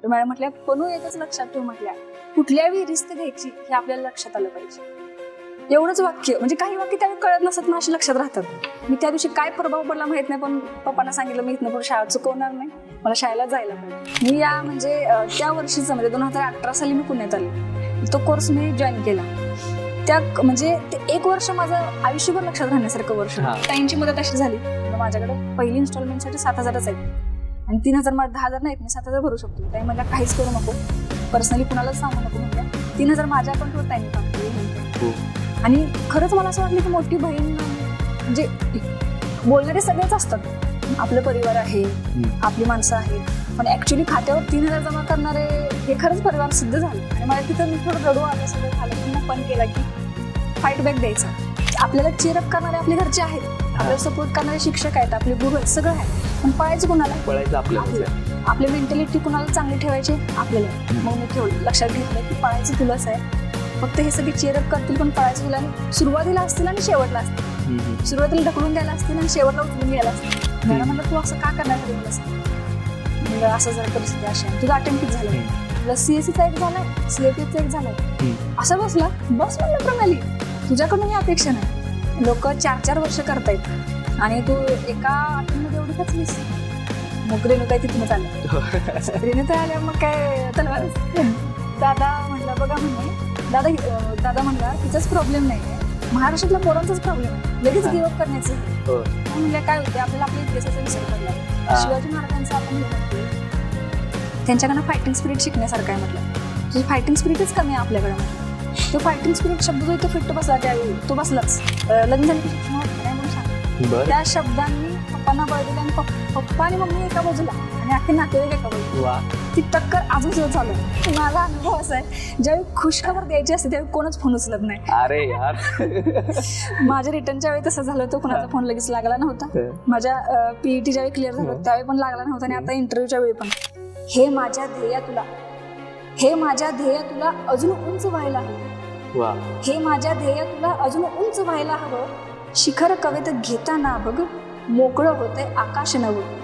तर मॅडम म्हटल्या पण एकच लक्षात ठेव म्हटल्या, कुठल्याही रिस्क घ्यायची हे आपल्याला लक्षात आलं पाहिजे. एवढंच वाक्य, म्हणजे काही वाक्य त्यावेळी कळत नसत ना, अशी लक्षात राहतात. मी त्या दिवशी काय प्रभाव पडला माहित नाही, पण पप्पांना सांगितलं मी इथनं पुढे शाळा चुकवणार नाही, मला शाळेला जायला पाहिजे. मी या म्हणजे त्या वर्षीच म्हणजे 2018 साली मी पुण्यात आले. तो कोर्स मी जॉईन केला. त्या म्हणजे ते एक वर्ष माझं आयुष्यभर लक्षात राहण्यासारखं वर्ष. ताईंची मदत अशी झाली, माझ्याकडे पहिली इन्स्टॉलमेंटसाठी 7,000च आहेत आणि 3,000 मला 10,000 नाहीत, मी 7,000 भरू शकतो. ताई मला काहीच करू नको, पर्सनली कुणालाच सांगू नको म्हटल्या. 3,000 माझ्या अकाउंटवर ताईंनी टाकले. आणि खरंच मला असं वाटलं की मोठी बहीण म्हणजे बोलणारे सगळेच असतात, आपलं परिवार आहे, आपली माणसं आहेत, पण ऍक्च्युली खात्यावर 3,000 जमा करणारे हे खरंच परिवार सिद्ध झालं. आणि मला तिथं मी थोडं रडू आलं, सगळं झालं की मग पण केला की फाईट बॅक द्यायचा. आपल्याला चेअरअप करणारे आपले घरचे आहेत, आपल्याला सपोर्ट करणारे शिक्षक आहेत, आपले गुरु आहेत, सगळं आहे, पण पळायचं कुणाला? पळायचं आपल्याला. आपली मेंटॅलिटी कुणाला चांगली ठेवायची? आपल्याला. मग मी ठेवलं, लक्षात घेतलं की पळायचं तुलाच आहे. फक्त हे सगळे चेअरअप करतील पण पळायचं तुला, सुरुवातीला असतील आणि शेवटला असतील. सुरुवातीला ढकलून द्यायला असतील आणि शेवटला उचलून घ्यायला असतील. मला म्हणलं तू असं का करणार आहे मला सांग. म्हणजे असं जर परिस्थिती अशी आहे, तुझं अटेम्प्ट किती झालं? तुला सीएससीचा एक झालाय, सीएपीचा एक झालाय. असं बसला बस म्हणलं प्रणाली, तुझ्याकडून ही अपेक्षा नाही. लोक 4-4 वर्ष करतायत आणि तू एका अटेम्प्टमध्ये एवढी खचलीस. मग रेणुताई तिथूनच आल्या. रेणुताई आल्या मग काय तलवार. दादा म्हणलं बघा म्हणे, दादा म्हणला तिचाच प्रॉब्लेम नाही आहे, महाराष्ट्रातल्या पोरांचाच प्रॉब्लेम आहे, लगेच गिव्हअप करण्याचं. म्हणजे काय होते, आपल्याला आपल्या इतिहासाचा विसर पडला. शिवाजी महाराजांचा आपण त्यांच्याकडनं फायटिंग स्पिरिट शिकण्यासारखं आहे म्हटलं. फायटिंग स्पिरिटच कमी आहे आपल्याकडे म्हटलं. तो फायटिंग स्पिरिट शब्द जो इथं फिट बसला त्यावेळी तो बसलाच. लग्न झालं की शिक्षण होत नाही म्हणून सांग. त्या शब्दांनी पप्पांना बळ दिलं आणि पप्पा आणि मम्मी एका बाजूला आणि अख्खे नातेवाईक एका बाजूला. ती टक्कर अजून सुद्धा चालू आहे. माझा अनुभव असा आहे, ज्यावेळी खुशखबर द्यायची असते त्यावेळी कोणच फोन उचलत नाही. अरे यार, माझ्या रिटर्नच्या वेळी तसं झालं होतं, कोणाचा फोन लगेच लागला नव्हता. माझ्या पीईटी ज्यावेळी क्लिअर झालं त्यावेळी पण लागला नव्हता आणि आता इंटरव्ह्यूच्या वेळी पण. हे माझ्या ध्येया तुला अजून उंच व्हायला हवं. हे माझ्या ध्येया तुला अजून उंच व्हायला हवं. शिखर कवेत घेताना बघ मोकळं होतंय आकाश नवं.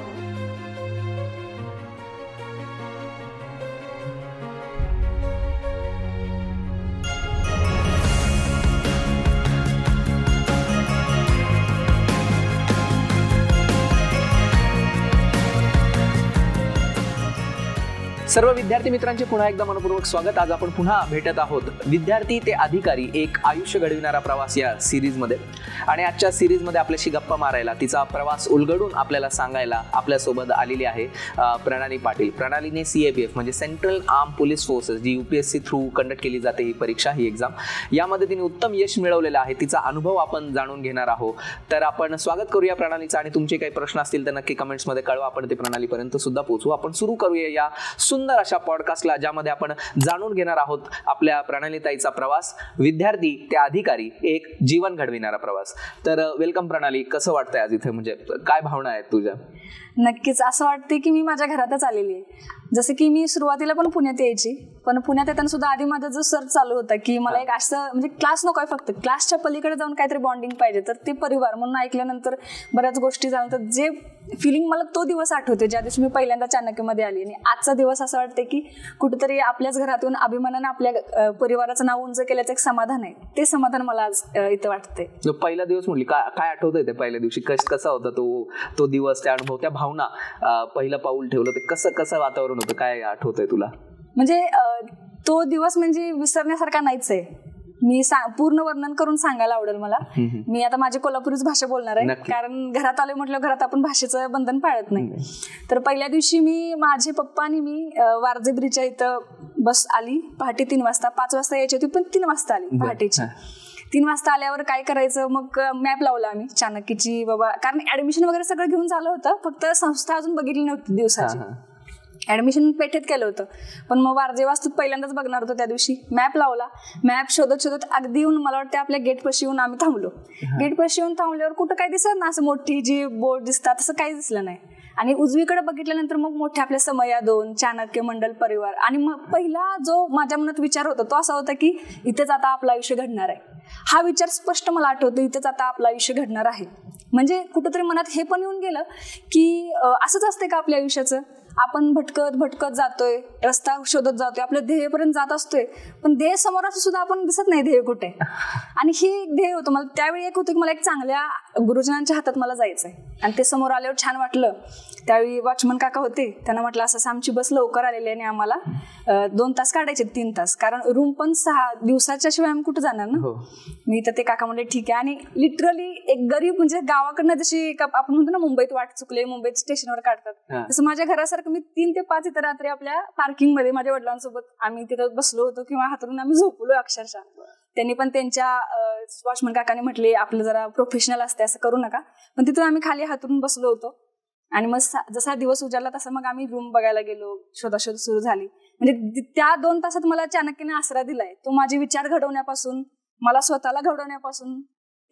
सर्व विद्यार्थी मित्रांचे पुन्हा एकदा मनपूर्वक स्वागत. आज आपण पुन्हा भेटत आहोत विद्यार्थी ते अधिकारी, एक आयुष्य घडविणारा प्रवास या सिरीजमध्ये. आणि आजच्या सिरीजमध्ये आपल्याशी गप्पा मारायला, तिचा प्रवास उलगडून आपल्याला सांगायला आपल्यासोबत आलेली आहे प्रणाली पाटील. प्रणालीने CAPF म्हणजे सेंट्रल आर्म पोलीस फोर्सेस, जी UPSC थ्रू कंडक्ट केली जाते ही परीक्षा, ही एक्झाम, यामध्ये तिने उत्तम यश मिळवलेलं आहे. तिचा अनुभव आपण जाणून घेणार आहोत. तर आपण स्वागत करूया प्रणालीचं, आणि तुमचे काही प्रश्न असतील तर नक्की कमेंट्समध्ये कळवा, आपण ते प्रणालीपर्यंत सुद्धा पोहोचू. आपण सुरू करूया या सुंदर अशा पॉडकास्टला, ज्यामध्ये आपण जाणून घेणार आहोत आपल्या प्रणालीताईचा प्रवास, विद्यार्थी ते अधिकारी, एक जीवन घडविणारा प्रवास. तर वेलकम प्रणाली, कसं वाटतंय आज इथे, म्हणजे काय भावना आहेत तुझ्या? नक्कीच असं वाटते की मी माझ्या घरातच आलेली आहे. जसं की मी सुरुवातीला पण पुण्यात यायची, पण पुण्यात येताना सुद्धा आधी माझा जो सर्च चालू होता की मला एक असं म्हणजे क्लास नको आहे, फक्त क्लासच्या पलीकडे जाऊन काहीतरी बॉन्डिंग पाहिजे. तर ते परिवार म्हणून ऐकल्यानंतर बऱ्याच गोष्टी जाणवतात. जे फिलिंग मला तो दिवस आठवते ज्या दिवशी मी पहिल्यांदा चाणक्यमध्ये आली, आणि आजचा दिवस असं वाटते की कुठेतरी आपल्याच घरातून अभिमानाने आपल्या परिवाराचं नाव उंच केल्याचं एक समाधान आहे. ते समाधान मला आज इथं वाटते. पहिला दिवस म्हटली, काय आठवतंय ते पहिल्या दिवशी? कसा होता तो दिवस, त्या अनुभव, त्या भावना, पहिलं पाऊल ठेवलं ते कसं वातावरण होतं, काय आठवतंय तुला? म्हणजे तो दिवस म्हणजे विसरण्यासारखा नाहीच आहे. मी पूर्ण वर्णन करून सांगायला आवडेल मला. मी आता माझी कोल्हापुरीच भाषा बोलणार आहे, कारण घरात आले म्हटलं, घरात आपण भाषेचं बंधन पाळत नाही. तर पहिल्या दिवशी माझे पप्पा आणि मी वारजे ब्रिजच्या इथं बस आली पहाटे 3 वाजता. 5 वाजता यायची होती पण 3 वाजता आली पहाटेची. 3 वाजता आल्यावर काय करायचं, मग मॅप लावला आम्ही चाणक्यची बाबा, कारण ऍडमिशन वगैरे सगळं घेऊन झालं होतं, फक्त संस्था अजून बघितली नव्हती दिवसाची. ऍडमिशन पेठेत केलं होतं, पण मग वारजे वास्तूत पहिल्यांदाच बघणार होतो त्या दिवशी. मॅप लावला, मॅप शोधत अगदी येऊन मला वाटतं आपल्या गेटपाशी येऊन आम्ही थांबलो. गेटपाशी येऊन थांबल्यावर कुठं काय दिसत ना, असं मोठी जी बोर्ड दिसतात तसं काही दिसलं नाही. आणि उजवीकडे बघितल्यानंतर मग मोठे आपल्या समया 2, चाणक्य मंडल परिवार. आणि मग पहिला जो माझ्या मनात विचार होता तो असा होता की इथेच आता आपलं आयुष्य घडणार आहे. हा विचार स्पष्ट मला आठवतो, इथेच आता आपलं आयुष्य घडणार आहे. म्हणजे कुठेतरी मनात हे पण येऊन गेलं की असंच असते का आपल्या आयुष्याचं, आपण भटकत भटकत जातोय, रस्ता शोधत जातोय, आपल्या ध्येयपर्यंत जात असतोय, पण ध्येय समोर असं सुद्धा आपण दिसत नाही ध्येय कुठे. आणि ही ध्येय होतं मला त्यावेळी, एक होतं की मला एक चांगल्या गुरुजनांच्या हातात मला जायचंय. आणि ते समोर आल्यावर छान वाटलं. त्यावेळी वॉचमन काका होते, त्यांना म्हटलं असं आमची बस लवकर आलेली आहे आणि आम्हाला 2 तास काढायचे, 3 तास, कारण रूम पण 6 दिवसाच्या शिवाय आम्ही कुठे जाणार ना. मी तर ते काका म्हणले ठीक आहे. आणि लिटरली एक गरीब म्हणजे गावाकडनं जशी आपण म्हणतो ना मुंबईत वाट चुकले, मुंबईत स्टेशनवर काढतात, तसं माझ्या घरासारखं मी 3 ते 5 इतर रात्री आपल्या पार्किंग मध्ये माझ्या वडिलांसोबत आम्ही तिथं बसलो होतो किंवा हातरून आम्ही झोपलो अक्षरशः. त्यांनी पण त्यांच्या वॉचमन काकाने म्हटले आपलं जरा प्रोफेशनल असते, असं करू नका. पण तिथून आम्ही खाली हातरून बसलो होतो. आणि मग जसा दिवस उजाडला तसा मग आम्ही रूम बघायला गेलो, शोधाशोध सुरू झाली. म्हणजे त्या 2 तासात मला चाणक्याने आसरा दिलाय. तो माझे विचार घडवण्यापासून, मला स्वतःला घडवण्यापासून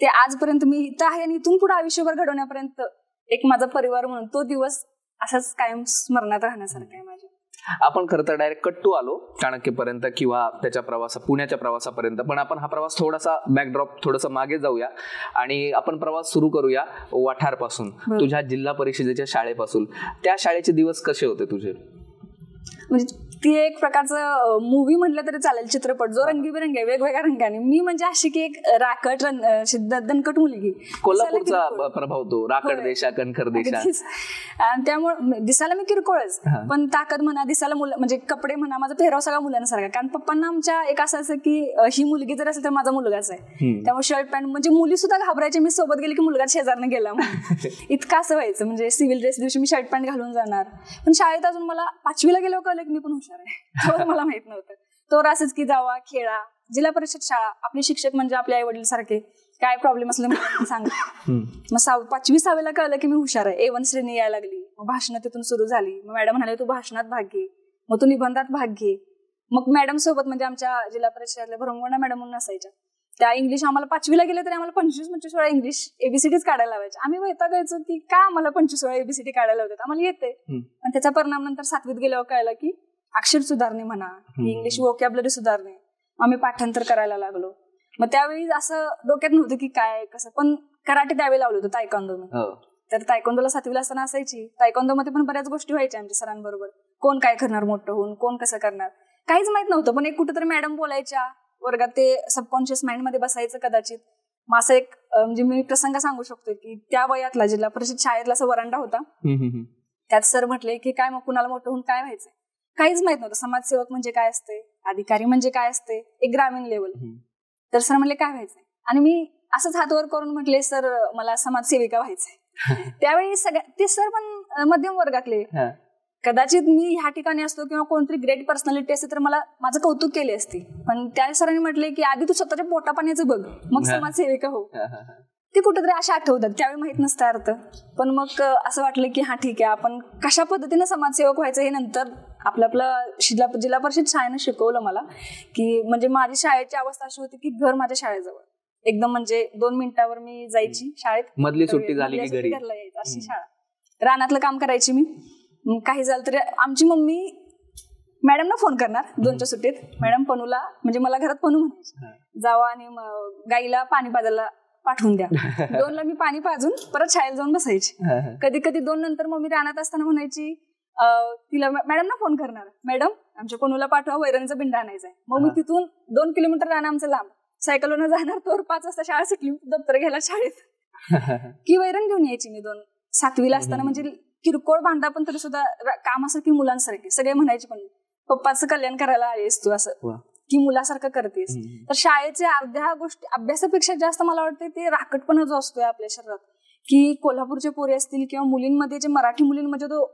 ते आजपर्यंत मी इथं आहे आणि इथून पुढे आयुष्यभर घडवण्यापर्यंत एक माझा परिवार म्हणून तो दिवस असाच कायम स्मरणात राहण्यासारखा आहे माझ्या. आपण खरं तर डायरेक्ट कट्टू आलो चाणक्यपर्यंत किंवा त्याच्या पुण्याच्या प्रवासापर्यंत, पण आपण हा प्रवास थोडासा बॅकड्रॉप थोडंसं मागे जाऊया आणि आपण प्रवास सुरू करूया वाठारपासून, तुझ्या जिल्हा परिषदेच्या शाळेपासून. त्या शाळेचे दिवस कसे होते तुझे? म्हणजे ती एक प्रकारचं मूवी म्हटलं तरी चालेल, चित्रपट जो रंगीबेरंगी आहे, वेगवेगळ्या रंगाने. मी म्हणजे अशी की एक राकट दणकट मुलगी, कोल्हापूरचा प्रभाव तो, राकट देशा कणखर देशा. त्यामुळे दिसायला मी किरकोळच, पण ताकद म्हणा, दिसायला म्हणजे कपडे म्हणा, माझा पेहराव सगळा मुलांसारखा. कारण पप्पांना आमच्या एक असं असं की ही मुलगी जर असेल तर माझा मुलगाच आहे. त्यामुळे शर्ट पॅन्ट म्हणजे मुली सुद्धा घाबरायचे मी सोबत गेली की मुलगा शेजारने गेला इतकं असं व्हायचं. म्हणजे सिव्हिल ड्रेस दिवशी मी शर्ट पॅन्ट घालून जाणार. पण शाळेत अजून मला 5वीला गेलो कळलं की मी पण हुशार आहे, मला माहित नव्हतं. तो असंच की जावा खेळा. जिल्हा परिषद शाळा, आपले शिक्षक म्हणजे आपले आई वडील सारखे, काय प्रॉब्लेम असले सांग. मग 5वी 6वीला कळलं की मी हुशार आहे. A1 श्रेणी यायला लागली. मग भाषण तिथून सुरू झाली. मग मॅडम म्हणाले तू भाषणात भाग घे, मग तू निबंधात भाग घे. मग मॅडम सोबत म्हणजे आमच्या जिल्हा परिषदेतल्या भरमगोंडा मॅडम म्हणून असायच्या, त्या इंग्लिश आम्हाला 5वीला गेले तरी आम्हाला 25-25 वेळा इंग्लिश ABCDच काढायला लावायचे. आम्ही वैतागायचो की का आम्हाला 25 वेळा ABCD काढायला लावतात, आम्हाला येते. आणि त्याचा परिणाम नंतर 7वीत गेल्यावर कळला की अक्षर सुधारणे म्हणा, इंग्लिश वोकॅब्युलरी सुधारणे. आम्ही पाठांतर करायला लागलो. मग त्यावेळी असं डोक्यात नव्हतं की काय कसं, पण कराटे त्यावेळी लावलं होतं, तायक्वांदो मी. तर तायक्वांदोला 7वीला असताना असायची. तायक्वांदो मध्ये पण बऱ्याच गोष्टी व्हायच्या आमच्या सरांबरोबर. कोण काय करणार मोठं होऊन, कोण कसं करणार काहीच माहित नव्हतं. पण एक कुठेतरी मॅडम बोलायच्या वर्गात, ते सबकॉन्शियस माइंड मध्ये बसायचं कदाचित. मग असं एक म्हणजे मी प्रसंग सांगू शकतो की त्या वयातला जिल्हा परिषद शाळेतला असं वरांडा होता. त्यात सर म्हटले की काय मग कुणाला मोठं होऊन काय व्हायचंय. काहीच माहित नव्हतं. समाजसेवक म्हणजे काय असते, अधिकारी म्हणजे काय असते, एक ग्रामीण लेवल. तर सर म्हणले काय व्हायचंय, आणि मी असंच हात वर करून म्हटले सर मला समाजसेविका व्हायचंय. त्यावेळी ते सर पण मध्यम वर्गातले, कदाचित मी ह्या ठिकाणी असतो किंवा कोणतरी ग्रेट पर्सनॅलिटी असते तर मला माझं कौतुक केले असते. पण त्या सरांनी म्हटले की आधी तू स्वतःच्या पोटा पाण्याचं बघ, मग समाजसेविका हो. ते कुठेतरी अशा आठवतात, त्यावेळी माहित नसतं अर्थ. पण मग असं वाटलं की हा ठीक आहे, आपण कशा पद्धतीने समाजसेवक व्हायचं हे नंतर आपलं जिल्हा परिषद शाळेनं शिकवलं मला. की म्हणजे माझी शाळेची अवस्था अशी होती की घर माझ्या शाळेजवळ, एकदम म्हणजे 2 मिनिटावर मी जायची शाळेत, मधली सुट्टी झाली की घरी घरला यायचं, अशी शाळा. रानातलं काम करायची मी. काही झालं तरी आमची मम्मी मॅडमना फोन करणार 2च्या सुट्टीत, मॅडम पनूला, म्हणजे मला घरात पनू म्हणायची, जावा आणि गाईला पाणी पाजायला पाठवून द्या. 2ला मी पाणी पाजून परत शाळेत जाऊन बसायची. कधी कधी 2 नंतर मम्मी रानात असताना म्हणायची, तिला मॅडमना फोन करणार, मॅडम आमच्या पनूला पाठवा, वैरणीचा बिंडा आणायचा आहे. मग मी तिथून 2 किलोमीटर राहणं आमचं लांब, सायकलवरनं जाणार, तर 5 वाजता शाळा सुटली, दप्तर घ्यायला शाळेत की वैरण घेऊन यायची मी. 7वीला असताना म्हणजे किरकोळ बांधा, पण तरी सुद्धा कामासारखी मुलांसारखी सगळे म्हणायचे, पण पप्पाचं कल्याण करायला आलीस तू, असं की मुलासारखं करतेस. तर शाळेचे अर्ध्या गोष्टी अभ्यासापेक्षा जास्त मला वाटते ते राकटपणा जो असतोय आपल्या शरीरात, की कोल्हापूरचे पोरे असतील किंवा मुलींमध्ये जे मराठी मुलींमध्ये जो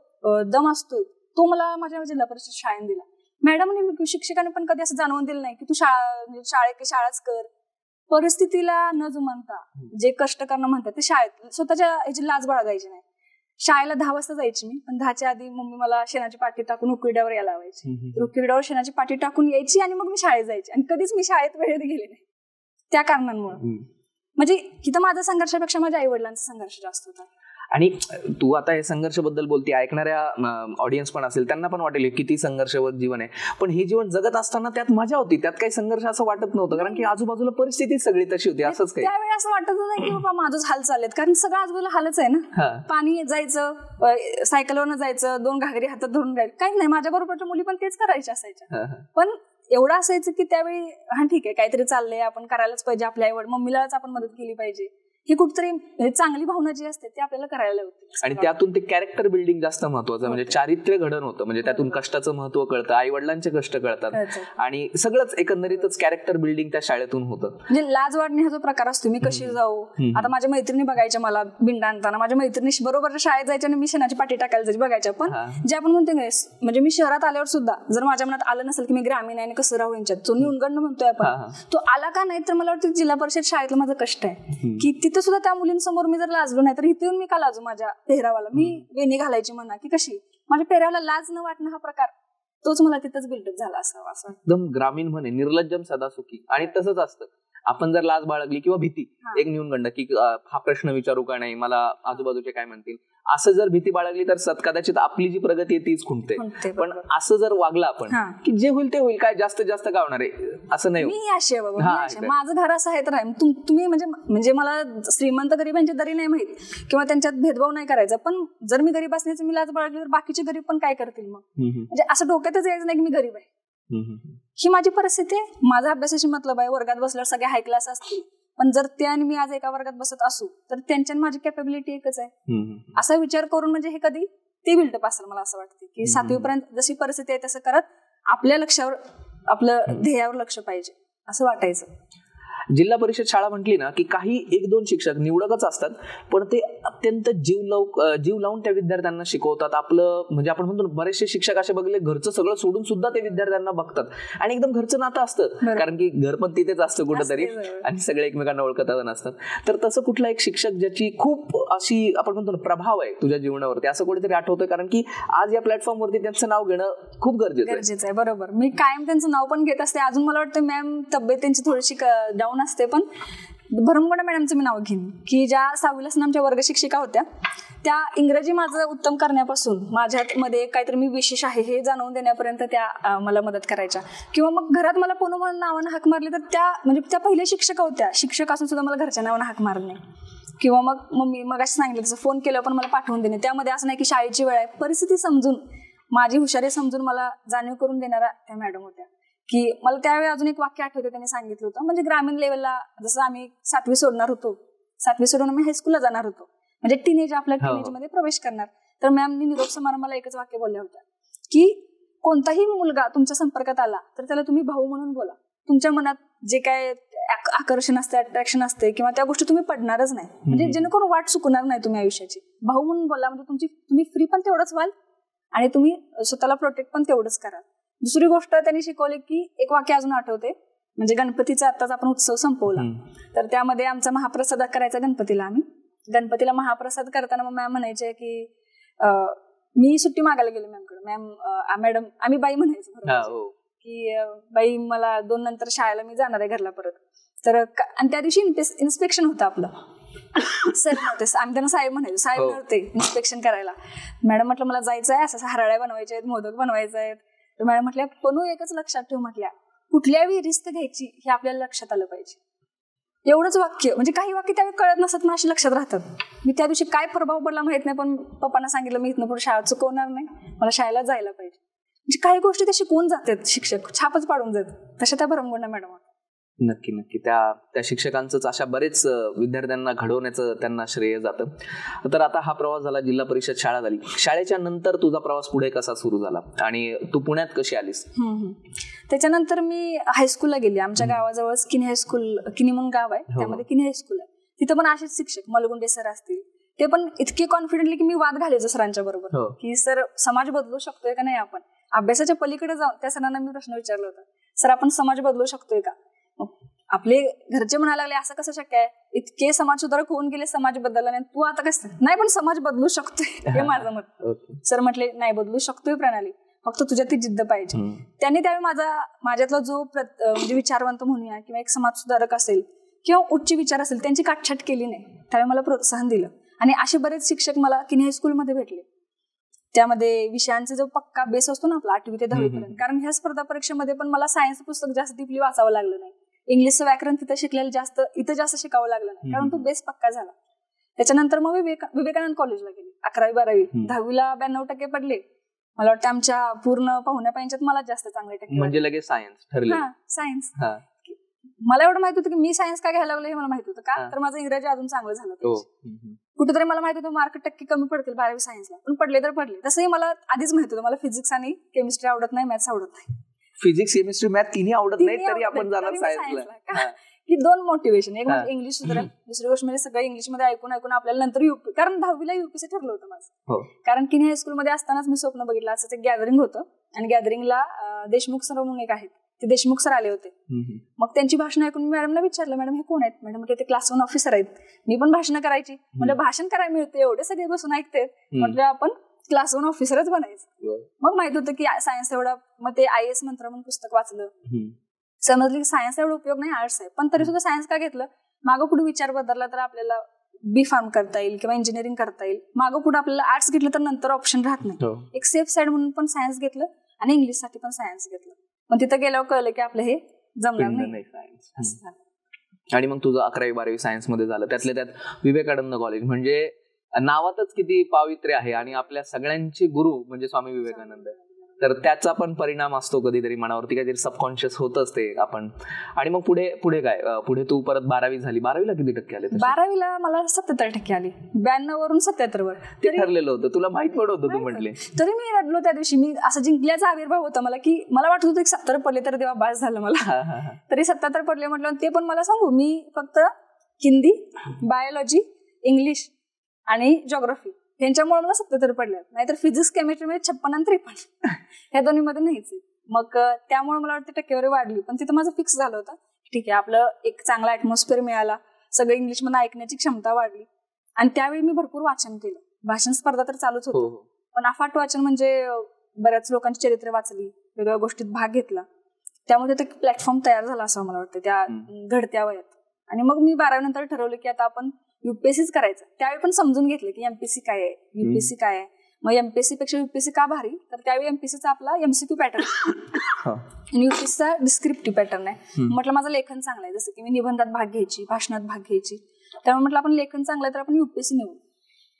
दम असतोय तो मला माझ्या जिल्हा परिषद शाळेने दिला. मॅडमने शिक्षकाने पण कधी असं जाणवून दिलं नाही की तू शाळाच कर. परिस्थितीला न जुमानता जे कष्ट करणं म्हणतात ते शाळेत स्वतःच्या ह्याची लाज बाळगायची नाही. शाळेला 10 वाजता जायची मी, पण 10च्या आधी मम्मी मला शेणाची पाटी टाकून उकिरड्यावर यायला लावायची. उकिरड्यावर शेणाची पाटी टाकून यायची आणि मग मी शाळेत जायची. आणि कधीच मी शाळेत वेळेत गेले नाही त्या कारणांमुळे. म्हणजे इथं माझा संघर्षापेक्षा माझ्या आई वडिलांचा संघर्ष जास्त होता. आणि तू आता हे संघर्ष बद्दल बोलते, ऐकणाऱ्या ऑडियन्स पण असेल त्यांना पण वाटेल किती संघर्षवत जीवन आहे, पण हे जीवन जगत असताना त्यात मजा होती, त्यात काही संघर्ष असं वाटत नव्हतं, कारण की आजूबाजूला परिस्थिती सगळी तशी होती. असंच काही त्यावेळी असं वाटत नाही की बाबा माझंच हाल चाललेत, कारण सगळं आजूबाजूला हालच आहे ना. पाणी जायचं, सायकलवरनं जायचं, 2 घागरी हातात धरून जायचं, काही नाही. माझ्या बरोबरच्या मुली पण तेच करायच्या असायच्या. पण एवढं असायचं की त्यावेळी हा ठीक आहे, काहीतरी चाललंय, आपण करायलाच पाहिजे, आपल्या आई मम्मीलाच आपण मदत केली पाहिजे, ही कुठतरी चांगली भावना जी असते ती आपल्याला करायला होती. आणि त्यातून ते कॅरेक्टर बिल्डिंग जास्त महत्वाचं, म्हणजे चारित्र्य घडण होतं, म्हणजे त्यातून कष्टाचं महत्व कळतं, आई वडिलांचे कष्ट कळतात, आणि सगळंच एकंदरीतच कॅरेक्टर बिल्डिंग त्या शाळेतून होतं. म्हणजे लाज वाटणे हा जो प्रकार असतो, मी कशी जाऊ, आता माझ्या मैत्रिणी बघायच्या मला बिंडा आणताना, माझ्या मैत्रिणी बरोबर शाळेत जायच्या आणि मी शेणाची पाठी टाकायला जायची बघायच्या. पण जे आपण म्हणतो म्हणजे मी शहरात आल्यावर सुद्धा जर माझ्या मनात आलं नसेल की मी ग्रामीण आहे कसं राहू यांच्यात, तो न्यूनगंड म्हणतोय आपण, तो आला का नाही तर मला वाटतं जिल्हा परिषद शाळेतलं माझं कष्ट आहे की तिथं सुद्धा त्या मुलींसमोर मी जर लाजलो नाही तर इथे येऊन मी का लाजू माझ्या पेहरावाला. मी वेणी घालायची म्हणा की कशी, माझ्या पेहरावाला लाज न वाटणं हा प्रकार, तोच मला तिथंच बिल्डअप झाला असावा. असं एकदम ग्रामीण म्हणे, निर्लज्जम सदा सुखी. आणि तसंच असतं, आपण जर लाज बाळगली किंवा भीती, एक न्यूनगंड की हा प्रश्न विचारू का नाही, मला आजूबाजूचे काय म्हणतील, असं जर भीती बाळगली तर कदाचित आपली जी प्रगती आहे तीच खुंटते. पण असं जर वागला आपण की जे होईल ते होईल, काय जास्त जास्त काय होणार आहे, असं नाही. मी अशी आहे बाबा, माझं घर असं आहे तर आहे, तुम्ही म्हणजे मला श्रीमंत गरीबांची दरी नाही माहित किंवा त्यांच्यात भेदभाव नाही करायचा, पण जर मी गरीब असण्याची मी लाज बाळगली तर बाकीचे गरीब पण काय करतील मग. म्हणजे असं डोक्यातच यायचं नाही की मी गरीब आहे, ही माझी परिस्थिती आहे, माझा अभ्यासाशी मतलब आहे. वर्गात बसल्यावर सगळे हाय क्लास असतील, पण जर ते आणि मी आज एका वर्गात बसत असू तर त्यांच्या माझी कॅपेबिलिटी एकच आहे, असा विचार करून म्हणजे हे कधी ते बिल्डअप असेल. मला असं वाटतं की 7वी पर्यंत जशी परिस्थिती आहे तसं करत आपल्या लक्ष्यावर, आपलं ध्येयावर लक्ष पाहिजे असं वाटायचं. जिल्हा परिषद शाळा म्हटली ना की काही 1-2 शिक्षक निवडकच असतात, पण ते अत्यंत जीव लावून त्या विद्यार्थ्यांना शिकवतात. आपलं म्हणजे आपण म्हणतो बरेचसे शिक्षक असे बघले घरचं सगळं सोडून सुद्धा ते विद्यार्थ्यांना बघतात, आणि एकदम घरचं नातं असतं, कारण की घर पण तिथेच असतं कुठंतरी, आणि सगळे एकमेकांना ओळखत नसतात. तर तसं कुठला एक शिक्षक ज्याची खूप अशी आपण म्हणतो प्रभाव आहे तुझ्या जीवनावरती, असं कुठेतरी आठवतंय? कारण की आज या प्लॅटफॉर्मवरती त्यांचं नाव घेणं खूप गरजेचं आहे. बरोबर, मी कायम त्यांचं नाव पण घेत असते. अजून मला वाटतं मॅम तब्येत त्यांची थोडीशी डाऊन असते, पण भरमगोंडा मॅडमचं मी नाव घेईन की ज्या 6वीला आमच्या वर्ग शिक्षिका होत्या, त्या इंग्रजी माझं उत्तम करण्यापासून माझ्यात मध्ये काहीतरी मी विशेष आहे हे जाणवून देण्यापर्यंत त्या मला मदत करायच्या. किंवा मग घरात मला पुन्हा म्हणून नावानं हाक मारली तर त्या म्हणजे त्या पहिल्या शिक्षक होत्या, शिक्षक असून सुद्धा मला घरच्या नावानं हाक मारत नाही. किंवा मग मम्मी मग असं सांगितलं तसं फोन केलं पण मला पाठवून देणे, त्यामध्ये असं नाही की शाळेची वेळ आहे, परिस्थिती समजून माझी हुशारी समजून मला जाणीव करून देणाऱ्या त्या मॅडम होत्या. की मला त्यावेळी अजून एक वाक्य आठवतं, त्यांनी सांगितलं होतं, म्हणजे ग्रामीण लेवलला जसं आम्ही 7वी सोडणार होतो, 7वी सोडून आम्ही हायस्कूलला जाणार होतो, म्हणजे टीनेज आपल्या टीनेज मध्ये प्रवेश करणार, तर मॅमनी निरोप समारंभाला एकच वाक्य बोलल्या होत्या की कोणताही मुलगा तुमच्या संपर्कात आला तर त्याला तुम्ही भाऊ म्हणून बोला. तुमच्या मनात जे काय आकर्षण असते, अट्रॅक्शन असते किंवा त्या गोष्टी तुम्ही पडणारच नाही, म्हणजे जेणेकरून वाट चुकणार नाही तुम्ही आयुष्याची. भाऊ म्हणून बोला, म्हणजे तुम्ही फ्री पण तेवढंच व्हाल आणि तुम्ही स्वतःला प्रोटेक्ट पण तेवढंच कराल. दुसरी गोष्ट त्यांनी शिकवली की एक वाक्य अजून आठवते, म्हणजे गणपतीचा आताच आपण उत्सव संपवला, तर त्यामध्ये आमचा महाप्रसाद करायचा गणपतीला. आम्ही गणपतीला महाप्रसाद करताना मग मॅम म्हणायचे की मी सुट्टी मागायला गेले मॅमकडे, मॅडम आम्ही बाई म्हणायचो की बाई मला 2 नंतर शाळेला मी जाणार आहे घरला परत. तर आणि त्या दिवशी इन्स्पेक्शन होतं आपलं, सर नव्हते, आम्ही त्यांना साहेब म्हणायचो, साहेब नव्हते इन्स्पेक्शन करायला. मॅडम म्हटलं मला जायचं आहे, असं हराळ्या बनवायच्या आहेत, मोदक बनवायचे आहेत. तर मॅडम म्हटल्या पण एकच लक्षात ठेव, म्हटल्या कुठल्याही रिस्क घ्यायची हे आपल्याला लक्षात आलं पाहिजे. एवढंच वाक्य, म्हणजे काही वाक्य त्यावेळी कळत नसतात पण अशी लक्षात राहतात. मी त्या दिवशी काय प्रभाव पडला माहित नाही, पण पप्पांना सांगितलं मी इथनं पुढे शाळा चुकवणार नाही, मला शाळेला जायला पाहिजे. म्हणजे काही गोष्टी ते शिकवून जातात शिक्षक, छापच पाडून जातात, तशा त्या भरमगोंडा मॅडम. नक्की त्या शिक्षकांचंच अशा बरेच विद्यार्थ्यांना घडवण्याचं त्यांना श्रेय जातं. तर आता हा प्रवास झाला, जिल्हा परिषद शाळा झाली, शाळेच्या नंतर तुझा प्रवास पुढे कसा सुरू झाला आणि तू पुण्यात कशी आलीस? त्याच्यानंतर मी हायस्कूलला गेली. आमच्या गावाजवळ किनी हायस्कूल, किनी म्हणून गाव आहे, त्यामध्ये किनी हायस्कूल आहे. तिथं पण असेच शिक्षक मलगुंडे सर असतील, ते पण इतके कॉन्फिडेंटली की मी वाद घालायचो सरांच्या बरोबर की सर समाज बदलू शकतोय का नाही आपण. अभ्यासाच्या पलीकडे जाऊन त्या सरांना मी प्रश्न विचारला होता, सर आपण समाज बदलू शकतोय का. आपले घरचे म्हणायला लागले असं कसं शक्य आहे, इतके समाज सुधारक होऊन गेले, समाज बदलला नाही, तू आता कसं नाही, पण समाज बदलू शकतोय हे माझं मत. सर म्हटले नाही बदलू शकतोय प्रणाली, फक्त तुझ्यात ती जिद्द पाहिजे. त्यांनी त्यावेळी माझ्यातला जो म्हणजे विचारवंत म्हणूया किंवा एक समाज सुधारक असेल किंवा उच्च विचार असेल त्यांची काटछाट केली नाही, त्यावेळी मला प्रोत्साहन दिलं आणि असे बरेच शिक्षक मला किनी हायस्कूलमध्ये भेटले. त्यामध्ये विषयांचा जो पक्का बेस असतो ना आपला 8वी ते 10वी पर्यंत, कारण ह्या स्पर्धा परीक्षेमध्ये पण मला सायन्स पुस्तक जास्त डीपली वाचावं लागलं नाही. इंग्लिशचं व्याकरण तिथं शिकलेलं इथं जास्त शिकावं लागलं नाही, कारण तो बेस पक्का झाला. त्याच्यानंतर मग विवेकानंद कॉलेजला गेले. 11वी 12वी 10वीला 92% पडले. मला वाटतं आमच्या पूर्ण पाहुण्या पाहिजेत मला जास्त चांगले टक्के. म्हणजे लगेच सायन्स ठरलं. हा, सायन्स. मला एवढं माहित होतं की मी सायन्स का घ्यायला लागलो हे मला माहित होतं का, तर माझं इंग्रजी अजून चांगलं झालं. कुठेतरी मला माहित होतं मार्क टक्के कमी पडतील 12वी सायन्सला, पण पडले तर पडले. तसंही मला आधीच माहित होतं मला फिजिक्स आणि केमिस्ट्री आवडत नाही, मॅथ्स आवडत नाही. फिजिक्स केमिस्ट्री मॅथ तिन्ही आवडत नाही तरी आपण जाणार सायन्सला. ही 2 मोटिवेशन. एक म्हणजे इंग्लिश सुधारेल, दुसरी गोष्ट म्हणजे सगळं इंग्लिशमध्ये ऐकून आपल्याला नंतर युपी, कारण 10वीला युपीसी ठरलं होतं माझं. कारण किनी हायस्कूलमध्ये असतानाच मी स्वप्न बघितलं असं एक गॅदरिंग होतं, आणि गॅदरिंगला देशमुख सर म्हणून एक आहेत, ते देशमुख सर आले होते. मग त्यांची भाषण ऐकून मी मॅडमला विचारलं, मॅडम हे कोण आहेत? मॅडम म्हटलं ते क्लास 1 ऑफिसर आहेत. मी पण भाषण करायची, म्हणजे भाषण करायला मिळते, एवढे सगळे बसून ऐकतात, म्हटलं आपण क्लास 1 ऑफिसरच बनायचं. मग माहित होतं की सायन्स एवढा, मग ते IAS मंत्र म्हणून पुस्तक वाचलं, समजलं की सायन्स एवढा उपयोग नाही, आर्ट्स आहे. पण तरी सुद्धा सायन्स का घेतलं, मागं पुढे विचार बदलला तर आपल्याला बी फार्म करता येईल किंवा इंजिनिअरिंग करता येईल. मागं पुढे आपल्याला आर्ट्स घेतलं तर नंतर ऑप्शन राहत नाही. एक सेफ साईड म्हणून पण सायन्स घेतलं आणि इंग्लिशसाठी पण सायन्स घेतलं. पण तिथं गेल्यावर कळलं की आपलं हे जमणार नाही सायन्स. आणि मग तुझं 11वी 12वी सायन्स मध्ये झालं. त्यातल्या त्यात विवेकानंद कॉलेज म्हणजे नावातच किती पावित्र्य आहे, आणि आपल्या सगळ्यांचे गुरु म्हणजे स्वामी विवेकानंद. तर त्याचा पण परिणाम असतो कधीतरी मनावरती, काहीतरी सबकॉन्शियस होत असते आपण. आणि मग पुढे काय, पुढे तू परत 12वी झाली. 12वीला किती टक्के आले? 12वीला मला 77% आली, 92 वरून 77 वर. ते ठरलेलं होतं, तुला माहित पडत होतं, तू म्हटले. तरी मी रडलो त्या दिवशी. मी असं जिंकल्याचा आविर्भाव होता मला, की मला वाटत होतं 70 पडले तर देवा बास झालं मला. तरी 77 पडले म्हटलं. ते पण मला सांगू, मी फक्त हिंदी, बायोलॉजी, इंग्लिश आणि जॉग्राफी यांच्यामुळे मला 77 पडले. नाहीतर फिजिक्स केमिस्ट्री मध्ये 56 आणि 53 ह्या दोन्ही मध्ये नाहीच. मग त्यामुळे मला वाटतं टक्केवारी वाढली. पण तिथं माझं फिक्स झालं होतं, ठीक आहे आपलं एक चांगला ऍटमॉस्फिअर मिळाला, सगळं इंग्लिश मध्ये ऐकण्याची क्षमता वाढली. आणि त्यावेळी मी भरपूर वाचन केलं. भाषण स्पर्धा तर चालूच होती, पण अफाट वाचन म्हणजे बऱ्याच लोकांची चरित्र वाचली, वेगवेगळ्या गोष्टीत भाग घेतला. त्यामुळे ते प्लॅटफॉर्म तयार झाला असं मला वाटतं त्या घडत्या वयात. आणि मग मी 12वी नंतर ठरवलं की आता आपण युपीएससीच करायचं. त्यावेळी पण समजून घेतलं की एमपीएससी काय आहे, युपीएससी काय आहे. मग एमपीएससी पेक्षा युपीएससी का भारी, तर त्यावेळी एमपीएससीचा आपला एमसीक्यू पॅटर्न आणि युपीएससीचा डिस्क्रिप्टिव्ह पॅटर्न आहे. म्हटलं माझं लेखन चांगलं आहे, जसं की मी निबंधात भाग घ्यायची, भाषणात भाग घ्यायची, त्यामुळे म्हटलं आपण लेखन चांगलं आहे तर आपण युपीएससी निवडू.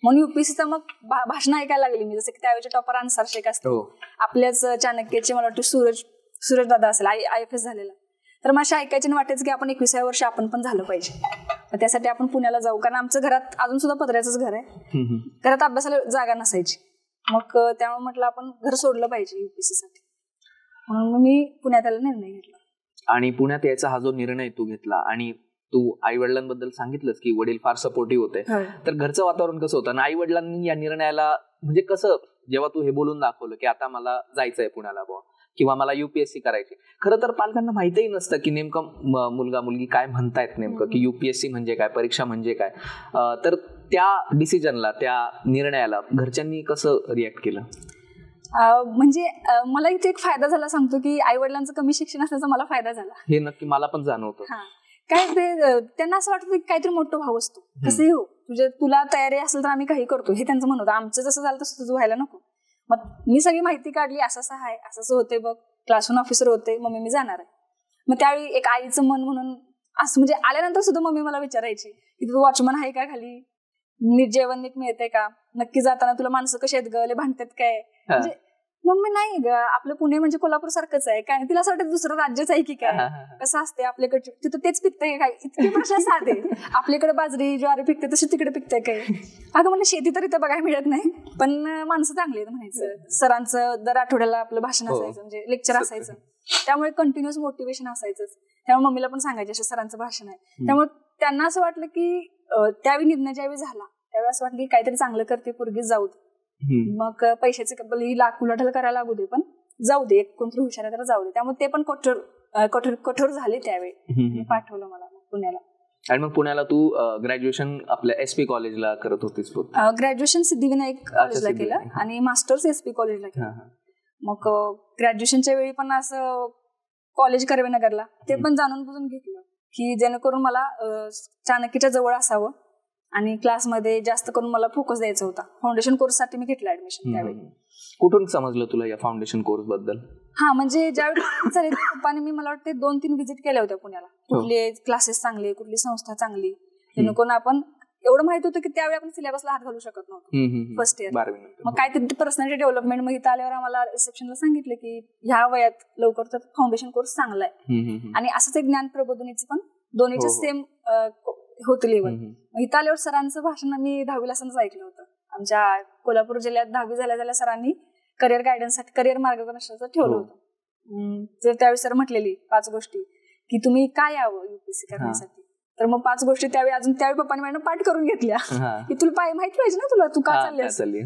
म्हणून युपीएससीचं मग भाषण ऐकायला लागली मी, जसं की त्यावेळेचे टॉपर अन्सार शेख असतो, आपल्याच चाणक्यचे मला वाटतं सूरज दादा असेल, IFS झालेला. तर माझ्या ऐकायचे वाटायचं की आपण 21व्या वर्षी आपण पण झालं पाहिजे. त्यासाठी आपण पुण्याला जाऊ, कारण आमचं घरात अजून सुद्धा पत्र्याचंच घर आहे, घरात अभ्यासाला जागा नसायची. मग त्यामुळे म्हटलं आपण घर सोडलं पाहिजे युपीएससी साठी, म्हणून मी पुण्यात यायला निर्णय घेतला. आणि पुण्यात यायचा हा जो निर्णय तू घेतला, आणि तू आई वडिलांबद्दल सांगितलंस की वडील फार सपोर्टिव्ह होते, तर घरचं वातावरण कसं होतं? आणि आई वडिलांनी या निर्णयाला म्हणजे कसं, जेव्हा तू हे बोलून दाखवलं की आता मला जायचंय पुण्याला बुवा, किंवा मला युपीएससी करायची, खरं तर पालकांना माहितीही नसतं की नेमकं मुलगा मुलगी काय म्हणतायत, नेमकं की युपीएससी म्हणजे काय, परीक्षा म्हणजे काय. तर त्या डिसिजनला, त्या निर्णयाला घरच्यांनी कसं रिॲक्ट केलं? म्हणजे मला इथे एक फायदा झाला सांगतो, की आई वडिलांचं कमी शिक्षण असल्याचा मला फायदा झाला. हे नक्की मला पण जाणवतं. काय ते त्यांना असं वाटतं की काहीतरी मोठं भाव असतो, कसंही हो, तुला तयारी असेल तर आम्ही काही करतो, हे त्यांचं म्हणत होतं. आमचं जसं झालं तसं तुझं व्हायला नको. मग मी सगळी माहिती काढली, असं आहे, असं होते बघ, क्लास 1 ऑफिसर होते, मम्मी मी जाणार आहे. मग त्यावेळी एक आईचं मन म्हणून असं, म्हणजे आल्यानंतर सुद्धा मम्मी मला विचारायची की तू वॉचमन आहे का खाली, नीट जेवण नीट मिळते का, नक्की जाताना तुला माणसं कशी आहेत गले भांडतात काय. म्हणजे मम्मी नाही ग, आपलं पुणे म्हणजे कोल्हापूर सारखंच आहे काय, तिला असं वाटतं दुसरं राज्यच आहे की काय, कसं असते आपल्याकडे, तिथं तेच पिकतंय काय, इतके प्रश्न साधे. आपल्याकडे बाजरी ज्वारी पिकते तशी तिकडे पिकते काय. अगं म्हणलं शेती तर इथं बघायला मिळत नाही, पण माणसं चांगली आहेत म्हणायचं. सरांचं दर आठवड्याला आपलं भाषण असायचं, म्हणजे लेक्चर असायचं, त्यामुळे कंटिन्युअस मोटिवेशन असायचं. त्यामुळे मम्मीला पण सांगायचे असं सरांचं भाषण आहे. त्यामुळे त्यांना असं वाटलं की त्यावेळी निर्णय ज्यावेळी झाला त्यावेळी असं वाटलं की काहीतरी चांगलं करते पोरगीच जाऊ दे. मग पैशाचे उलाढाल करायला लागू दे, पण जाऊ दे, एक कोणतरी हुशार आहे त्याला जाऊ दे. त्यामुळे ते पण कठोर झाले त्यावेळी, पाठवलं मला पुण्याला. आणि मग पुण्याला तू ग्रॅज्युएशन आपल्या SP कॉलेजला करत होतीस? ग्रॅज्युएशन सिद्धिविनायक कॉलेजला केलं आणि मास्टर्स SP कॉलेजला केलं. मग ग्रॅज्युएशनच्या वेळी पण असं कॉलेज कर्वेनगरला, ते पण जाणून बुजून घेतलं की जेणेकरून मला चाणक्यच्या जवळ असावं आणि क्लासमध्ये जास्त करून मला फोकस द्यायचा होता. फाउंडेशन कोर्ससाठी मी घेतला ऍडमिशन त्यावेळी. कुठून समजलं तुला या फाउंडेशन कोर्स बद्दल? हा म्हणजे ज्यावेळी झाले पप्पाने मी मला वाटते 2-3 व्हिजिट केल्या होत्या पुण्याला, कुठले क्लासेस चांगले, कुठली संस्था चांगली, जेणेकरून आपण एवढं माहित होतं की त्यावेळी आपण सिलेबसला हात घालू शकत नव्हतो फर्स्ट इयर. मग काय ते पर्सनॅलिटी डेव्हलपमेंट, मग इथं आल्यावर आम्हाला रिसेप्शनला सांगितलं की ह्या वयात लवकर तर फाउंडेशन कोर्स चांगला आहे. आणि असंच एक ज्ञान प्रबोधिनीचं पण दोन्हीचे सेम होतं लेवल. मग इथं आल्यावर सरांचं भाषण मी 10वीला असतानाच ऐकलं होतं. आमच्या कोल्हापूर जिल्ह्यात 10वी झाल्या सरांनी करिअर गायडन्ससाठी, करिअर मार्गदर्शनाचं ठेवलं होतं. तर त्यावेळी सर म्हटलेली 5 गोष्टी की तुम्ही काय यावं युपीएससी करण्यासाठी. तर मग 5 गोष्टी त्यावेळी पप्पांनी मॅडम पाठ करून घेतल्या की तुला माहिती पाहिजे ना तुला, तू का चालली,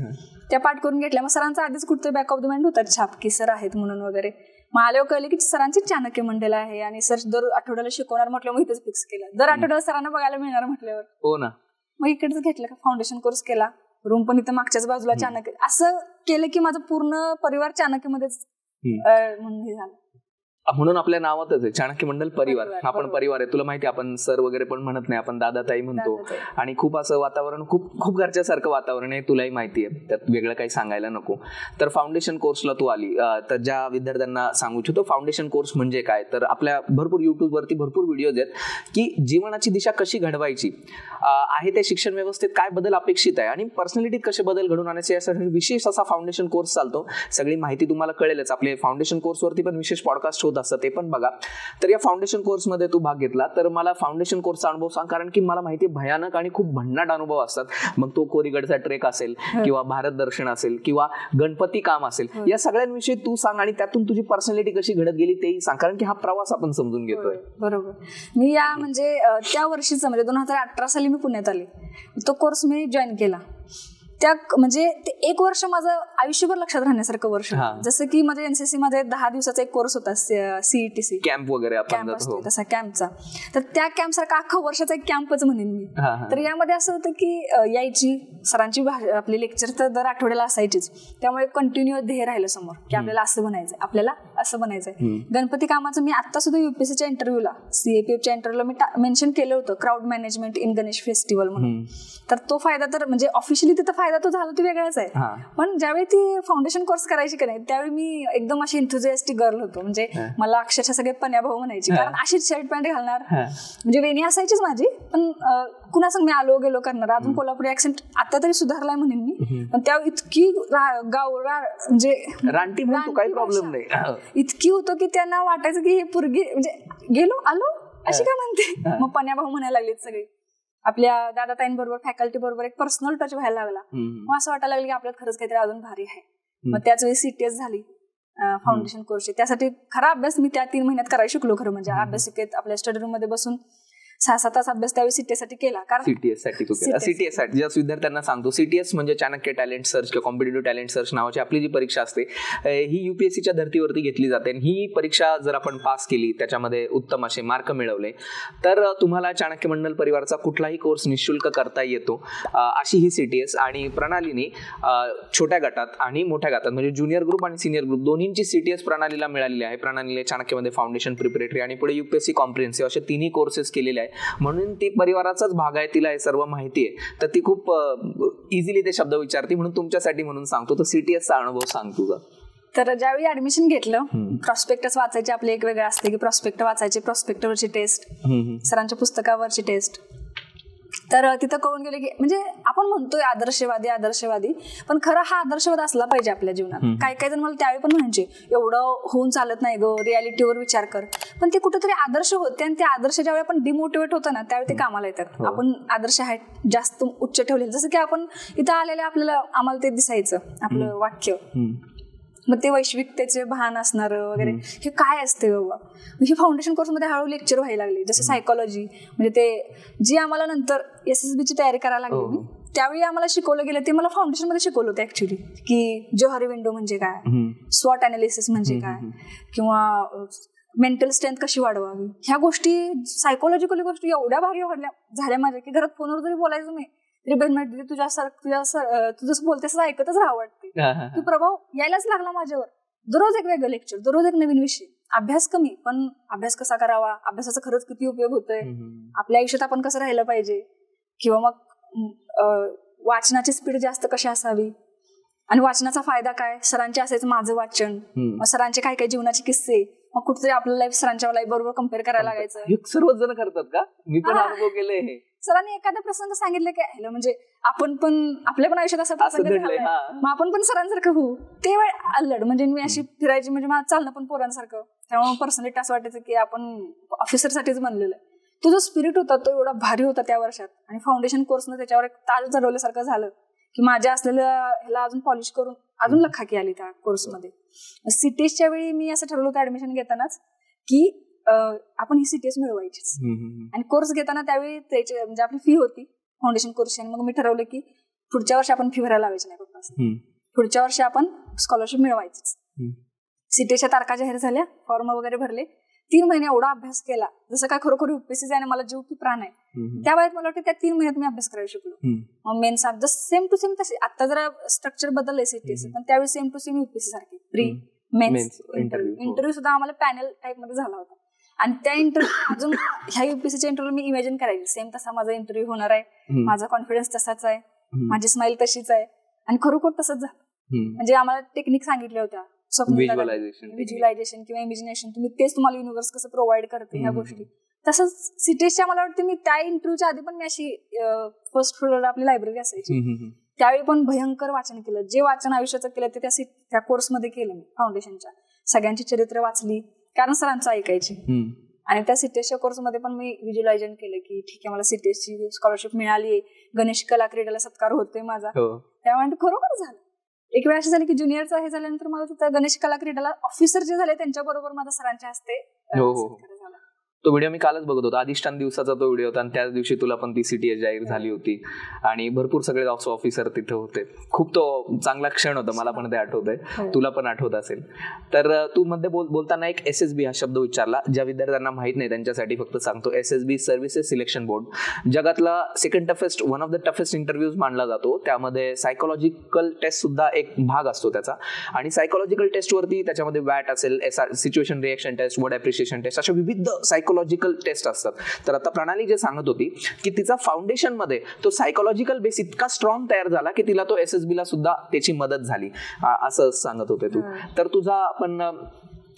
त्या पाठ करून घेतल्या. मग सरांचा आधीच कुठे बॅक ऑफ द माइंड होता छाप की सर आहेत म्हणून वगैरे. मग आल्यावर कळले की सरांची चाणक्य मंडळ आहे आणि सर दर आठवड्याला शिकवणार म्हटलं, मग इथेच फिक्स केलं. दर आठवड्याला सरांना बघायला मिळणार म्हटल्यावर हो ना, मग इकडेच घेतलं का फाउंडेशन कोर्स केला. रूम पण इथं मागच्याच बाजूला चाणक्य. असं केलं की माझं पूर्ण परिवार चाणक्यमध्येच म्हणून हे झालं. म्हणून आपल्या नावातच आहे चाणक्य मंडल परिवार. आपण परिवार आहे. तुला माहिती आपण सर वगैरे पण म्हणत नाही, आपण दादाताई म्हणतो. आणि खूप असं वातावरण, खूप घरच्यासारखं वातावरण आहे. तुलाही माहिती आहे, त्यात वेगळं काही सांगायला नको. तर फाउंडेशन कोर्सला तू आली, तर ज्या विद्यार्थ्यांना सांगू इच्छितो फाउंडेशन कोर्स म्हणजे काय, तर आपल्या भरपूर युट्यूब वरती भरपूर व्हिडिओज आहेत की जीवनाची दिशा कशी घडवायची आहे, त्या शिक्षण व्यवस्थेत काय बदल अपेक्षित आहे आणि पर्सनॅलिटीत कसे बदल घडून आणायचे, यासाठी विशेष असा फाउंडेशन कोर्स चालतो. सगळी माहिती तुम्हाला कळेलच. आपले फाउंडेशन कोर्सवरती पण विशेष पॉडकास्ट होत असतं, ते पण बघा. तर या फाउंडेशन कोर्समध्ये तू भाग घेतला, तर मला फाउंडेशन कोर्सचा अनुभव सांग. कारण की मला माहिती आहे भयानक आणि खूप भन्नाट अनुभव असतात. मग तो कोरीगडचा ट्रेक असेल किंवा भारत दर्शन असेल किंवा गणपती काम असेल, या सगळ्यांविषयी तू सांग आणि त्यातून तुझी पर्सनॅलिटी कशी घडत गेली तेही सांग, कारण की हा प्रवास आपण समजून घेतोय. बरोबर. मी या म्हणजे त्या वर्षीच म्हणजे 2018 साली मी पुण्यात आले. तो कोर्स मी जॉईन केला. त्या म्हणजे ते 1 वर्ष माझं आयुष्यभर लक्षात राहण्यासारखं वर्ष. जसं की माझ्या एनसीसी मध्ये 10 दिवसाचा एक कोर्स होता, सीईटीसी कॅम्प वगैरे तसा कॅम्पचा. तर त्या कॅम्प सारखा अख्खा वर्षाचा एक कॅम्पच म्हणेन मी. तर यामध्ये असं होतं की यायची सरांची आपली लेक्चर तर दर आठवड्याला असायचीच, त्यामुळे कंटिन्यू ध्येय राहिलं समोर की आपल्याला असं बनायचंय, आपल्याला असं बनायचंय. गणपती कामाचं मी आता सुद्धा युपीएससीच्या इंटरव्ह्यूला, सीएपीएफच्या इंटरव्ह्यूला मी मेन्शन केलं होतं crowd management in Ganesh festival म्हणून. तर तो फायदा तर म्हणजे ऑफिशियली तिथं फायदा तो झाला तो वेगळाच आहे. पण ज्यावेळी ती फाउंडेशन कोर्स करायची की नाही, त्यावेळी मी एकदम अशी एन्थुझियास्टिक गर्ल होतो. म्हणजे मला अक्षरशः सगळे पण्या भाऊ म्हणायची, कारण अशीच शर्ट पॅन्ट घालणार, म्हणजे वेणी असायचीच माझी, पण कुणा संग मी आलो गेलो करणार. अजून कोल्हापुरी ऍक्सेंट आता तरी सुधारलाय म्हणेन मी, पण त्यावेळी इतकी म्हणजे रानटी काही प्रॉब्लेम नाही, इतकी होतो की त्यांना वाटायचं की हे पोरगी म्हणजे गेलो आलो अशी काय म्हणते. मग पण्या भाऊ म्हणायला लागलेत सगळे. आपल्या दादाताईंबरोबर, फॅकल्टी बरोबर एक पर्सनल टच व्हायला लागला. मग असं वाटायला लागलं की आपल्याला खरंच काहीतरी अजून भारी आहे. मग त्याच वेळी सीटीएस झाली फाउंडेशन कोर्सची. त्यासाठी खरा अभ्यास मी त्या 3 महिन्यात करायला शिकलो. खरं म्हणजे अभ्यासिकेत आपल्या स्टडी रूम मध्ये बसून 6-7 तास अभ्यास त्यावेळी सीटीएस साठी केला. कारण सीटीएस साठी ज्या विद्यार्थ्यांना सांगतो, सीटीएस म्हणजे चाणक्य टॅलेंट सर्च किंवा कॉम्पिटेटिव्ह टॅलेंट सर्च नावाची आपली जी परीक्षा असते, ही युपीएससीच्या धर्तीवरती घेतली जाते. ही परीक्षा जर आपण पास केली, त्याच्यामध्ये उत्तम असे मार्क मिळवले, तर तुम्हाला चाणक्य मंडल परिवारचा कुठलाही कोर्स निःशुल्क करता येतो. अशी ही सीटीएस. आणि प्रणालीने छोट्या गटात आणि मोठ्या गटात म्हणजे ज्युनियर ग्रुप आणि सिनियर ग्रुप दोन्हींची सीटीएस प्रणालीला मिळालेली आहे. प्रणालीने चाणक्यमध्ये फाउंडेशन, प्रिपरेटरी आणि पुढे युपीएससी कॉम्प्रिहेन्सिव्ह असे 3 कोर्सेस केलेले आहे. म्हणून ती परिवाराचाच भाग आहे, तिला हे सर्व माहिती आहे, तर ती खूप इझिली ते शब्द विचारते. म्हणून तुमच्यासाठी म्हणून सांगतो, तर सीटीएसचा अनुभव सांग तुझा. तर ज्यावेळी ऍडमिशन घेतलं, प्रॉस्पेक्टस वाचायचे आपले एक वेगळं असते की प्रॉस्पेक्ट वाचायचे, प्रॉस्पेक्टवरची टेस्ट, सरांच्या पुस्तकावरची टेस्ट. तर तिथं कळून गेले की म्हणजे आपण म्हणतोय आदर्शवादी, पण खरा हा आदर्शवाद असला पाहिजे आपल्या जीवनात. काही जण मला त्यावेळी पण म्हणायचे एवढं होऊन चालत नाही ग, रियालिटीवर विचार कर. पण ते कुठेतरी आदर्श होते आणि ते आदर्श ज्यावेळी आपण डिमोटिवेट होतो ना, त्यावेळी ते कामाला येतात. आपण आदर्श आहेत जास्त उच्च ठेवलेले, जसं की आपण इथं आलेले आम्हाला ते दिसायचं आपलं वाक्य, मग ते वैश्विकतेचे भान असणार वगैरे, हे काय असते बाबा. हे फाउंडेशन कोर्समध्ये हळूहळू लेक्चर व्हायला लागले, जसे सायकोलॉजी, म्हणजे ते जी आम्हाला नंतर एसएसबीची तयारी करायला लागली त्यावेळी आम्हाला शिकवलं गेलं ते मला फाउंडेशन मध्ये शिकवलं होतं ऍक्च्युली, की जोहारी विंडो म्हणजे काय, स्वॉट अनालिसिस म्हणजे काय, किंवा मेंटल स्ट्रेंथ कशी वाढवावी. ह्या गोष्टी सायकोलॉजिकल गोष्टी एवढ्या भारी झाल्या माझ्या की घरात फोनवर जरी बोलायचं मी तरी बहीण म्हणते तू जसं बोलते तसं ऐकतच राहावं वाटते. की प्रभाव यायलाच लागला माझ्यावर. दररोज एक वेगळं लेक्चर, दररोज एक नवीन विषय. अभ्यास कमी, पण अभ्यास कसा करावा, अभ्यासाचा खरंच किती उपयोग होतोय, आपल्या आयुष्यात आपण कसं राहिलं पाहिजे, किंवा मग वाचनाची स्पीड जास्त कशी असावी आणि वाचनाचा फायदा काय, सरांचे असायचं माझं वाचन, मग सरांचे काही काही जीवनाचे किस्से, मग कुठेतरी आपलं लाईफ सरांच्या लाईफ बरोबर कम्पेअर करायला लागायचं. सर्वच जण करतात का? मी पण अनुभव केले. सरांनी एखादा प्रसंग सांगितलं की म्हणजे आपण पण आपल्या पण आयुष्यात असा प्रसंग झालाय, मग आपण पण सरांसारखं होऊ. ते वेळ अल्लड म्हणजे मी अशी फिरायची, म्हणजे मला चालणं पण पोरांसारखं. त्यामुळे पर्सनॅलिटी असं वाटायचं की आपण ऑफिसरसाठीच बनलेलं आहे. तो जो स्पिरिट होता तो एवढा भारी होता त्या वर्षात. आणि फाउंडेशन कोर्सनं त्याच्यावर एक ताज चढवल्यासारखं झालं की माझ्या असलेल्या ह्याला अजून पॉलिश करून अजून लखाकी आली त्या कोर्समध्ये. सीटेसच्या वेळी मी असं ठरवलं होतं ऍडमिशन घेतानाच की आपण ही सीटेस मिळवायचीच. आणि कोर्स घेताना त्यावेळी त्याची म्हणजे आपली फी होती फाउंडेशन कोर्सची. आणि मग मी ठरवलं की पुढच्या वर्षी आपण फी भरायला लावायची नाही पप्पा, पुढच्या वर्षी आपण स्कॉलरशिप मिळवायचीच. सीटेच्या तारखा जाहीर झाल्या, फॉर्म वगैरे भरले, 3 महिने एवढा अभ्यास केला जसं काय खरोखर UPSC आहे, मला जीव की प्राण आहे. त्या वेळेत मला वाटतं त्या 3 महिन्यात मी अभ्यास करायला शिकलो. मग मेन्स सेम टू सेम तसे, आता जरा स्ट्रक्चर बदललंय सीटेचं, पण त्यावेळी सेम टू सेम UPSC सारखे प्री मेन्स इंटरव्ह्यू सुद्धा आम्हाला पॅनल टाईप मध्ये झाला होता. आणि त्या इंटरव्ह्यू अजून ह्या UPSCच्या इंटरव्ह्यू मी इमॅजिन करायची सेम तसा माझा इंटरव्ह्यू होणार आहे, माझा कॉन्फिडन्स तसाच आहे, माझी स्माइल तशीच आहे. आणि खरोखर तसंच झालं. म्हणजे आम्हाला टेक्निक सांगितल्या होत्या, व्हिज्युअलायझेशन किंवा इमॅजिनेशन, तुम्हाला युनिव्हर्स कसं प्रोव्हाइड करते ह्या गोष्टी. तसंच सीटेसच्या मला वाटतं मी त्या इंटरव्ह्यूच्या आधी पण मी अशी फर्स्ट फ्लोअरला आपली लायब्ररी असायची, त्यावेळी पण भयंकर वाचन केलं. जे वाचन आयुष्याचं केलं ते त्या कोर्समध्ये केलं मी फाउंडेशनच्या. सगळ्यांची चरित्र वाचली कारण सरांचं ऐकायची. आणि त्या सीटेसच्या कोर्समध्ये पण मी व्हिज्युअलायझेशन केलं की ठीक आहे मला सीटेसची स्कॉलरशिप मिळाली, गणेश कला क्रीडेला सत्कार होतोय माझा. त्यामुळे खरोखर झालं. एक वेळ अशी झाली की ज्युनियरचं हे झाल्यानंतर मला तिथं गणेश कला क्रीडेला ऑफिसर जे झाले त्यांच्या बरोबर माझा सरांच्या हस्ते झाला. तो व्हिडिओ मी कालच बघत होतो, अधिष्ठान दिवसाचा तो व्हिडिओ होता. आणि त्याच दिवशी तुला पण ती CTS जाहीर झाली होती आणि भरपूर सगळे ऑफिसर तिथे होते. खूप तो चांगला क्षण होता, मला पण ते आठवतंय, तुला पण आठवत असेल. तर तू मध्ये बोलताना एक SSB हा शब्द उच्चारला. ज्या विद्यार्थ्यांना माहित नाही त्यांच्यासाठी फक्त सांगतो, SSB सर्व्हिसेस सिलेक्शन बोर्ड जगातला second toughest, one of the toughest interviews मानला जातो. त्यामध्ये सायकोलॉजिकल टेस्ट सुद्धा एक भाग असतो त्याचा. आणि सायकोलॉजिकल टेस्टवरती त्याच्यामध्ये वॅट असेल, situation reaction test, word appreciation test, अशा विविध सायकोलॉजिकल टेस्ट असतात. तर आता प्रणाली जे सांगत होती की तिचा फाउंडेशन मध्ये तो सायकोलॉजिकल बेस इतका स्ट्रॉंग तयार झाला की तिला तो SSB ला सुद्धा त्याची मदत झाली, असं सांगत होते तू. तर तुझा पण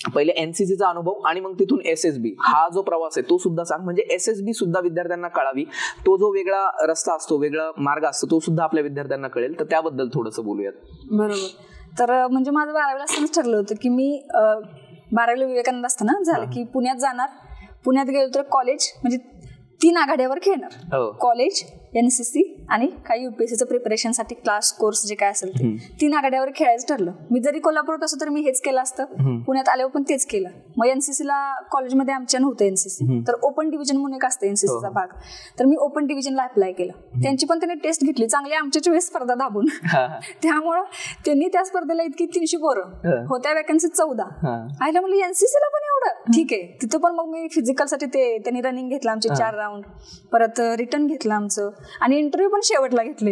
पहिले NCCचा अनुभव आणि मग तिथून SSB हा जो प्रवास आहे तो सुद्धा सांग. म्हणजे SSB सुद्धा विद्यार्थ्यांना कळावी, तो जो वेगळा रस्ता असतो, वेगळा मार्ग असतो, तो सुद्धा आपल्या विद्यार्थ्यांना कळेल. तर त्याबद्दल थोडंसं बोलूयात. बरोबर. तर म्हणजे माझं 12वीला असतानाच ठरलं होतं की मी 12वीला विवेकानंद असताना झालं की पुण्यात जाणार. पुण्यात गेलो तर कॉलेज म्हणजे 3 आघाड्यावर खेळणार, कॉलेज, NCC आणि काही UPSCचं प्रिपरेशनसाठी क्लास कोर्स जे काय असेल ते 3 आघाड्यावर खेळायचं ठरलं. मी जरी कोल्हापूरात असतो तर मी हेच केलं असतं, पुण्यात आल्यावर पण तेच केलं. मग NCCला कॉलेजमध्ये आमच्या नव्हतं NCC, तर ओपन डिव्हिजन म्हणून एक असतं NCCचा भाग, तर मी ओपन डिव्हिजनला अप्लाय केलं. त्यांची पण त्यांनी टेस्ट घेतली चांगली, आमच्या 24 स्पर्धा दाबून. त्यामुळं त्यांनी त्या स्पर्धेला इतकी 300 पोरं होत्या, वॅकन्सी 14. आयला म्हणलं NCCला पण एवढं ठीक आहे. तिथं पण मग मी फिजिकलसाठी त्यांनी रनिंग घेतलं आमचे 4 राऊंड, परत रिटर्न घेतलं आमचं आणि इंटरव्ह्यू पण शेवटला घेतले.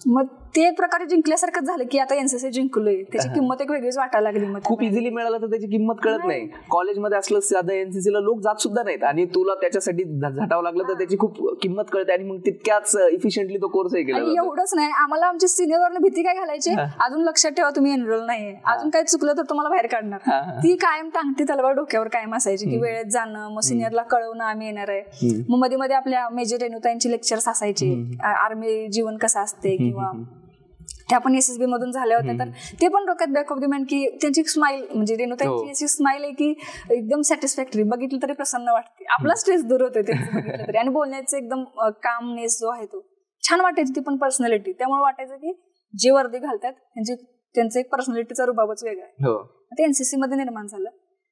मग ते एक प्रकारे जिंकल्यासारखं झालं की आता NCC जिंकलोय, त्याची किंमत एक वेगळीच वाटायला लागली. मग खूप इझिली मिळालं तर त्याची किंमत कळत नाही. कॉलेजमध्ये असलं साधं NCCला लोक जात सुद्धा नाहीत आणि तुला त्याच्यासाठी झटावं लागलं तर त्याची खूप किंमत कळते आणि मग तितक्याच इफिशियंटली तो कोर्सही केला. एवढंच नाही, आम्हाला आमच्या सिनियरवरनं भीती काय घालायची, अजून लक्षात ठेवा तुम्ही एनरोल नाहीये, अजून काही चुकलं तर तुम्हाला बाहेर काढणार. ती कायम टांगती तलवार डोक्यावर कायम असायची की वेळेत जाणं, मग सिनियरला कळवणं आम्ही येणार आहे. मग मध्ये मध्ये आपल्या मेजर रेणुताईंची लेक्चर्स असायचे, आर्मी जीवन कसं असते, किंवा त्या पण SSB मधून झाल्या होत्या. तर ते पण डोक्यात बॅक ऑफ द माइंड की त्यांची स्माइल, म्हणजे रेणुताईंची अशी स्माइल आहे की एकदम सॅटिस्फॅक्टरी, बघितलं तरी प्रसन्न वाटते, आपला स्ट्रेस दूर होतोय त्यांचं बघितलं तरी. आणि बोलण्याचं एकदम कामनेस जो आहे तो छान वाटायची, ती पण पर्सनॅलिटी. त्यामुळे वाटायचं की जे वर्दी घालतात त्यांचं एक पर्सनॅलिटीचा रुबाबच वेगळा आहे. ते NCC मध्ये निर्माण झालं.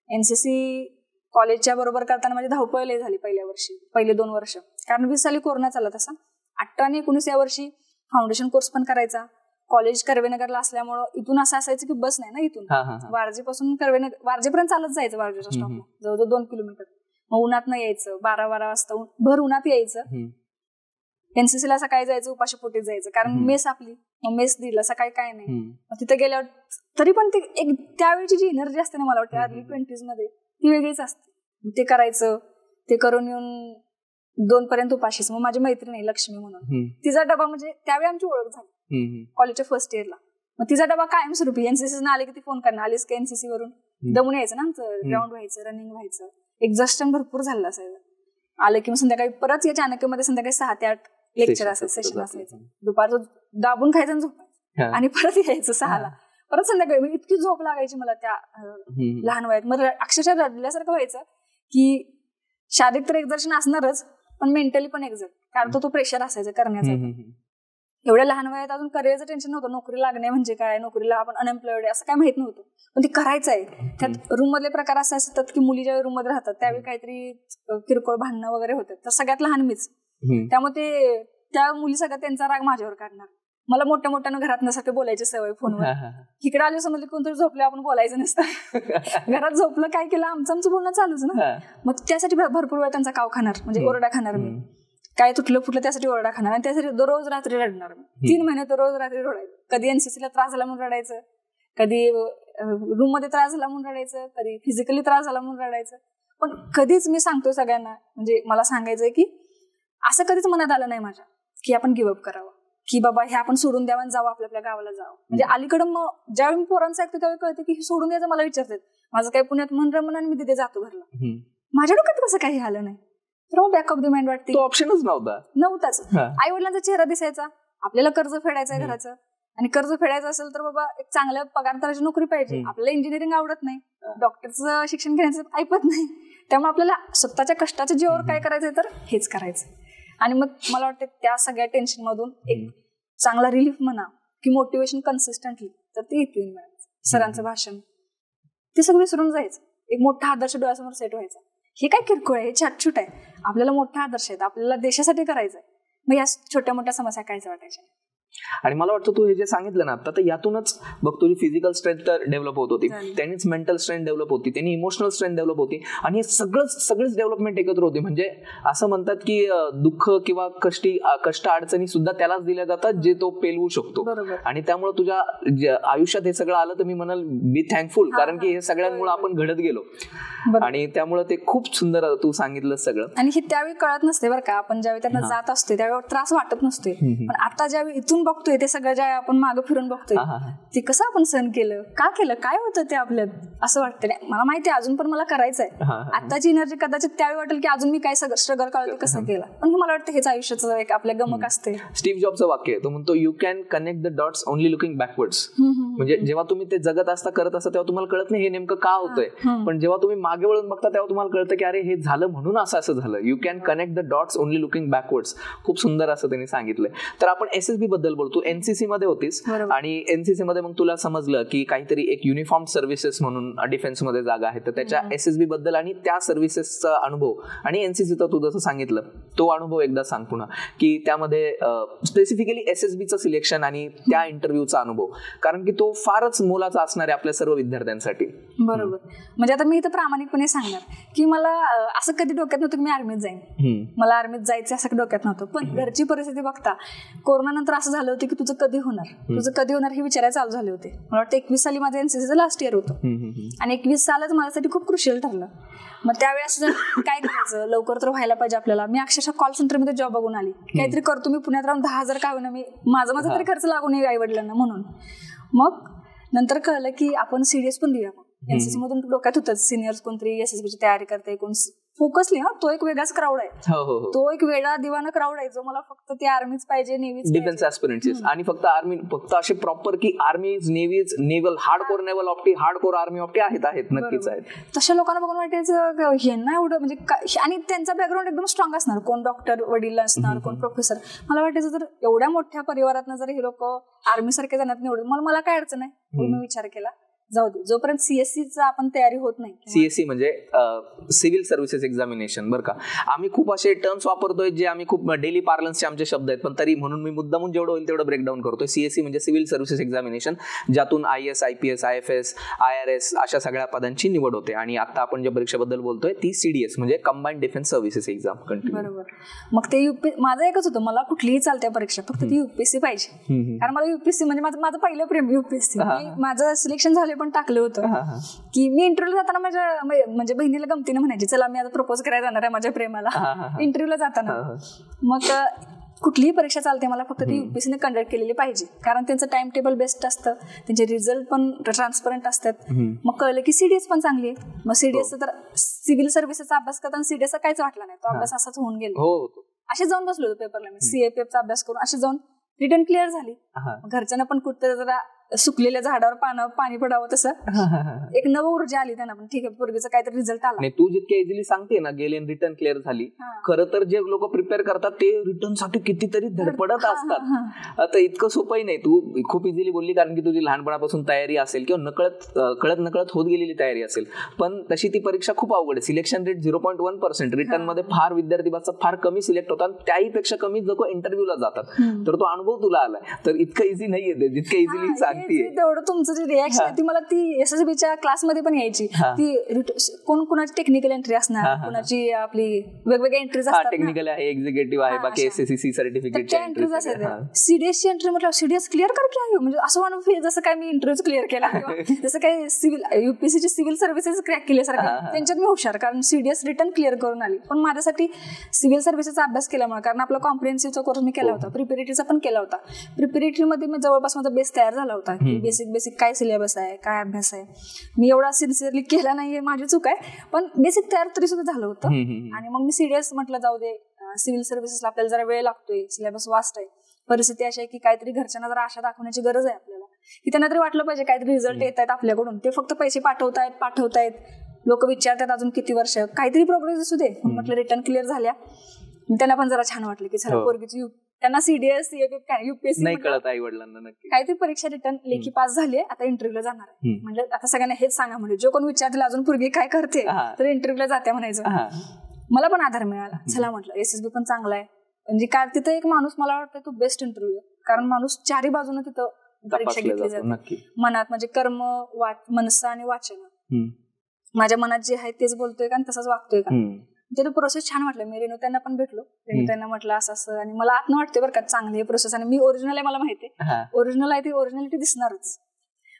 NCC कॉलेजच्या बरोबर करताना माझी धावपळ लय झाली पहिले 2 वर्ष, कारण 20 साली कोरोना चालला तसा. 18 आणि 19 या वर्षी फाउंडेशन कोर्स पण करायचा. कॉलेज कर्वेनगरला असल्यामुळं इथून असं असायचं की बस नाही ना इथून, वारजेपासून वारजेपर्यंत चालत जायचं, वारजेच्या स्टॉपला जवळजवळ 2 किलोमीटर. मग उन्हात न यायचं, 12 वाजता भर उन्हात यायचं. NCCला सकाळी जायचं, उपाशी पोटीत जायचं, कारण मेस आपली, मग मेस दिलं सकाळी काय नाही. मग तिथे गेल्यावर तरी पण ते एक त्यावेळची जी एनर्जी असते ना, मला वाटतं अर्ली 20s मध्ये ती वेगळीच असते. ते करायचं, ते करून येऊन 2 पर्यंत उपाशीच. मग माझी मैत्रीण आहे लक्ष्मी म्हणून, तिचा डबा म्हणजे त्यावेळी आमची ओळख झाली कॉलेजच्या फर्स्ट इयरला. मग तिचा डबा कायमस्वरूपी एनसीसी आले की ती फोन करणार, आलीस का एनसीसी वरून, दमून यायचं ना आमचं, ग्राउंड व्हायचं, रनिंग व्हायचं, एक्झॉस्टन भरपूर झालं असायचं. आलं की मग संध्याकाळी परत या चाणक्यमध्ये संध्याकाळी 6 ते 8 लेक्चर असायचं, सेशन असायचं. दुपारचं दाबून खायचं आणि झोपायचं आणि परत यायचं 6ला. परत संध्याकाळी इतकी झोप लागायची मला त्या लहान वयात. मग अक्षरशः रडल्यासारखं व्हायचं की शारीरिक तर एक्झर्शन असणारच, पण मेंटली पण एक्झर्ट, कारण तो प्रेशर असायचा करण्याचा. एवढ्या लहान वयात अजून करिअरचं टेन्शन नव्हतं, नोकरी लागणे म्हणजे काय, नोकरीला आपण अनएम्प्लॉयड असं काय माहित नव्हतं, पण ते करायचं आहे. त्यात रूम मधले प्रकार असे असतात की मुली ज्यावेळी रूम मध्ये राहतात त्यावेळी काहीतरी किरकोळ भांडणं वगैरे होतात, तर सगळ्यात लहान मीच. त्यामुळे त्या मुली सगळ्यात त्यांचा राग माझ्यावर काढणार. मला मोठ्या मोठ्यानं घरात नसारखे बोलायची सवय फोनवर. इकडे आलो समजलं कोणतरी झोपले, आपण बोलायचं नसतं. घरात झोपलं काय केलं आमचं बोलणं चालूच ना. मग त्यासाठी भरपूर वेळा त्यांचा काव खाणार, म्हणजे ओरडा खाणार मी. काय तुटलं फुटलं त्यासाठी ओरडा खाणार आणि त्यासाठी दररोज रात्री रडणार मी. 3 महिने तर रोज रात्री रडायचं. कधी एनसीसीला त्रास झाला म्हणून रडायचं, कधी रूम मध्ये त्रास झाला म्हणून रडायचं, कधी फिजिकली त्रास झाला म्हणून रडायचं. पण कधीच मी सांगतोय सगळ्यांना, म्हणजे मला सांगायचंय की असं कधीच मनात आलं नाही माझ्या की आपण गिव्हअप करावं, की बाबा हे आपण सोडून द्यावं आणि जावं आपल्या गावाला जावं. म्हणजे अलीकडं मग ज्यावेळी मी पोरांचं ऐकतो त्यावेळी कळते की हे सोडून द्यायचं. मला विचारतात माझं काही पुण्यात मन रमण आणि मी तिथे जातो घरला. माझ्या डोक्यात कसं काही आलं नाही. तर मग बॅक ऑफ द माइंड वाटते, ऑप्शनच नव्हताच. आई वडिलांचा चेहरा दिसायचा, आपल्याला कर्ज फेडायचंय घराचं, आणि कर्ज फेडायचं असेल तर बाबा एक चांगल्या पगारदाराची नोकरी पाहिजे. आपल्याला इंजिनिअरिंग आवडत नाही, डॉक्टरचं शिक्षण घेण्याचं ऐकत नाही, त्यामुळे आपल्याला स्वतःच्या कष्टाच्या जीवावर काय करायचंय तर हेच करायचं. आणि मग मला वाटतं त्या सगळ्या टेन्शन मधून एक चांगला रिलीफ म्हणा की मोटिवेशन कन्सिस्टंटली तर ते इथून मिळायचं. सरांचं भाषण ते सगळं विसरून जायचं, एक मोठा आदर्श डोळ्यासमोर सेट व्हायचा. हे काय किरकोळ आहे, हे छाटछूट आहे, आपल्याला मोठा आदर्श आहे, आपल्याला देशासाठी करायचंय. मग या छोट्या मोठ्या समस्या कायच वाटायच्या. आणि मला वाटतं तू हे जे सांगितलं ना आता, तर यातूनच बघ तुझी फिजिकल स्ट्रेंथ तर डेव्हलप होत होती, त्यांनीच मेंटल स्ट्रेंथ डेव्हलप होती, त्यांनी इमोशनल स्ट्रेंथ डेव्हलप होती, आणि हे सगळेच डेव्हलपमेंट एकत्र होते. म्हणजे असं म्हणतात की दुःख किंवा कष्ट अडचणी सुद्धा त्यालाच दिल्या जातात जे तो पेलवू शकतो. आणि त्यामुळे तुझ्या आयुष्यात हे सगळं आलं तर मी म्हणाल बी थँकफुल, कारण की हे सगळ्यांमुळे आपण घडत गेलो. आणि त्यामुळे ते खूप सुंदर तू सांगितलं सगळं. आणि हे त्यावेळी कळत नसते बरं का, आपण ज्यावेळी त्यांना जात असतो त्यावेळी त्रास वाटत नसते, पण आता ज्यावेळी इथून बघतोय ते सगळं ज्या आपण मागं फिरून बघतोय ते कसं आपण सहन केलं, का केलं, काय होतं ते आपल्यात असं वाटतं. मला माहिती आहे अजून पण मला करायचंय. आताची एनर्जी कदाचित त्यावेळी वाटेल की अजून मी काय स्ट्रगल काढते कसं केलं, पण हे मला वाटतं हेच आयुष्याचं एक आपल्या गमक असते. स्टीव्ह जॉबचं वाक्य आहे, तो म्हणतो you can connect the dots only looking बॅकवर्ड्स. म्हणजे जेव्हा तुम्ही ते जगत असता करत असता तेव्हा तुम्हाला कळत नाही हे नेमकं का होतंय, पण जेव्हा तुम्ही मागे वळून बघता तेव्हा तुम्हाला कळतं की अरे हे झालं म्हणून असं झालं. You can connect the dots only looking बॅकवर्ड्स. खूप सुंदर असं त्यांनी सांगितलंय. तर आपण एसएसबी बद्दल बोलतो. एनसीसी मध्ये होतीस आणि एनसीसी मध्ये मग तुला समजलं की काहीतरी एक युनिफॉर्म सर्व्हिसेस म्हणून डिफेन्स मध्ये जागा आहे, तर त्याच्या एसएसबी बद्दल आणि त्या सर्व्हिसेसचा अनुभव आणि एनसीसीचा तू जसं सांगितलं तो अनुभव एकदा सांग पुन्हा, की त्यामध्ये स्पेसिफिकली एसएसबीचं सिलेक्शन आणि त्या इंटरव्ह्यूचा अनुभव, कारण की तो फारच मोलाचा असणार आहे आपल्या सर्व विद्यार्थ्यांसाठी. बरोबर. म्हणजे आता मी इथं प्रामाणिकपणे सांगणार की मला असं कधी डोक्यात नव्हतं की मी आर्मीत जाईन, मला आर्मीत जायचं असं डोक्यात नव्हतं. पण घरची परिस्थिती बघता कोरोना नंतर असं झालं होतं की तुझं कधी होणार हे विचारायला चालू झाले होते. मला वाटतं 21 साली माझं एनसीसीचं लास्ट इयर होतं आणि 21 सालच माझ्यासाठी खूप क्रुशियल ठरलं. मग त्यावेळेस काय करायचं, लवकर तर व्हायला पाहिजे आपल्याला. मी अक्षरशः कॉल सेंटरमध्ये जॉब बघून आली, काहीतरी करतो मी पुण्यात राहून 10,000 का होईना, मी माझा तरी खर्च लागू नये आई वडिलांना म्हणून. मग नंतर कळलं की आपण सीडीएस पण देऊया. एनसीसी मधून डोक्यात होतं सिनियर्स कोणतरी एसएसबीची तयारी करते, कोण फोकसली. तो एक वेगळाच क्राऊड आहे, तो एक वेगळा दिवाना क्राऊड आहे जो मला फक्त ती आर्मीच पाहिजे, नेव्हीच डिफेन्स ऍस्पिरंट्स. आणि फक्त आर्मी फक्त असे प्रॉपर की armies, navies, naval, hardcore naval ऑप्टी, हार्डकोर आर्मी ऑप्टी आहेत नक्कीच आहेत. तशा लोकांना बघून वाटायचं यांना एवढं म्हणजे, आणि त्यांचा बॅकग्राऊंड एकदम स्ट्रॉंग असणार, कोण डॉक्टर वडील असणार, कोण प्रोफेसर. मला वाटायचं जर एवढ्या मोठ्या परिवारात जर हे लोक आर्मी सारखे जाण्यात निवडून मला काय अडचण आहे. मी विचार केला जाऊ दे, जोपर्यंत सीएससीचा आपण तयारी होत नाही. सीएससी म्हणजे सिव्हिल सर्व्हिसेस एक्झामिनेशन. बरं का, आम्ही खूप असे टर्म्स वापरतोय जे आम्ही खूप डेली पार्लन्सचे आमचे शब्द आहेत, पण तरी म्हणून मी मुद्दामून जेवढं होईल तेवढं ब्रेकडाऊन करतोय. सीएससी म्हणजे सिव्हिल सर्व्हिसेस एक्झामिनेशन, ज्यातून IAS, IPS, IFS, IRS अशा सगळ्या पदांची निवड होते. आणि आता आपण ज्या परीक्षेबद्दल बोलतोय ती CDS म्हणजे कंबाईंड डिफेन्स सर्व्हिसेस एक्झाम. बरोबर. मग ते माझं एकच होतं, मला कुठलीही चालत्या परीक्षा फक्त ती UPSC पाहिजे, कारण मला UPSC म्हणजे माझं पहिलं प्रेम UPSC. माझं सिलेक्शन झाले पण टाकलं होतं की मी इंटरव्ह्यूला जाताना माझ्या म्हणजे बहिणीला गमतीने म्हणायची चला मी आता प्रपोज करायला जाणार आहे माझ्या प्रेमाला इंटरव्ह्यूला जाताना. मग कुठलीही परीक्षा चालते मला फक्त ती युपीएससीने कंडक्ट केलेली पाहिजे कारण त्यांचं टाइम टेबल बेस्ट असतं त्यांचे रिझल्ट पण ट्रान्सपरंट असतात. मग कळलं की सीडीएस पण चांगली आहे. मग सीडीएसचा तर सिव्हिल सर्व्हिसेसचा अभ्यास करताना सीडीएसचा काहीच वाटला नाही तो अभ्यास असाच होऊन गेला. असे जाऊन बसलो होतो पेपरला मी सीएपीएफचा अभ्यास करून असे जाऊन रिटर्न क्लिअर झाली. घरच्यांना पण कुठं जरा सुकलेल्या झाडावर पाणी पडावं तसं एक नव ऊर्जा आली त्यांना पण ठीक आहे पोरगीचा काहीतरी रिझल्ट आला. तू जितके इझिली सांगते ना गेली आणि रिटर्न क्लिअर झाली खरं तर जे लोक प्रिपेअर करतात ते रिटर्न साठी कितीतरी धडपडत असतात. आता इतकं सोपंही नाही. तू खूप इझिली बोलली कारण की तुझी लहानपणापासून तयारी असेल किंवा कळत नकळत होत गेलेली तयारी असेल पण तशी ती परीक्षा खूप अवघड आहे. Selection rate 0.1%. रिटर्न मध्ये फार विद्यार्थी बसतात फार कमी सिलेक्ट होतात त्याही पेक्षा कमी लोक इंटरव्ह्यूला जातात. तर तो अनुभव तुला आलाय तर इतकं इझी नाहीये जितकं इझिली सांगते. तेवढं तुमचं जी रिॲक्शन आहे ती मला ती एसएसबीच्या क्लासमध्ये पण यायची. ती कोणाची टेक्निकल एंट्री असणार कोणाची आपली वेगवेगळ्या एंट्रीज असतात टेक्निकल आहे एक्झिक्युटिव्ह आहे बाकी एसएससी सर्टिफिकेट एंट्रीज असतात. सीडीएसची एंट्री म्हटलं सीडीएस क्लिअर कर की आहे म्हणजे असं म्हणून जसं काय मी इंटरव्ह्यू क्लिअर केला जसं काय सिव्हिल युपीएससीची सिव्हिल सर्व्हिसेस क्रॅक केल्यासारखं त्यांच्यात मी हुशार कारण सीडीएस रिटर्न क्लिअर करून आली. पण माझ्यासाठी सिव्हिल सर्व्हिसेसचा अभ्यास केल्यामुळे कारण आपला कॉम्प्रिहेन्सिव्हचा कोर्स मी केला होता प्रिपेरेटरीचा पण केला होता. प्रिपेरेटरीमध्ये मी जवळपास माझा बेस तयार झाला होता बेसिक काय सिलेबस आहे काय अभ्यास आहे. मी एवढा सिन्सिअरली केला नाहीये माझी चूक आहे पण बेसिक तयार तरी सुद्धा झालं होतं. आणि मग मी सीडीएस म्हटलं जाऊ दे सिव्हिल सर्व्हिसेसला आपल्याला जरा वेळ लागतोय सिलेबस वास्ट आहे परिस्थिती अशी आहे की काहीतरी घरच्यांना जरा आशा दाखवण्याची गरज आहे आपल्याला की त्यांना तरी वाटलं पाहिजे काहीतरी रिझल्ट येत आहेत आपल्याकडून ते फक्त पैसे पाठवतायत लोक विचारतात अजून किती वर्ष काहीतरी प्रोग्रेस असू दे. म्हटलं रिटर्न क्लिअर झाल्या त्यांना पण जरा छान वाटलं की चला पोरगीची त्यांना सीडीएस युपीएससी नाही कळत आई वडिलांना नक्की काहीतरी परीक्षा रिटर्न लेखी पास झाली आता इंटरव्ह्यूला जाणार आहे. म्हणजे आता सगळ्यांना हेच सांगा म्हणजे जो कोण विचारतील अजून पोरगी काय करते तर इंटरव्ह्यूला जाते म्हणायचं. मला पण आधार मिळाला चला म्हटलं एसएसबी पण चांगला आहे म्हणजे काय तिथं एक माणूस मला वाटतं तो बेस्ट इंटरव्ह्यू आहे कारण माणूस चारही बाजूने तिथं परीक्षा घेतली जाते मनात म्हणजे कर्म मनसा आणि वाचन माझ्या मनात जे आहे तेच बोलतोय का आणि तसंच वागतोय का ते प्रोसेस छान वाटलं. मी रेणू त्यांना पण भेटलो रेणू त्यांना म्हटलं असं आणि मला आत्म वाटते बरं का चांगली प्रोसेस आणि मी ओरिजिनल आहे मला माहिती आहे ओरिजिनल आहे ती ओरिजिनॅलिटी दिसणारच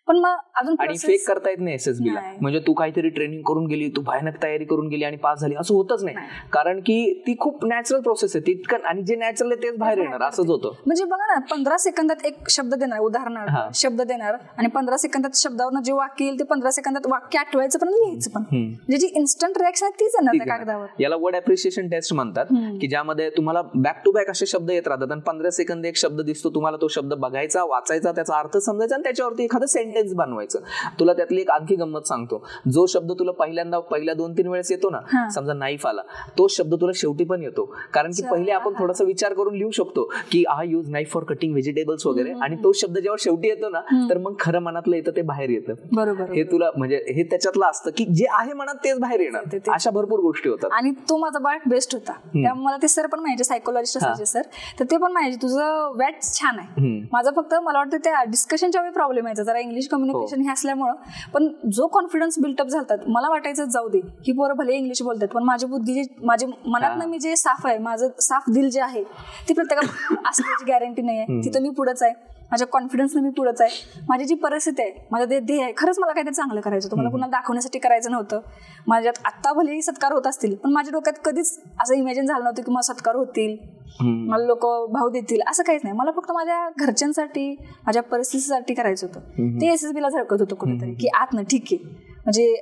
पण मग अजून आणि फेक करता येत नाही एसएसबी ला म्हणजे तू काहीतरी ट्रेनिंग करून गेली तू भयानक तयारी करून गेली आणि पास झाली असं होतच नाही कारण की ती खूप नॅचरल प्रोसेस आहे तितकं आणि जे नॅचरल आहे तेच बाहेर येणार असंच होतं. म्हणजे बघा ना 15 सेकंदात एक शब्द देणार उदाहरणार्थ शब्द देणार आणि 15 सेकंदात शब्दावर जे वाक्य येईल ते 15 सेकंदात वाक्य आठवायचं पण लिहायचं पण म्हणजे जी इन्स्टंट रिॲक्शन आहे तीच येणार त्या कागदावर. याला वर्ड अप्रिशिएशन टेस्ट म्हणतात की ज्यामध्ये तुम्हाला बॅक टू बॅक असे शब्द येत राहतात आणि 15 सेकंद एक शब्द दिसतो तुम्हाला तो शब्द बघायचा वाचायचा त्याचा अर्थ समजायचा आणि त्याच्यावरती एखादं सेंटेन्स बनवायचं. तुला त्यातली एक आणखी गंमत सांगतो जो शब्द तुला पहिल्या 2-3 वेळेस येतो ना समजा नाईफ आला तो शब्द तुला शेवटी पण येतो कारण की पहिले आपण थोडासा विचार करून लिहू शकतो की I use knife for cutting vegetables वगैरे आणि तो शब्द जेव्हा शेवटी येतो ना तर मग खरं मनातलं येतं ते बाहेर येतं. बरोबर हे तुला म्हणजे हे त्याच्यातलं असतं की जे आहे मनात तेच बाहेर येणार. अशा भरपूर गोष्टी होतात आणि तो माझा बॅट बेस्ट होता त्यामुळे मला ते सर पण माहिती सायकोलॉजिस्ट असायचे सर तर ते पण माहिती तुझं वॅट छान आहे. माझं फक्त मला वाटतं त्या डिस्कशनच्या वेळी प्रॉब्लेम यायचा जरा इंग्लिश कम्युनिकेशन हे असल्यामुळं पण जो कॉन्फिडन्स बिल्टअप झाला मला वाटायचं जाऊ दे की पोरं भले इंग्लिश बोलतात पण माझी बुद्धी जी माझ्या मनातनं मी जे साफ आहे माझं साफ दिल जे आहे ती प्रत्येका असण्याची गॅरंटी नाही आहे. तिथं मी पुढंच आहे माझ्या कॉन्फिडन्सनं मी पुढंच आहे. माझी जी परिस्थिती आहे माझं ते ध्येय आहे खरंच मला काहीतरी चांगलं करायचं होतं मला कुणाला दाखवण्यासाठी करायचं नव्हतं. माझ्यात आत्ता भलेही सत्कार होत असतील पण माझ्या डोक्यात कधीच असं इमॅजिन झालं नव्हतं की मला सत्कार होतील मला लोक भाव देतील असं काहीच नाही. मला फक्त माझ्या घरच्यांसाठी माझ्या परिस्थितीसाठी करायचं होतं. ते एसएसबीला झळकत होतं कुठेतरी की आत ना ठीक आहे म्हणजे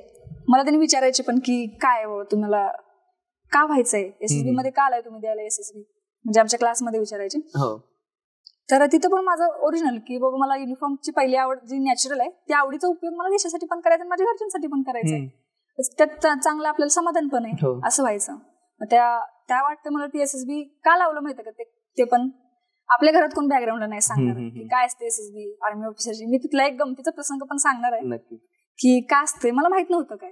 मला त्यांनी विचारायचे पण की काय तुम्हाला का व्हायचंय एसएसबी मध्ये का आलाय तुम्ही द्यायला एसएसबी म्हणजे आमच्या क्लासमध्ये विचारायचे. तर तिथं पण माझं ओरिजिनल की बाबा मला युनिफॉर्मची पहिली आवड जी नॅचरल आहे त्या आवडीचा उपयोग मला देशासाठी पण करायचा माझ्या घरच्यांसाठी पण करायचा आहे त्यात चांगलं आपल्याला समाधान पण आहे असं व्हायचं. त्या वाटतं मला ती एसएसबी का लावलं माहिती का ते पण आपल्या घरात कोण बॅकग्राऊंडला नाही सांगणार की काय असते एसएसबी आर्मी ऑफिसरची. मी तिथला एक गमतीचा प्रसंग पण सांगणार आहे की काय असते मला माहित नव्हतं काय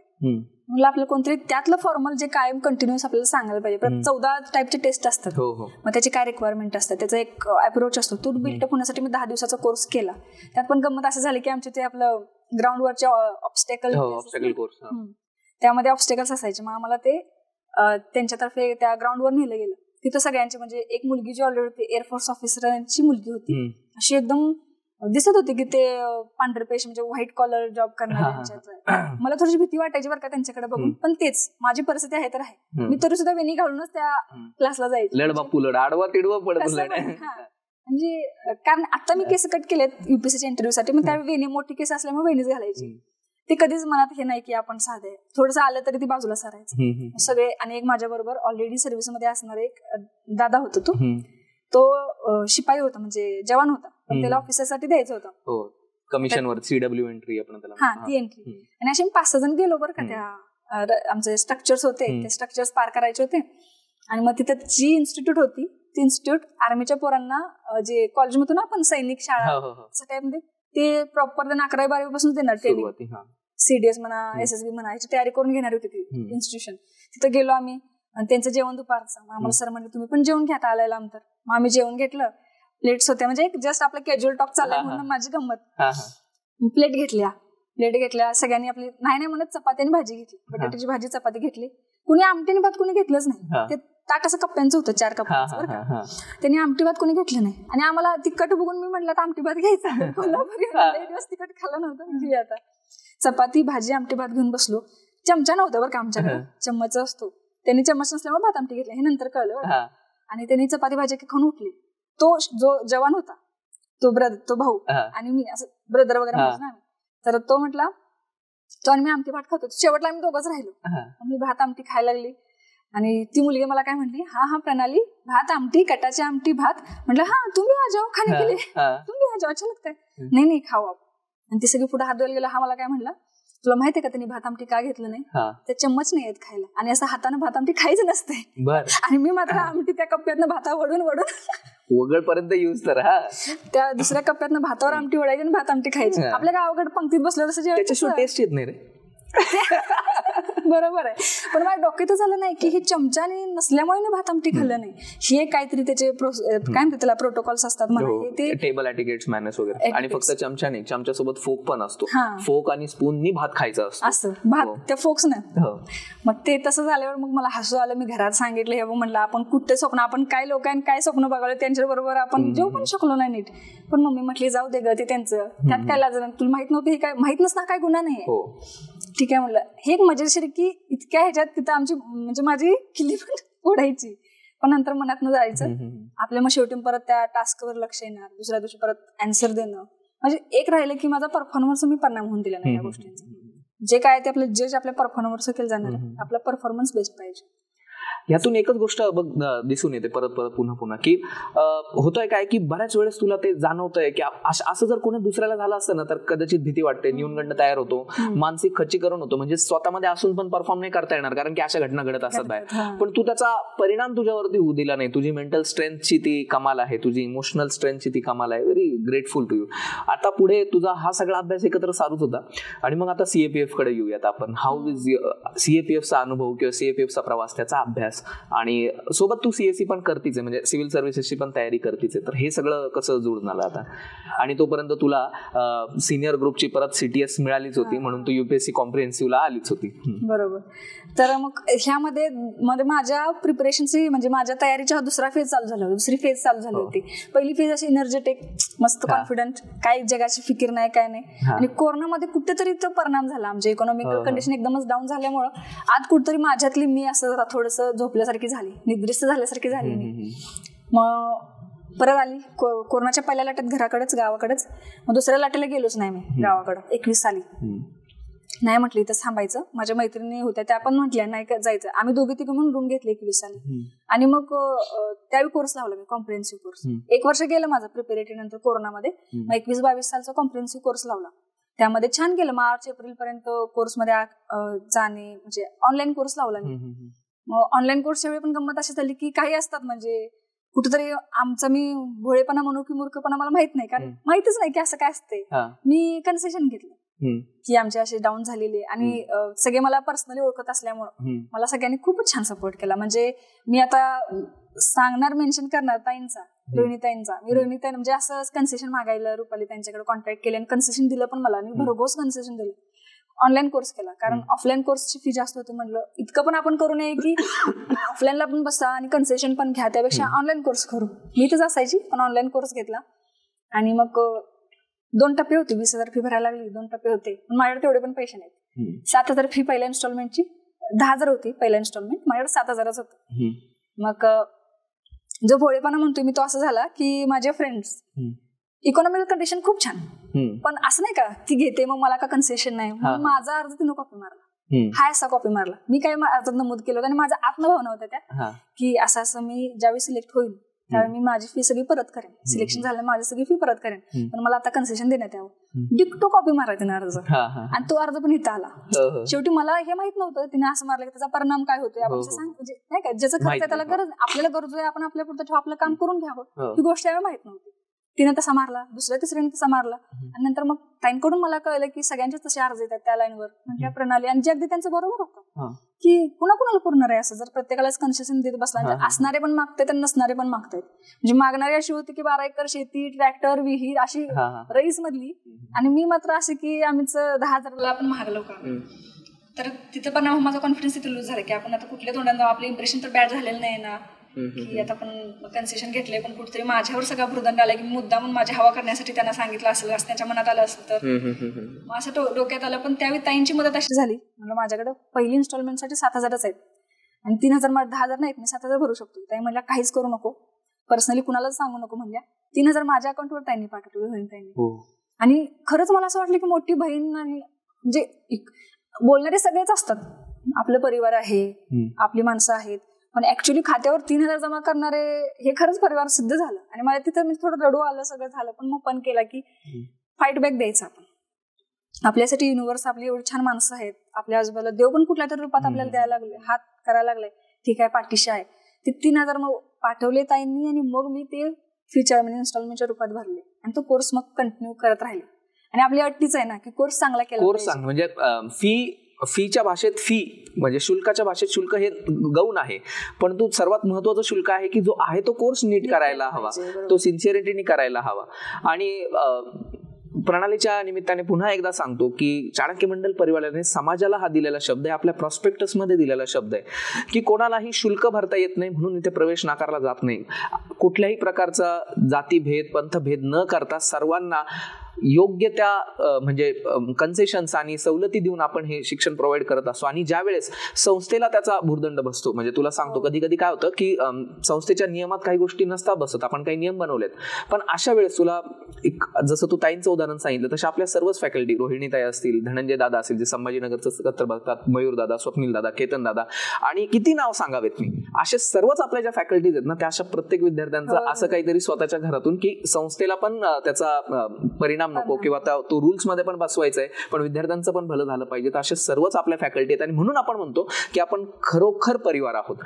मला आपलं कोणतरी त्यातलं फॉर्मल जे कायम कंटिन्युअस आपल्याला सांगायला पाहिजे. 14 टाईपचे टेस्ट असतात मग त्याची काय रिक्वायरमेंट असतात त्याचा एक अप्रोच असतो तो बिल्टअप होण्यासाठी मी 10 दिवसाचा कोर्स केला. त्यात पण गंमत असं झालं की आमचे ते आपलं ग्राउंडवरचे ऑब्स्टेकल कोर्स त्यामध्ये ऑब्स्टेकल्स असायचे मग आम्हाला ते त्यांच्यातर्फे त्या ग्राउंडवर नेलं गेलं. तिथं सगळ्यांची म्हणजे एक मुलगी जी ऑलरेडी होती एअरफोर्स ऑफिसरांची मुलगी होती अशी एकदम दिसत होते की ते पांढरे पेश म्हणजे व्हाईट कॉलर जॉब करणारे. मला थोडीशी भीती वाटायची बरं का त्यांच्याकडे बघून, पण तेच माझी परिस्थिती आहे तर आहे. मी तरी सुद्धा वेणी घालूनच त्या क्लासला जायची. म्हणजे कारण आता मी केस कट केलेत युपीएससीच्या इंटरव्ह्यू साठी, मग त्यावेळी वेणी मोठी केस असल्यामुळे वेणीच घालायची. ते कधीच मनात हे नाही की आपण साधे थोडंसं आलं तरी ती बाजूला सारायचं सगळे. आणि एक माझ्या बरोबर ऑलरेडी सर्व्हिस मध्ये असणारे एक दादा होता, तो शिपाई होता म्हणजे जवान होता, पण त्याला ऑफिसरसाठी द्यायचं होतं कमिशनवर CW एंट्री आपण त्याला. हा ती एंट्री. आणि असे 5-6 जण गेलो बरं का. त्या आमचे स्ट्रक्चर्स होते, ते स्ट्रक्चर्स पार करायचे होते. आणि मग तिथे जी इन्स्टिट्यूट होती ती इन्स्टिट्यूट आर्मीच्या पोरांना जे कॉलेजमधून आपण सैनिक शाळा टाईपमध्ये ते प्रॉपर 11वी-12वी पासून देणार ट्रेनिंग. CDS म्हणा, SSB म्हणा, याची तयारी करून घेणार होती ती इन्स्टिट्यूशन. तिथं गेलो आम्ही आणि त्यांचं जेवण दुपारचं. आम्हाला सर म्हणले तुम्ही पण जेवण घ्या आलायला अंतर. मग आम्ही जेवण घेतलं. प्लेट्स होत्या म्हणजे जस्ट आपला कॅज्युअल टॉक चाललाय म्हणून माझी गंमत. प्लेट घेतल्या सगळ्यांनी. आपली नाही म्हणत चपाती आणि भाजी घेतली, बटाट्याची भाजी चपाती घेतली. कुणी आमटी भात कुणी घेतलंच नाही. ते ताट असं कप्प्यांचं होतं, 4 कप्प्यांचं बरं का. त्यांनी आमटी भात कोणी घेतलं नाही. आणि आम्हाला तिखट बघून मी म्हटलं तर आमटी भात घ्यायचा. कोल्हापुरी दिवस तिखट खाल्लं नव्हतं, घेऊया आता. चपाती भाजी आमटी भात घेऊन बसलो. चमचा नव्हता बरं का आमच्याकडे, चम्मच असतो. त्यांनी चम्मच नसल्यामुळे भात आमटी घेतला, हे नंतर कळलं. आणि त्यांनी चपाती भाजी खाऊन उठली. तो जो जवान होता तो भाऊ आणि मी असं ब्रदर वगैरे म्हणतो ना, तर तो म्हटला तो आणि मी आमटी भात खातो. शेवटला आम्ही दोघंच राहिलो. मी भात आमटी खायला लागली आणि ती मुलगी मला काय म्हणली, हा प्रणाली भात आमटी कटाची आमटी भात. म्हटलं हा तुम्ही आ जाओ खाने के लिए, तुम्ही आ जाओ, अच्छा लगता है. नाही खाऊ आप. आणि ती सगळी पुढे हात धुवायला गेला. हा मला काय म्हणला, तुला माहितीये का त्यांनी भात आमटी का घेतलं नाही, ते चम्मच नाही येत खायला आणि असं हाताने भात आमटी खायचं नसते. आणि मी मात्र आमटी त्या कप्प्यातनं भाता वडून वगळपर्यंत यूज तर त्या दुसऱ्या कप्प्यातनं भातावर आमटी वडायची आणि भात आमटी खायची. आपल्या गावाकडे पंक्तीत बसलं तसं जेवण टेस्ट येत नाही रे. बरोबर आहे. पण माझ्या डोक्यातच झालं नाही की हे चमचाने नसल्यामुळे भात आमटी खाल्लं नाही. हे काहीतरी त्याचे काय म्हणतात त्याला प्रोटोकॉल्स असतात म्हणा, ते टेबल एटिकेट्स मॅनर्स वगैरे. आणि फक्त चमचा नाही, चमच्यासोबत फोक पण असतो. फोक आणि स्पूननी भात खायचा असतो भात त्या फोक्स नाही. मग ते तसं झाल्यावर मग मला हसू आलं. मी घरात सांगितलं, हे म्हणलं आपण कुठे स्वप्न, आपण काय लोकांनी काय स्वप्न बघावलं त्यांच्या बरोबर आपण जेव्हा पण शकलो नाही नीट. पण मम्मी म्हटली जाऊ दे ग, ते त्यांचं त्यात काय लाज, तुला माहित नव्हतं हे काय, माहित नसणार काय गुन्हा नाही. ठीक आहे म्हणलं. हे एक मजेशीर की इतक्या ह्याच्यात तिथं आमची म्हणजे माझी किल्ली पण उडायची. पण नंतर मनात न जायचं आपल्या. मग शेवटी परत त्या टास्कवर लक्ष येणार, दुसऱ्या दिवशी परत आन्सर देणं. म्हणजे एक राहिलं की माझा परफॉर्मन्स मी परिणाम होऊन दिला नाही या गोष्टींचा. जे काय ते आपलं जज आपल्या परफॉर्मन्स केलं जाणार, आपला परफॉर्मन्स बेस्ट पाहिजे. यातून एकच गोष्ट दिसून येते परत पुन्हा की होतंय काय की बऱ्याच वेळेस तुला ते जाणवतंय की असं जर कोणी दुसऱ्याला झालं असतं ना तर कदाचित भीती वाटते, न्यूनगंड तयार होतो, मानसिक खच्चीकरण होतो. म्हणजे स्वतःमध्ये असून पण परफॉर्म नाही करता येणार कारण की अशा घटना घडत असतात बाहेर. पण तू त्याचा परिणाम तुझ्यावरती होऊ दिला नाही. तुझी मेंटल स्ट्रेंथची ती कमाल आहे, तुझी इमोशनल स्ट्रेंथची ती कमाल आहे. Very grateful to you. आता पुढे तुझा हा सगळा अभ्यास एकत्र सारूच होता आणि मग आता CAPF कडे येऊयात आपण. हाऊ इज CAPFचा अनुभव किंवा CAPFचा प्रवास, त्याचा अभ्यास, आणि सोबत तू CSE पण करतीच आहे, म्हणजे सिव्हिल सर्व्हिसेसची पण तयारी करतीच आहे. तर हे सगळं कसं जुळून आलं आता? आणि तोपर्यंत तुला सिनियर ग्रुपची परत CTS मिळालीच होती म्हणून तू UPSC कॉम्प्रिहेन्सिव्हला आलीच होती. बरोबर. तर मग ह्यामध्ये माझ्या प्रिपरेशनची म्हणजे माझ्या तयारीचा दुसरा फेज चालू झाला, दुसरी फेज चालू झाली होती. पहिली फेज अशी एनर्जेटिक, मस्त कॉन्फिडंट, काही जगाची फिकीर नाही काय नाही. आणि कोरोनामध्ये कुठेतरी तो परिणाम झाला. आमचे इकॉनॉमिकल कंडिशन एकदमच डाऊन झाल्यामुळं आत कुठेतरी माझ्यातली मी असं थोडंसं झोपल्यासारखी झाली, निद्रिस्त झाल्यासारखी झाली. मग परत आली कोरोनाच्या पहिल्या लाटेत घराकडेच, गावाकडेच. मग दुसऱ्या लाटेला गेलोच नाही मी गावाकडं. 21 साली नाही म्हटलं इथं थांबायचं. माझ्या मैत्रिणी होत्या त्या पण म्हटल्या नाही जायचं. आम्ही दोघी तिघं म्हणून रूम घेतली 21 साली. आणि मग त्यावेळी कोर्स लावला मी, कॉम्प्रिहेन्सिव्ह कोर्स. 1 वर्ष गेलं माझं प्रिपेरेटरी नंतर कोरोनामध्ये. मग 21-22 सालचा कॉम्प्रिहेन्सिव्ह कोर्स लावला. त्यामध्ये छान गेलं. मार्च-एप्रिल पर्यंत कोर्समध्ये जाणे, म्हणजे ऑनलाईन कोर्स लावला मी. मग ऑनलाईन कोर्सच्या वेळी पण गंमत अशी झाली की काही असतात म्हणजे कुठेतरी आमचा मी भोळेपणा म्हणू की मूर्खपणा मला माहित नाही, कारण माहितच नाही की असं काय असते. मी कन्सेशन घेतलं की आमचे असे डाऊन झालेले आणि सगळे मला पर्सनली ओळखत असल्यामुळं मला सगळ्यांनी खूपच छान सपोर्ट केला. म्हणजे मी आता सांगणार, मेन्शन करणार ताईंचा, रोहिणीताईंचा. मी रोहिणीताई म्हणजे असं कन्सेशन मागायला रुपाली त्यांच्याकडे कॉन्टॅक्ट केले आणि कन्सेशन दिलं पण मला. आणि भरघोस कन्सेशन दिलं. ऑनलाईन कोर्स केला कारण ऑफलाईन कोर्सची फी जास्त होती. म्हटलं इतकं पण आपण करू नये की ऑफलाईनला पण बसा आणि कन्सेशन पण घ्या, त्यापेक्षा ऑनलाईन कोर्स करू. मी इथंच असायची पण ऑनलाईन कोर्स घेतला. आणि मग 2 टप्पे होते, 20,000 फी भरायला लागली, 2 टप्पे होते, पण माझ्याकडे तेवढे पण पैसे नाहीत. 7,000 फी पहिल्या इन्स्टॉलमेंटची, 10,000 होती पहिल्या इन्स्टॉलमेंट, माझ्याकडे 7,000च होतं. मग जो भोळेपणा म्हणतोय मी तो असं झाला की माझे फ्रेंड्स इकॉनॉमिकल कंडिशन खूप छान, पण असं नाही का ती घेते मग मला का कन्सेशन नाही, माझा अर्ज तिनं कॉपी मारला, हा असा कॉपी मारला. मी काय अर्जात नमूद केलं होतं आणि माझ्या आत्मभावना होत्या त्या की असं मी ज्यावेळी सिलेक्ट होईल त्यावेळी मी माझी फी सगळी परत करेन, सिलेक्शन झालं माझी सगळी फी परत करेन, पण मला आता कन्सेशन देण्यात यावं. डिक्टो कॉपी मारला तिने अर्ज, आणि तो अर्ज पण इथं आला. शेवटी मला हे माहित नव्हतं तिने असं मारलं की त्याचा परिणाम काय होतोय, आपण म्हणजे नाही का ज्याचं खर्च आहे त्याला गरज, आपल्याला गरज आहे आपण आपल्या पुरतं आपलं काम करून घ्यावं, ही गोष्ट यावेळी माहित नव्हती. तिने तसा मारला, दुसऱ्या तिसऱ्याने तसा मारला, आणि नंतर मग ताईंकडून मला कळलं की सगळ्यांचेच तसे अर्ज येतात त्या लाईनवर, म्हणजे प्रणाली, आणि जे अगदी त्यांचं बरोबर होतं की कुणाला पुरणार आहे असं, जर प्रत्येकालाच कन्सेशन देत बसला, असणारे पण मागतायत आणि नसणारे पण मागतायत. म्हणजे मागणारी अशी होती की 12 एकर शेती, ट्रॅक्टर, विहीर अशी रईस मधली, आणि मी मात्र असे की आम्हीच 10,000ला आपण महागलो का. तर तिथं पण माझा कॉन्फिडन्स तिथे लूज झाला की आपण आता कुठल्या तोंडाने, आपलं इम्प्रेशन तर बॅड झालेलं नाही ना, की आता आपण कन्सेशन घेतलंय, पण कुठेतरी माझ्यावर सगळा भुर्दंड आला की मुद्दा म्हणून माझी हवा करण्यासाठी त्यांना सांगितलं असेल, असं त्यांच्या मनात आलं असेल तर मग असं डोक्यात आलं. पण त्यावेळी ताईंची मदत अशी झाली, म्हणजे माझ्याकडे पहिली इन्स्टॉलमेंटसाठी 7,000च आहेत आणि 3,000 10,000 नाहीत, मी 7,000 भरू शकतो. ताई म्हणल्या काहीच करू नको, पर्सनली कुणालाच सांगू नको, म्हणल्या 3,000 माझ्या अकाउंटवर ताईंनी पाठवले, बहीण ताईंनी. आणि खरंच मला असं वाटलं की मोठी बहीण, आणि म्हणजे बोलणारे सगळेच असतात, आपलं परिवार आहे, आपली माणसं आहेत, पण ऍक्च्युली खात्यावर 3,000 जमा करणारे हे खरंच परिवार सिद्ध झालं. आणि मला तिथं मी थोडं रडू आलं, सगळं झालं, पण मग पण केला की फाईट बॅक द्यायचं आपण, आपल्यासाठी युनिव्हर्स, आपली एवढी छान माणसं आहेत, आपल्या आजूबाजूला देव पण कुठल्या तरी रूपात आपल्याला द्यायला लागले, हात करायला लागले, ठीक आहे पाठीशी आहे. ते 3,000 मग पाठवले ताईंनी, आणि मग मी ते फ्युचर म्हणजे इन्स्टॉलमेंटच्या रूपात भरले, आणि तो कोर्स मग कंटिन्यू करत राहिले. आणि आपली अट्टीच आहे ना की कोर्स चांगला केला, कोर्स म्हणजे फीच्या भाषेत फी म्हणजे शुल्काच्या भाषेत शुल्क हे गौण आहे, परंतु सर्वात महत्वाचं शुल्क आहे की जो आहे तो कोर्स नीट करायला हवा, तो सिन्सिअरिटीने करायला हवा. आणि प्रणालीच्या निमित्ताने पुन्हा एकदा सांगतो की चाणक्य मंडल परिवाराने समाजाला हा दिलेला शब्द आहे, आपल्या प्रॉस्पेक्टस मध्ये दिलेला शब्द आहे की कोणालाही शुल्क भरता येत नाही म्हणून इथे प्रवेश नाकारला जात नाही. कुठल्याही प्रकारचा जातीभेद, पंथभेद न करता सर्वांना योग्य त्या म्हणजे कन्सेशन्स आणि सवलती देऊन आपण हे शिक्षण प्रोव्हाइड करत असतो. आणि ज्या वेळेस संस्थेला त्याचा भुर्दंड बसतो, म्हणजे तुला सांगतो कधी कधी काय होतं की संस्थेच्या नियमात काही गोष्टी नसतात बसत, आपण काही नियम बनवलेत, पण अशा वेळेस तुला एक जसं तू ताईंचं उदाहरण सांगितलं तशा आपल्या सर्वच फॅकल्टी, रोहिणीताई असतील, धनंजय दादा असतील जे संभाजीनगरचं सकत्र बघतात, मयूर दादा, स्वप्नील दादा, केतन दादा, आणि किती नाव सांगावेत मी, असे सर्वच आपल्या ज्या फॅकल्टीज आहेत ना त्या अशा प्रत्येक विद्यार्थ्यांचं असं काहीतरी स्वतःच्या घरातून की संस्थेला पण त्याचा परिणाम नको किंवा तो रूल्स मध्ये पण बसवायचा आहे, पण विद्यार्थ्यांचं पण भलं झालं पाहिजे. तर असे सर्वच आपल्या फॅकल्टी आहेत आणि म्हणून आपण म्हणतो की आपण खरोखर परिवार आहोत.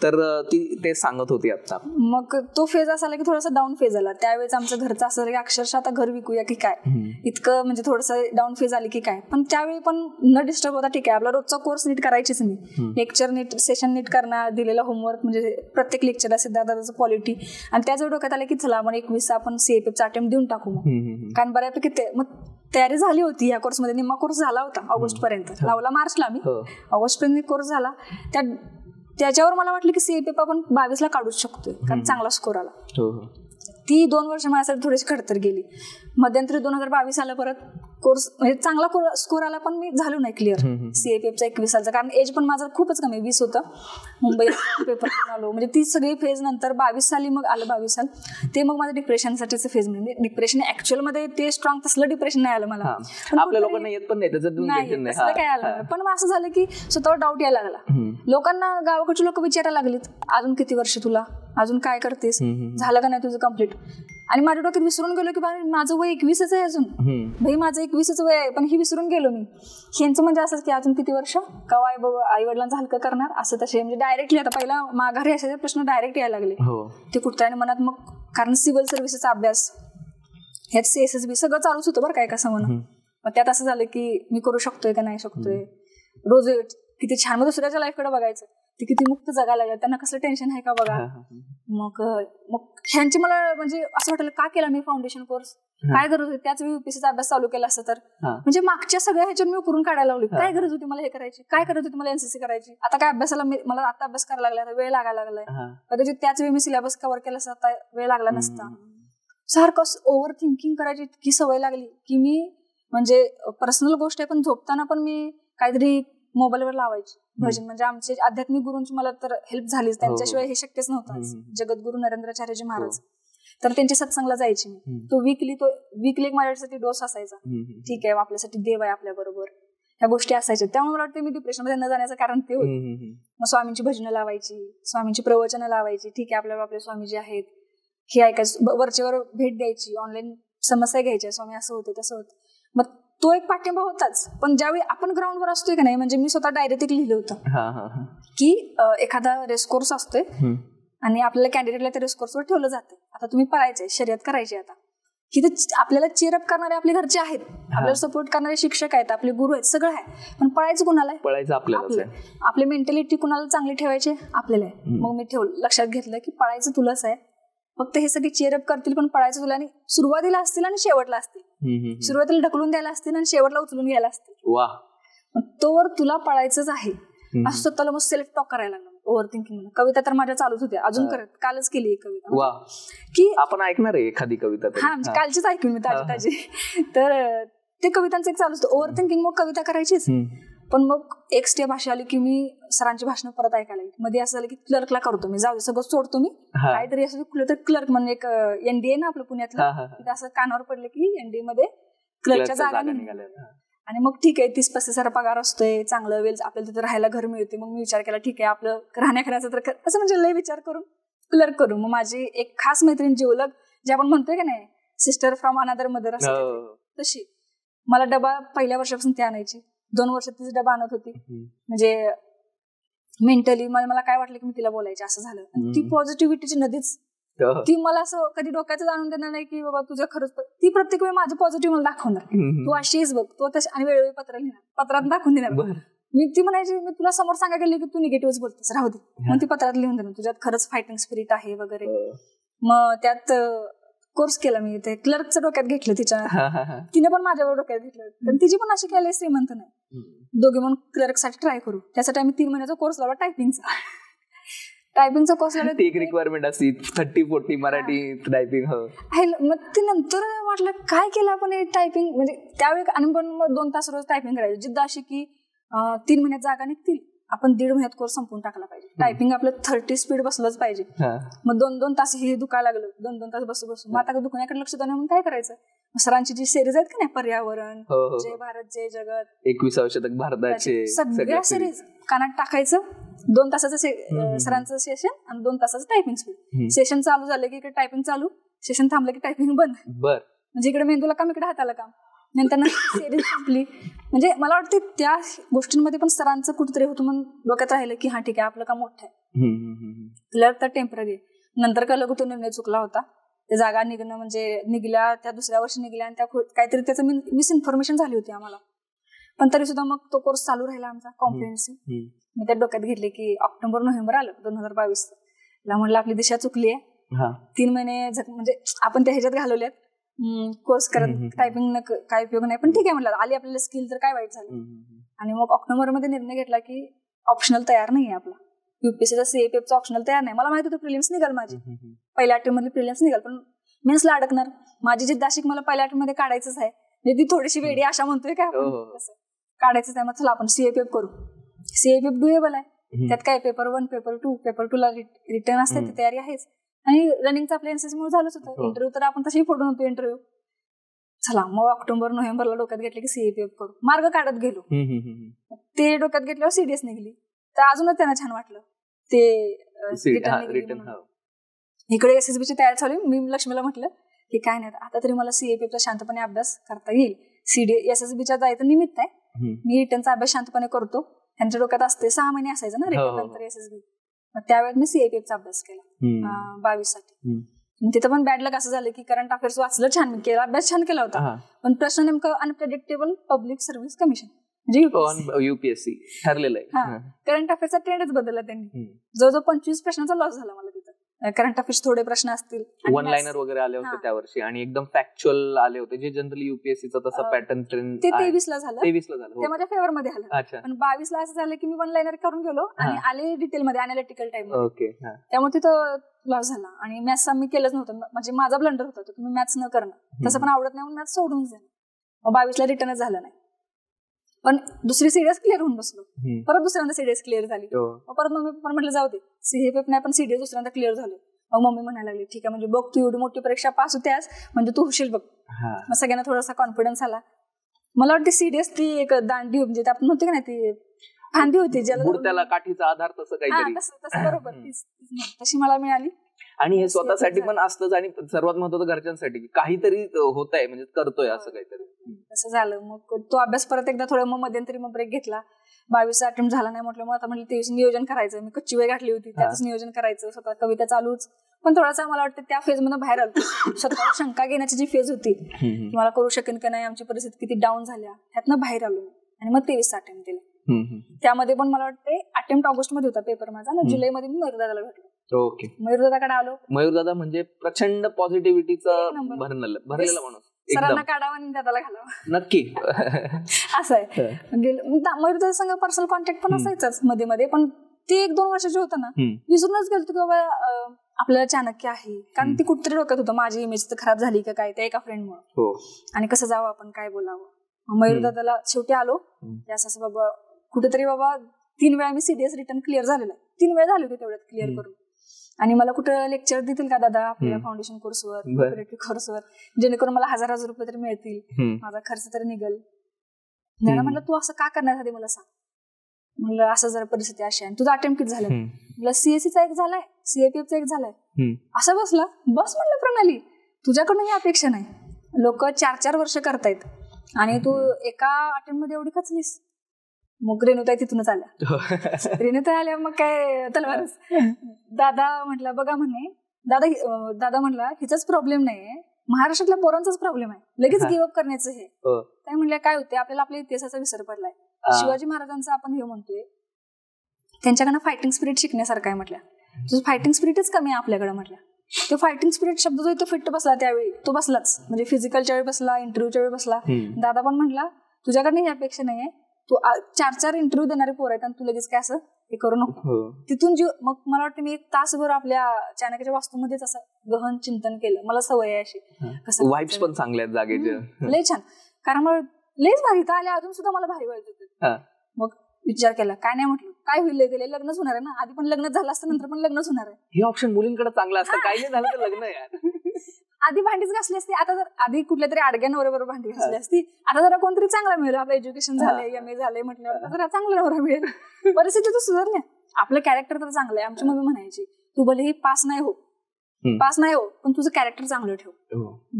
तर ते सांगत होती आता. मग तो फेज असा आला की थोडासा डाऊन फेज आला. त्यावेळेस आमचं घरचं असं की अक्षरशः आता घर विकूया की काय, इतकं म्हणजे थोडंसं डाऊन फेज आली की काय. पण त्यावेळी पण न डिस्टर्ब होता, ठीक आहे आपला रोजचा कोर्स नीट करायचीच मी, लेक्चर नीट, सेशन नीट करणार, दिलेला होमवर्क म्हणजे प्रत्येक लेक्चरला सिद्धार्थाचं क्वालिटी. आणि त्याच डोक्यात आलं की चला आपण 21 आपण CAPEFचा अटेम्प्ट देऊन टाकू. मग कारण बऱ्यापैकी मग तयारी झाली होती या कोर्समध्ये, निम्मा कोर्स झाला होता ऑगस्ट पर्यंत, लावला मार्चला मी, ऑगस्ट पर्यंत कोर्स झाला. त्याच्यावर मला वाटलं की CAPEF आपण 22ला काढूच शकतोय कारण चांगला स्कोर आला. ती 2 वर्ष माझ्यासाठी थोडीशी खडतर गेली. मध्यंतरी 2022 आलं परत कोर्स, म्हणजे चांगला स्कोर आला, पण मी झालो नाही क्लिअर CAPEFचा 21 सालचा, कारण एज पण माझं खूपच कमी, 20 होतं. मुंबईला पेपर आलो, म्हणजे ती सगळी फेज नंतर 22 साली मग आलं 22 साल, ते मग माझं डिप्रेशनसाठीच फेज. म्हणजे डिप्रेशन ऍक्च्युअल मध्ये ते स्ट्रॉंग तसलं डिप्रेशन नाही आलं मला, आपल्या लोकांना येत पण नाही काय आलं. पण मग असं झालं की स्वतःवर डाऊट यायला लागला. लोकांना, गावाकडचे लोक विचारायला लागलीत अजून किती वर्ष तुला, अजून काय करतेस, झालं का नाही तुझं कम्प्लीट. आणि माझ्या डोक्यात विसरून गेलो की माझं वय 21च आहे अजून, भाई माझं 21च वय आहे, पण ही विसरून गेलो मी. ह्यांचं म्हणजे असंच की अजून किती वर्ष, कवा आई वडिलांचं हलकं करणार, असं तसे म्हणजे डायरेक्टली. आता पहिला माघारी असायचे प्रश्न डायरेक्ट यायला लागले ते कुठल्या मनात. मग कारण सिव्हिल सर्व्हिसेसचा अभ्यास, ह्यात SSB सगळं चालूच होतं बरं काय कसं म्हणून. मग त्यात असं झालं की मी करू शकतोय का नाही शकतोय, रोज किती छान, मग दुसऱ्याच्या लाईफकडे बघायचं, ते किती मुक्त जगायला लागलं, त्यांना कसलं टेन्शन आहे का बघा. मग ह्यांची मला म्हणजे असं वाटलं का केला मी फाउंडेशन कोर्स, काय गरज होती, त्याच वेळी UPSCचा अभ्यास चालू केला असतं तर, म्हणजे मागच्या सगळ्या ह्याच्यावर मी करून काढायला लावली. काय गरज होती मला हे करायची, काय गरज होती मला NCC करायची. आता काय अभ्यासाला मला आता अभ्यास करायला लागला, वेळ लागायला लागलाय, कदाचित त्याच वेळी मी सिलेबस कव्हर केला असता वेळ लागला नसता. सारखं ओव्हर थिंकिंग करायची इतकी सवय लागली की मी म्हणजे पर्सनल गोष्ट आहे पण झोपताना पण मी काहीतरी मोबाईलवर लावायची भजन. म्हणजे आमचे आध्यात्मिक गुरूंची मला तर हेल्प झालीच, त्यांच्याशिवाय हे शक्यच नव्हतं. जगद्गुरु नरेंद्राचार्यजी महाराज, तर त्यांच्या सत्संगला जायची मी. तो वीकली एक माझ्यासाठी डोस असायचा. ठीक आहे, आपल्यासाठी देव आहे आपल्या बरोबर, ह्या गोष्टी असायच्या. त्यामुळे मला वाटतं मी डिप्रेशन मध्ये न जाण्याचं कारण ते होतं. मग स्वामींची भजनं लावायची, स्वामींची प्रवचनं लावायची. ठीक आहे, आपल्याला आपले स्वामीजी आहेत हे ऐकायचं, वरचेवर भेट द्यायची, ऑनलाईन समस्या घ्यायच्या, स्वामी असं होतं तसं होतं. मग तो एक पाठिंबा होताच. पण ज्यावेळी आपण ग्राउंडवर असतोय का नाही, म्हणजे मी स्वतः डायरेक्ट एक लिहिलं होतं की एखादा रेस कोर्स असतोय आणि आपल्याला कॅन्डिडेटला त्या रेस कोर्सवर ठेवलं जातं. आता तुम्ही पळायचंय, शर्यत करायची. आता तिथे आपल्याला चेअरअप करणारे आपले घरचे आहेत, आपल्याला सपोर्ट करणारे शिक्षक आहेत, आपले गुरु आहेत, सगळं आहे. पण पळायचं कुणाला आहे? पळायचं आपल्याला. आपली मेंटॅलिटी कुणाला चांगली ठेवायची? आपल्याला आहे. मग मी लक्षात घेतलं की पळायचं तुलाच आहे. फक्त हे सगळे चेअरअप करतील पण पळायचं तुला, आणि सुरुवातीला असतील आणि शेवटला असतील. सुरुवातीला ढकलून द्यायला असतील आणि शेवटला उचलून घ्यायला असतील. तोवर तुला पळायचंच आहे असं स्वतःला मग सेल्फ टॉक करायला लागलं. Over thinking. कविता तर माझ्या चालूच होत्या, अजून कालच केली एक कविता की आपण ऐकणार आहे एखादी कविता. हा, कालचीच ऐकून मी ताजी. तर ते कवितांचं एक चालू होतं ओव्हर थिंकिंग. मग कविता करायचीच. पण मग एक स्टेप अशी आली की मी सरांची भाषण परत ऐकायला मध्ये असं झालं की क्लर्कला करतो मी, जाऊ सगळं सोडतो मी, काहीतरी असं कुठलं तर क्लर्क म्हणून एक एनडीए ना आपलं पुण्यातलं, तिथे असं कानावर पडलं की एनडीए मध्ये क्लर्कच्या जागा निघाल्या. आणि मग ठीक आहे, 30-35,000 पगार असतोय, चांगलं वेल, आपल्याला तिथे राहायला घर मिळते. मग मी विचार केला ठीक आहे आपलं राहण्याखाण्याचं तर असं म्हणजे लय विचार करून क्लर्क करू. मग माझी एक खास मैत्रीण जिओलॉग, जे आपण म्हणतोय का नाही सिस्टर फ्रॉम अनदर मदर, असं तशी मला डबा पहिल्या वर्षापासून ती आणायची. 2 वर्ष तिचा डबा आणत होती. म्हणजे मेंटली मला काय वाटलं की मी तिला बोलायचे, असं झालं. ती पॉझिटिव्हिटीची नदीच, ती मला असं कधी डोक्याचं जाणून देणार नाही की बाबा तुझं खरंच, ती प्रत्येक वेळी माझं पॉझिटिव्ह मला दाखवणार, तू अशीच बघ, तू तशी, आणि वेळोवेळी पत्र लिहिणार, पत्रात दाखवून देणार. मी ती म्हणायची मी तुला समोर सांगायला गेली की तू निगेटिव्ह बोलतेस, राहू दे. मग ती पत्रात लिहून देणार तुझ्यात खरंच फायटिंग स्पिरिट आहे वगैरे. मग त्यात कोर्स केला मी, ते क्लर्कचं डोक्यात घेतलं तिच्या, तिने पण माझ्यावर डोक्यात घेतलं. पण तिची पण अशी केली श्रीमंत नाही, दोघे म्हणून क्लर्कसाठी ट्राय करू. त्यासाठी आम्ही 3 महिन्याचा कोर्स लावला टायपिंगचा कोर्स लावला. एक रिक्वायरमेंट असते 30-40 मराठी टायपिंग. मग ते नंतर वाटलं काय केलं आपण हे टायपिंग, म्हणजे त्यावेळी. आणि पण मग 2 तास रोज टायपिंग करायचं, जिद्द अशी की 3 महिन्यात जागा निघतील, आपण 1.5 महिन्यात कोर्स संपून टाकला पाहिजे. टायपिंग आपलं 30 स्पीड बसलंच पाहिजे. मग 2-2 तास हे दुखायला लागलं, 2-2 तास बसू. मग आता दुखण्याकडे लक्ष देणं, म्हणून काय करायचं, सरांची जी सिरीज आहेत का नाही, पर्यावरण, जय भारत जय जगत, 21वे शतक भारताचे, सगळ्या सिरीज कानात टाकायचं. 2 तासाचं सरांचं सेशन आणि 2 तासाचं टायपिंग स्पीड. सेशन चालू झालं की इकडे टायपिंग चालू, सेशन थांबलं की टायपिंग बंद. म्हणजे इकडे मेंदूला काम, इकडे हाताला काम. नंतर सिरीज संपली. म्हणजे मला वाटतं त्या गोष्टींमध्ये पण सरांचं कुठेतरी होतं म्हणून डोक्यात राहिलं की हा ठीक आहे आपलं काम मोठं आहे. क्लर्क तर टेम्पररी. नंतर कळलं की तो निर्णय चुकला होता. त्या जागा निघणं म्हणजे निघल्या, त्या दुसऱ्या वर्षी निघल्या, आणि त्या काहीतरी त्याचं मिसइन्फॉर्मेशन झाली होती आम्हाला. पण तरी सुद्धा मग तो कोर्स चालू राहिला आमचा कॉम्प्रिहेन्सिव्ह. मी त्या डोक्यात घेतले की ऑक्टोबर-नोव्हेंबर आलं 2022 ला, म्हणलं आपली दिशा चुकली आहे. 3 महिने म्हणजे आपण त्या ह्याच्यात घालवल्यात, कोर्स करत टायपिंग काय उपयोग नाही. पण ठीक आहे म्हणलं, आली आपल्याला स्किल तर काय वाईट झालं. आणि मग ऑक्टोबरमध्ये निर्णय घेतला की ऑप्शनल तयार नाही आहे आपला, युपीएससीचा सीएपीएफचा ऑप्शनल तयार नाही. मला माहिती होतं प्रिलिम्स निघाल माझी, पहिल्या अटेम्प्टमध्ये प्रिलिम्स निघाल, पण मेन्सला अडकणार. माझी जिद्द अशी मला पहिल्या अटेम्प्टमध्ये काढायचंच आहे. म्हणजे ती थोडीशी वेडी आशा म्हणतोय काय तसं काढायचंच आहे. मग चला आपण सीएपीएफ करू. सीएपीएफ डुएबल आहे, त्यात काय पेपर 1, पेपर 2, पेपर 2 ला रिटर्न असते, ती तयारी आहेच. आणि रनिंगचा आपल्या एनसीसीमुळे झालंच होतं. इंटरव्ह्यू तर आपण तशी फोडून होतो इंटरव्ह्यू. चला मग ऑक्टोबर-नोव्हेंबरला डोक्यात घेतले की सीएपीएफ करू. मार्ग काढत गेलो, ते डोक्यात घेतल्यावर सीडीएस निघली, तर अजूनच त्यांना छान वाटलं. ते इकडे एसएसबीची तयारी चालू. मी लक्ष्मीला म्हटलं की काय नाही, आता तरी मला सीएपीएफचा शांतपणे अभ्यास करता येईल. एसएसबीच्या जायचं निमित्त आहे, मी रिटर्नचा अभ्यास शांतपणे करतो. त्यांच्या डोक्यात असते 6 महिने असायचं ना रिटर्न नंतर एसएसबी. त्यावेळेस मी सीएपीएफचा अभ्यास केला 22 साठी. तिथं पण बॅड लक असं झालं की करंट अफेअर्स वाचलं छान, मी केला अभ्यास छान केला होता, पण प्रश्न नेमकं अनप्रेडिक्टेबल पब्लिक सर्व्हिस कमिशन म्हणजे युपीएससी ठरलेलं आहे. करंट अफेअर्सचा ट्रेंडच बदलला त्यांनी. जवळजवळ 25 प्रश्नाचा लॉस झाला मला तिथं. करंट अफेअर्स थोडे प्रश्न असतील, वन लाइनर वगैरे आले होते त्या वर्षी आणि एकदम फॅक्च्युअल आले होते जे जनरली युपीएससीचं तसं पॅटर्न ट्रेंड ते 23ला झालं. 23ला झालं ते माझ्या फेवर मध्ये आलं. पण 22ला असं झालं की मी वन लाइनर करून गेलो आणि आले डिटेल मध्ये अनालिटिकल टाइम. ओके. त्यामुळे तिथं लॉस झाला आणि मॅथ्स मी केलंच नव्हतं. म्हणजे माझा ब्लंडर होता की मी मॅथ्स न करणं, तसं पण आवडत नाही म्हणून मॅथ्स सोडून झालं. मग 22ला रिटर्नच झालं नाही. पण दुसरी सीडीएस क्लिअर होऊन बसलो. परत दुसऱ्यांदा सीडीएस क्लिअर झाली. परत मम्मी पप्पा म्हटलं जाऊ दे, सीएपीएफ नाही पण सीडीएस दुसऱ्यांदा क्लिअर झाले. मग मम्मी म्हणायला लागली ठीक आहे म्हणजे बघ तू एवढी मोठी परीक्षा पास होत्यास म्हणजे तू होशील बघ. मग सगळ्यांना थोडासा कॉन्फिडन्स आला. मला वाटते सीडीएस ती एक दांडी म्हणजे आपण म्हणतो की नाही ती फांदी होती ज्याला त्याला काठीचा आधार तसं काहीतरी तसं बरोबर तशी मला मिळाली. आणि हे स्वतःसाठी पण असतंच आणि सर्वात महत्वाचं घरच्यांसाठी काहीतरी होत आहे म्हणजे करतोय असं काहीतरी. तसं झालं. मग तो अभ्यास परत एकदा थोडं मग मध्यंतरी मग ब्रेक घेतला. 22चा अटेम्प्ट झाला नाही म्हटलं मग आता म्हटलं 23 नियोजन करायचं. मी कच्ची वेळ घातली होती त्यातच नियोजन करायचं. स्वतः कविता चालूच पण थोडासा मला वाटतं त्या फेज मध्ये बाहेर आलो. स्वतः शंका घेण्याची जी फेज होती मला करू शकेन का नाही, आमची परिस्थिती किती डाऊन झाल्या, त्यातनं बाहेर आलो आणि मग 23चा अटेम्प्ट दिला. त्यामध्ये पण मला वाटते अटेम्प्ट ऑगस्ट मध्ये होता पेपर माझा आणि जुलै मध्ये मी मयूरदादाला भेटलो. ओके. मयूरदादाकडे आलो. मयूरदादा म्हणजे प्रचंड पॉझिटिव्हिटीचं भरलेला माणूस. सरांना काढावा आणि दादाला घालावा. नक्की असं आहे. मयूरदादा संग पर्सनल कॉन्टॅक्ट पण असायचाच मध्ये मध्ये, पण ते 1-2 वर्षाचे होतं ना विसरूनच गेलो की बाबा आपल्याला चाणक्य आहे. कारण ती कुठतरी डोक्यात होतं माझी इमेज तर खराब झाली का काय त्या एका फ्रेंडमुळे आणि कसं जावं आपण काय बोलावं. मयूरदादाला शेवटी आलो असं बाबा कुठेतरी बाबा 3 वेळा मी सीडीएस रिटर्न क्लिअर झालेला आहे. 3 वेळा झाले होते तेवढ्यात क्लिअर करून. आणि मला कुठं लेक्चर देतील का दादा आपल्या फाउंडेशन कोर्सवर कोर्सवर जेणेकरून मला 1000 रुपये तरी मिळतील, माझा खर्च तरी निघेल. दादा म्हटलं तू असं का करण्यासाठी मला सांग. म्हणलं असं जरा परिस्थिती अशी आहे. तुझा अटेम्प्ट किती झालाय. म्हणलं सीएससीचा एक झालाय, सीएपीएफचा एक झालाय. असं बसला बस म्हणलं प्रणाली तुझ्याकडून ही अपेक्षा नाही. लोक 4-4 वर्ष करतायत आणि तू एका अटेम्प्ट मध्ये एवढी खचलीस. मग रेणुताई तिथूनच आल्या. रेणुताई आल्या मग काय तलवारच. दादा म्हटलं बघा म्हणे दादा म्हटला हिचाच प्रॉब्लेम नाहीये, महाराष्ट्रातल्या पोरांचाच प्रॉब्लेम आहे, लगेच गिव्हअप करण्याचं. हे काय म्हणलं काय होते आपल्याला आपल्या इतिहासाचा विसर पडलाय. शिवाजी महाराजांचा आपण हे म्हणतोय त्यांच्याकडनं फायटिंग स्पिरिट शिकण्यासारखं आहे. म्हटलं तुझं फायटिंग स्पिरिटच कमी आहे आपल्याकडे. म्हटलं तो फायटिंग स्पिरिट शब्द जो तो फिट बसला त्यावेळी तो बसलाच. म्हणजे फिजिकलच्या वेळी बसला, इंटरव्ह्यूच्या वेळी बसला. दादा पण म्हटला तुझ्याकडनं ही अपेक्षा नाहीये, तू 4-4 इंटरव्ह्यू देणारे पोर आहेत आणि तू लगेच काय असं हे करू नको. तिथून मग मला वाटतं मी 1 तासभर आपल्या चाणक्याच्या वास्तूमध्येच असं गहन चिंतन केलं. मला सवय आहे अशी. कसं वाइब्स पण चांगल्या आहेत जागेचे. लय छान. कारण मला लयच भारी तर आले अजून सुद्धा मला भारी वाटत होतं. मग विचार केला काय नाही म्हटलं काय होईल ते लग्नच होणार आहे ना. आधी पण लग्न झालं असतं नंतर पण लग्नच होणार आहे. हे ऑप्शन मुलींकडे चांगलं असतं. काही नाही झालं तर लग्न यार. आधी भांडीच घासली असती. आता जर आधी कुठल्या तरी आडग्या नवऱ्याबरोबर भांडी घासली असती. आता जरा कोणतरी चांगला मिळेल. आपलं एज्युकेशन झालंय, एमए झालंय म्हटल्यावर जरा चांगला नवरा मिळेल. परिस्थिती तर सुधारल्या. आपलं कॅरेक्टर तर चांगलं आहे. आमची मम्मी म्हणायची तू भलेही पास नाही हो पण तुझं कॅरेक्टर चांगलं ठेव.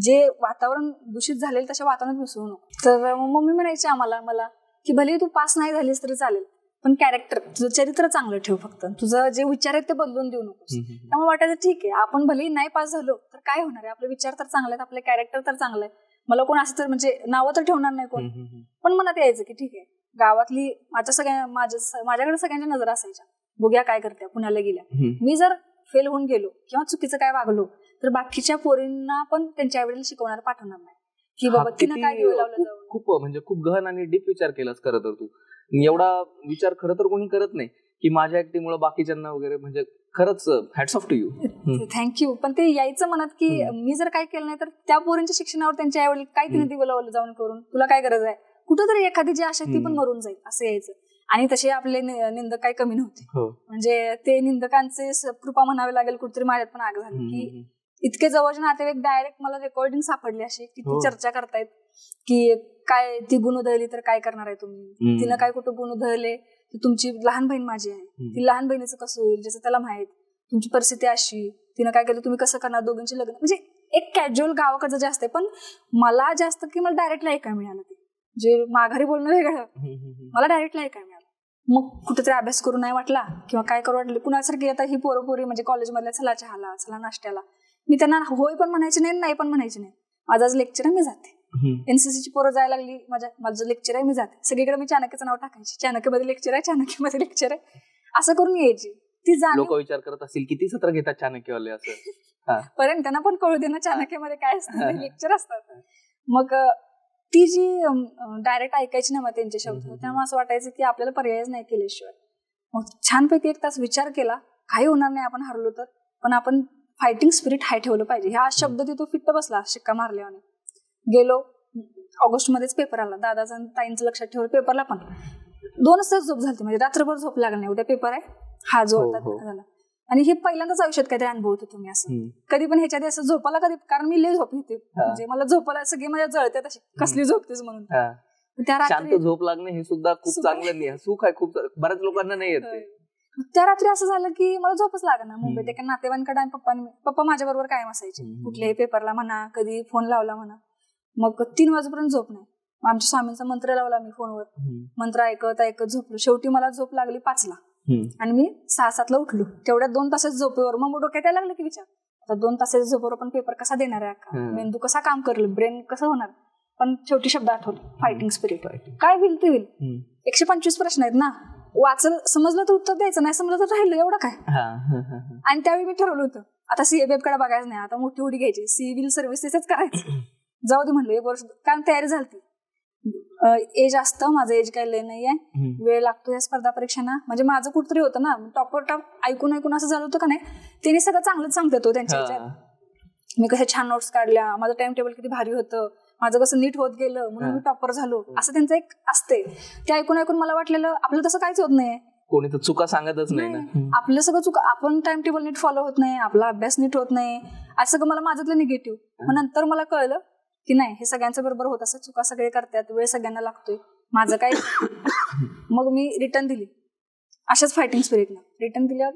जे वातावरण दूषित झालेलं तशा वातावरणात मिसळू नको. तर मम्मी म्हणायची मला की भलेही तू पास नाही झालीस तरी चालेल पण कॅरेक्टर तुझं चरित्र चांगलं ठेव. फक्त तुझं जे विचार आहेत ते बदलून देऊ नकोस. त्यामुळे वाटायचं ठीक आहे आपण भलेही नाही पास झालो तर काय होणार आहे, आपले विचार तर चांगले आहेत, आपले कॅरेक्टर तर चांगलं आहे. मला कोण असं तर म्हणजे नावं तर ठेवणार नाही कोण. पण मनात यायचं की ठीक आहे गावातली माझ्याकडे सगळ्यांच्या नजर असायच्या बघूया काय करते पुण्याला गेल्या. मी जर फेल होऊन गेलो किंवा चुकीचं काय वागलो तर बाकीच्या पोरींना पण त्यांच्या आईवडील शिकवणार पाठवणार नाही की बाबा तिनं काय दिवं लावलं जाऊ. खूप गहन आणि डीप विचार केलास खरं तर. तू एवढा विचार खरं तर कोणी करत नाही की माझ्या ऍक्टिंगमुळे बाकीच्यांना वगैरे. म्हणजे खरंच hats off to you. Thank you. पण ते यायचं मनात की मी जर काय केलं नाही तर त्या पोरींच्या शिक्षणावर त्यांच्या आईवडील काय तिने दिवं लावलं जाऊन करून तुला काय गरज आहे. कुठंतरी एखादी जी आशा ती पण मरून जाईल असं यायचं. आणि तसे आपले निंदक काही कमी नव्हते. म्हणजे ते निंदकांचे कृपा म्हणावे लागेल कुठेतरी माझ्यात पण आग झाली की इतके जवळचे नातेवाईक डायरेक्ट मला रेकॉर्डिंग सापडली अशी की ती चर्चा करतायत की काय ती गुण उधळली तर काय करणार आहे तुम्ही, तिनं काय कुठं गुण उधळले, तुमची लहान बहीण माझी आहे, ती लहान बहिणीचं कसं होईल ज्याचं त्याला माहित, तुमची परिस्थिती अशी, तिनं काय केलं तुम्ही कसं करणार दोघींचे लग्न. म्हणजे एक कॅज्युअल गावाकडचं जास्त आहे. पण मला जास्त की मला डायरेक्टला ऐकायला मिळालं ते जे माघारी बोलणं वेगळं, मला डायरेक्टला ऐकायला मिळालं. मग कुठेतरी अभ्यास करू नाही वाटला किंवा काय करू वाटलं कुणासारखी आता ही पोरपोरी म्हणजे कॉलेजमधल्या चला चहाला चला नाश्त्याला मी त्यांना होय पण म्हणायचे नाही पण म्हणायचे नाही. माझं आज लेक्चर आहे मी जाते. एनसीसीची पोरं जायला लागली माझं लेक्चर आहे मी जाते. सगळीकडे मी चाणक्याचं नाव टाकायची चाणक्यमध्ये लेक्चर आहे चाणक्यमध्ये लेक्चर आहे असं करून यायची. ती जाणीव लोक विचार करत असतील किती सत्र घेतात चाणक्यवाले असं. पर्यंत त्यांना पण कळू दे ना चाणक्यमध्ये काय असतं, लेक्चर असतात. मग ती जी डायरेक्ट ऐकायची ना मग त्यांचे शब्द, त्यामुळे असं वाटायचं की आपल्याला पर्यायच नाही केल्याशिवाय. मग छानपैकी 1 तास विचार केला, काही होणार नाही आपण हरलो तर, पण आपण फायटिंग स्पिरिट हाय ठेवलं पाहिजे. हा शब्द तिथं फिट्ट बसला शिक्का मारल्याने. गेलो, ऑगस्टमध्येच पेपर आला. दादाचा ताईंचं लक्षात ठेवलं. पेपरला पण 2 तास झोप झाली, म्हणजे रात्रभर झोप लागली नाही. उद्या पेपर आहे, हा जो होता झाला. आणि हे पहिल्यांदाच आयुष्यात काहीतरी अनुभव होतो तुम्ही असं. कधी पण ह्याच्या आधी असं झोपाला कधी, कारण मी लय झोप येते, म्हणजे मला झोपाला सगळी माझ्या जळते तशी, कसली झोपतेच म्हणून. त्या शांत रात्री झोप लागणे हे सुद्धा खूप चांगलं नाही, सुख आहे, खूप बऱ्याच लोकांना नाही येत. त्या रात्री असं झालं की मला झोपच लागला. मुंबईत एका नातेवाईकांकडे आणि पप्पा माझ्या बरोबर कायम असायचे, कुठल्याही पेपरला म्हणा, कधी फोन लावला म्हणा. मग 3 वाजेपर्यंत झोप नाही. आमच्या स्वामींचा मंत्र लावला मी फोनवर, मंत्र ऐकत ऐकत झोपलो. शेवटी मला झोप लागली 5ला आणि मी 6-7ला उठलो. तेवढ्या 2 तासाच्या झोपेवर मग डोक्यात यायला लागलं की विचार, आता 2 तासाच्या झोपेवर आपण पेपर कसा देणार आहे, अख्खा मेंदू कसा काम करेल, ब्रेन कसं होणार. पण शेवटी शब्द आठवले, फायटिंग स्पिरिट. काय होईल ते होईल. 125 प्रश्न आहेत ना, वाचलं समजलं तर उत्तर द्यायचं, नाही समजलं तर राहिलं, एवढं काय. आणि त्यावेळी मी ठरवलं होतं आता सीएबीएफ कडे बघायचं नाही, आता मोठी उडी घ्यायची, सिव्हिल सर्व्हिसेसच करायचं. जाऊ दे म्हणलं 1 वर्ष, कारण तयारी झाली. एज असतं, माझं एज काही लय नाहीये, वेळ लागतो या स्पर्धा परीक्षांना. म्हणजे माझं कुठतरी होतं ना, टॉप ऐकून असं झालं होतं का नाही, त्यांनी सगळं चांगलंच सांगतात तो त्यांच्या ह्याच्यात. मी कशा छान नोट्स काढल्या, माझं टाइम टेबल किती भारी होतं, माझं कसं नीट होत गेलं म्हणून मी टॉपर झालो, असं त्यांचं एक असते. ते ऐकून मला वाटलेलं आपलं तसं काहीच होत नाही, कोणी तर चुका सांगतच नाही ना, आपलं सगळं चुका, आपण टाइम टेबल नीट फॉलो होत नाही, आपला अभ्यास नीट होत नाही, असं सगळं मला माझ्यातलं निगेटिव्ह. मग नंतर मला कळलं की नाही, हे सगळ्यांच्या बरोबर होत असं, चुका सगळे करतात, वेळ सगळ्यांना लागतोय, माझं काय. मग मी रिटर्न दिली अशाच फायटिंग स्पिरिटनं. रिटर्न दिल्या,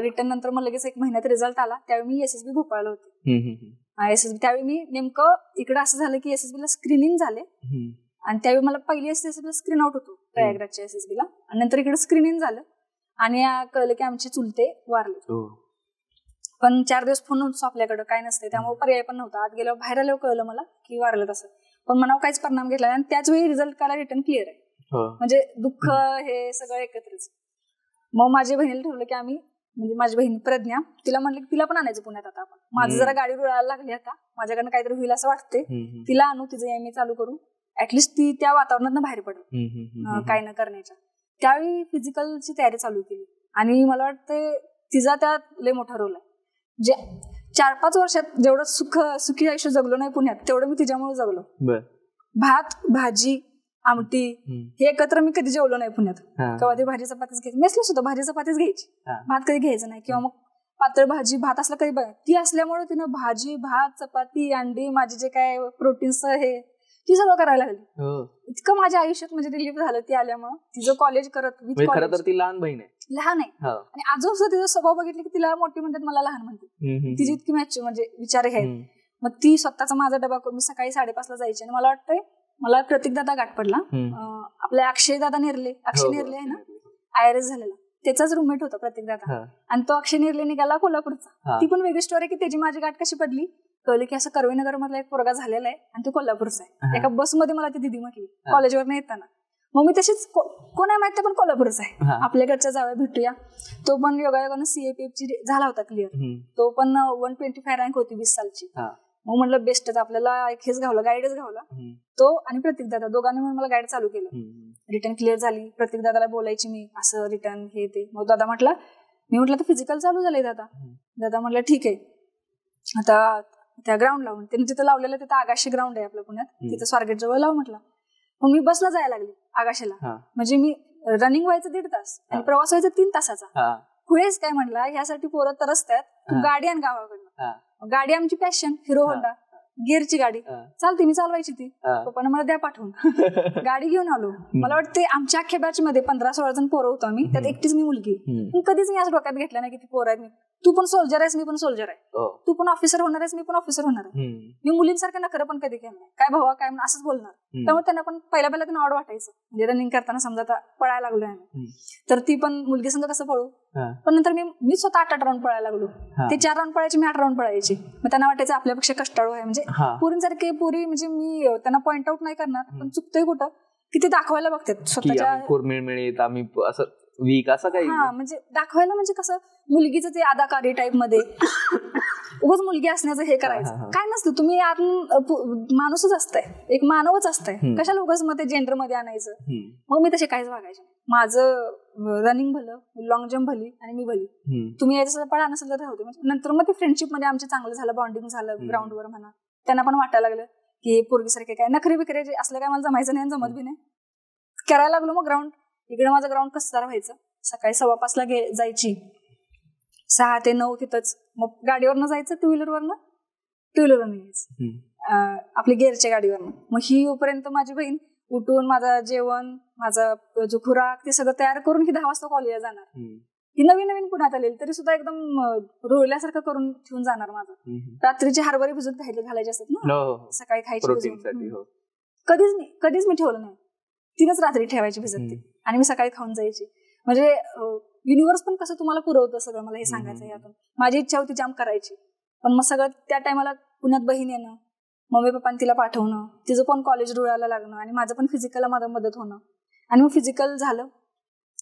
रिटर्न नंतर मग लगेच 1 महिन्यात रिझल्ट आला. त्यावेळी मी SSB भोपाळला होते. SSB त्यावेळी मी नेमकं इकडं असं झालं की SSBला स्क्रीनिंग झाले, आणि त्यावेळी मला पहिली SSBला स्क्रीन आउट होतो प्रयागराजच्या SSBला, आणि नंतर इकडे स्क्रीनिंग झालं आणि कळलं की आमचे चुलते वारले. पण 4 दिवस फोन नव्हतं आपल्याकडं, काय नसते, त्यामुळे पर्याय पण नव्हता. आत गेल्यावर बाहेर आल्यावर कळलं मला की वारलं तसं, पण मनावर काहीच परिणाम घेतला नाही. आणि त्याच वेळी रिझल्ट काला रिटर्न क्लिअर आहे, म्हणजे दुःख हे सगळं एकत्रच. मग माझ्या बहिणीला ठरवलं की आम्ही, म्हणजे माझी बहीण प्रज्ञा, तिला म्हणलं की तिला पण आणायचं पुण्यात. आता आपण, माझं जरा गाडी रुळायला लागली, आता माझ्याकडनं काहीतरी होईल असं वाटते, तिला आणू, तिचं एम ए चालू करू, ऍटलिस्ट ती त्या वातावरणात बाहेर पडेल काय न करण्याच्या. त्यावेळी फिजिकलची तयारी चालू केली, आणि मला वाटतं तिचा त्यात लय मोठा रोल आहे. जे 4-5 वर्षात जेवढं सुखी आयुष्य जगलो नाही पुण्यात, तेवढं मी तिच्यामुळे जगलो. भात, भाजी, आमटी हे एकत्र मी कधी जेवलो नाही पुण्यात. किंवा ते भाजी चपातीच घ्यायची, मेसला सुद्धा भाजी चपातीच घ्यायची, भात कधी घ्यायचं नाही. किंवा मग पातळ भाजी भात असलं कधी, ती असल्यामुळे तिनं भाजी भात चपाती अंडी, माझे जे काय प्रोटीन्स हे ती सगळं करायला लागली. इतकं माझ्या आयुष्यात म्हणजे रिलीफ झालं ती आल्यामुळे. तिचं कॉलेज करत, खरं तर ती लहान बहीण आहे, लहान आहे, आणि आजोबा सुद्धा तिचा स्वभाव बघितलं की तिला मोठी म्हणतात, मला लहान म्हणते. तिची इतकी मॅच म्हणजे विचार हे आहेत. मग ती स्वतःचा माझा डबा करून मी सकाळी 5:30ला जायची. आणि मला वाटतंय मला प्रतीक दादा गाठ पडला, आपल्या अक्षय दादा निर्ले आहे ना, IRS झालेला, त्याचाच रूममेट होता प्रतीक दादा. आणि तो अक्षय निर्ले निघाला कोल्हापूरचा. ती पण वेगळी स्टोरी की त्याची माझी गाठ कशी पडली. कळलं की असं कर्वेनगर मधला एक पोरगा झालेला आहे आणि तो कोल्हापूरचा आहे. एका बसमध्ये मला ती दिदी म्हटली कॉलेजवर येताना. मग मी तशीच कोण आहे माहिती, पण कोल्हापूरचा आहे, आपल्याकडच्या जाऊया भेटूया. तो पण योगायोगानं CAPF झाला होता क्लिअर. तो पण 125 रँक होती 20 सालची. मग म्हटलं बेस्टच, आपल्याला एक हेच घावलं, गाईडच घावला. तो आणि प्रतीक दादा दोघांनी म्हणून मला गाईड चालू केलं. रिटर्न क्लिअर झाली, प्रतीक दादाला बोलायची मी असं रिटर्न हे ते. मग दादा म्हटलं, मी म्हटलं तर फिजिकल चालू झालंय दादा. दादा म्हटलं ठीक आहे, आता त्या ग्राउंड लावून, त्यांनी जिथं लावलेलं तिथं आगाशी ग्राउंड आहे आपल्या पुण्यात, तिथं स्वारगेट जवळ लाव म्हटलं. मग मी बसला जायला लागली आगाशीला, म्हणजे मी रनिंग व्हायचं 1.5 तास आणि प्रवास व्हायचा 3 तासाचा. पुढेच काय म्हणला, ह्यासाठी पोरं तरसतात, तू गाडी आण गावाकडनं. गाडी आमची पॅशन, हिरो होंडा गिअरची गाडी चालते, मी चालवायची ती. पप्पाने मला द्या पाठवून, गाडी घेऊन आलो. मला वाटते आमच्या अख्ख्या बॅच मध्ये 15-16 जण पोरं होतो आम्ही, त्यात एकटीच मी मुलगी. पण कधीच मी असं डोक्यात घेतलं नाही की ती पोरं आहेत, मी तू पण सोल्जर आहेस, मी पण सोल्जर आहे, तू पण ऑफिसर होणार आहेस, मी पण ऑफिसर होणार आहे. मी मुलींसारखं नखरं पण कधी केलं नाही, काय भावा काय म्हणून असंच बोलणार. त्यामुळे त्यांना पण पहिल्या त्यांना आवड वाटायचं, म्हणजे रनिंग करताना समजा आता पळायला लागलोय आम्ही, तर ती पण मुलगी संग कसं पळू. पण नंतर मी स्वतः 8 राऊंड पळायला लागलो. ते 4 राऊंड पळायचे, मी 8 राऊंड पळायची. मग त्यांना वाटायचं आपल्यापेक्षा कष्टाळू आहे, म्हणजे पुरींसारखे पुरी, म्हणजे मी त्यांना पॉइंट आउट नाही करणार, पण चुकतोय कुठं की ते दाखवायला बघतात स्वतःच्या मिळमिळीत आम्ही असं वीक असं काही हा म्हणजे दाखवायला म्हणजे कसं मुलगीचं ते अदाकारी टाईप मध्ये उगाच मुलगी असण्याचं हे करायचं काय नसतं. तुम्ही माणूसच असताय, एक मानवच असताय, कशाला उगाच मग ते जेंडर मध्ये आणायचं. मग मी तसे काहीच वागायचे. माझं रनिंग भलं, लॉंग जम्प भली आणि मी भली. तुम्ही यायचं पळा नसेल तर राहते. म्हणजे नंतर मग ते फ्रेंडशिप मध्ये आमचे चांगलं झालं, बॉन्डिंग झालं ग्राउंडवर म्हणा. त्यांना पण वाटायला लागलं की पोरगीसारखे काय नखरे बिखरे असलं काय मला जमायचं नाही, जमत बी नाही. करायला लागलो मग ग्राउंड. इकडे माझं ग्राउंड कसं व्हायचं, सकाळी 5:15 जायची, 6 ते 9 तिथंच. मग गाडीवरनं जायचं, टू व्हीलरवरनं यायचं, आपली गेअरच्या गाडीवरनं. मग ही येऊपर्यंत माझी बहीण उठून माझं जेवण, माझा जो खुराक ते सगळं तयार करून ही 10 वाजता कॉलेजला जाणार. ही नवीन पुण्यात आलेली तरी सुद्धा एकदम रोळल्यासारखं करून ठेवून जाणार. माझं रात्रीचे हरभरे भिजून घालायचे असतात ना, सकाळी खायची. कधीच मी ठेवलं नाही. तिनंच रात्री ठेवायची भिजत ती आणि मी सकाळी खाऊन जायची. म्हणजे युनिव्हर्स पण कसं तुम्हाला पुरवतं सगळं, मला हे सांगायचं यातून. माझी इच्छा होती जाम करायची, पण मग सगळं त्या टायमाला पुण्यात बहीण येणं, मम्मी पप्पांनी तिला पाठवणं, तिचं पण कॉलेज रुळायला लागणं आणि माझं पण फिजिकलला माझं मदत होणं. आणि मग फिजिकल झालं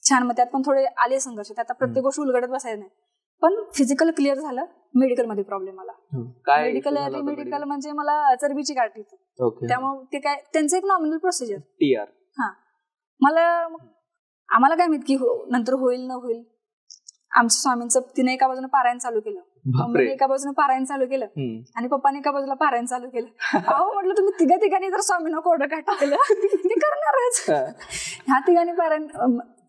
छान. मग त्यात पण थोडे आले संघर्ष, त्यात प्रत्येक गोष्ट उलगडत बसायचं नाही. पण फिजिकल क्लिअर झालं. मेडिकलमध्ये प्रॉब्लेम आला. मेडिकल म्हणजे मला चरबीची गाठ होती, त्यामुळे ते काय त्यांचं एक नॉमिनल प्रोसिजर TR. आम्हाला काय माहित की नंतर होईल न होईल. आमच्या स्वामींचं तिने एका बाजूने पारायण चालू केलं, मम्मीने एका बाजूने पारायण चालू केलं आणि पप्पाने एका बाजूला पारायण चालू केलं. अहो म्हटलं तुम्ही तिघांनी जर स्वामींना कोरडं काय टाकलं ते करणारच. ह्या तिघांनी पारायण.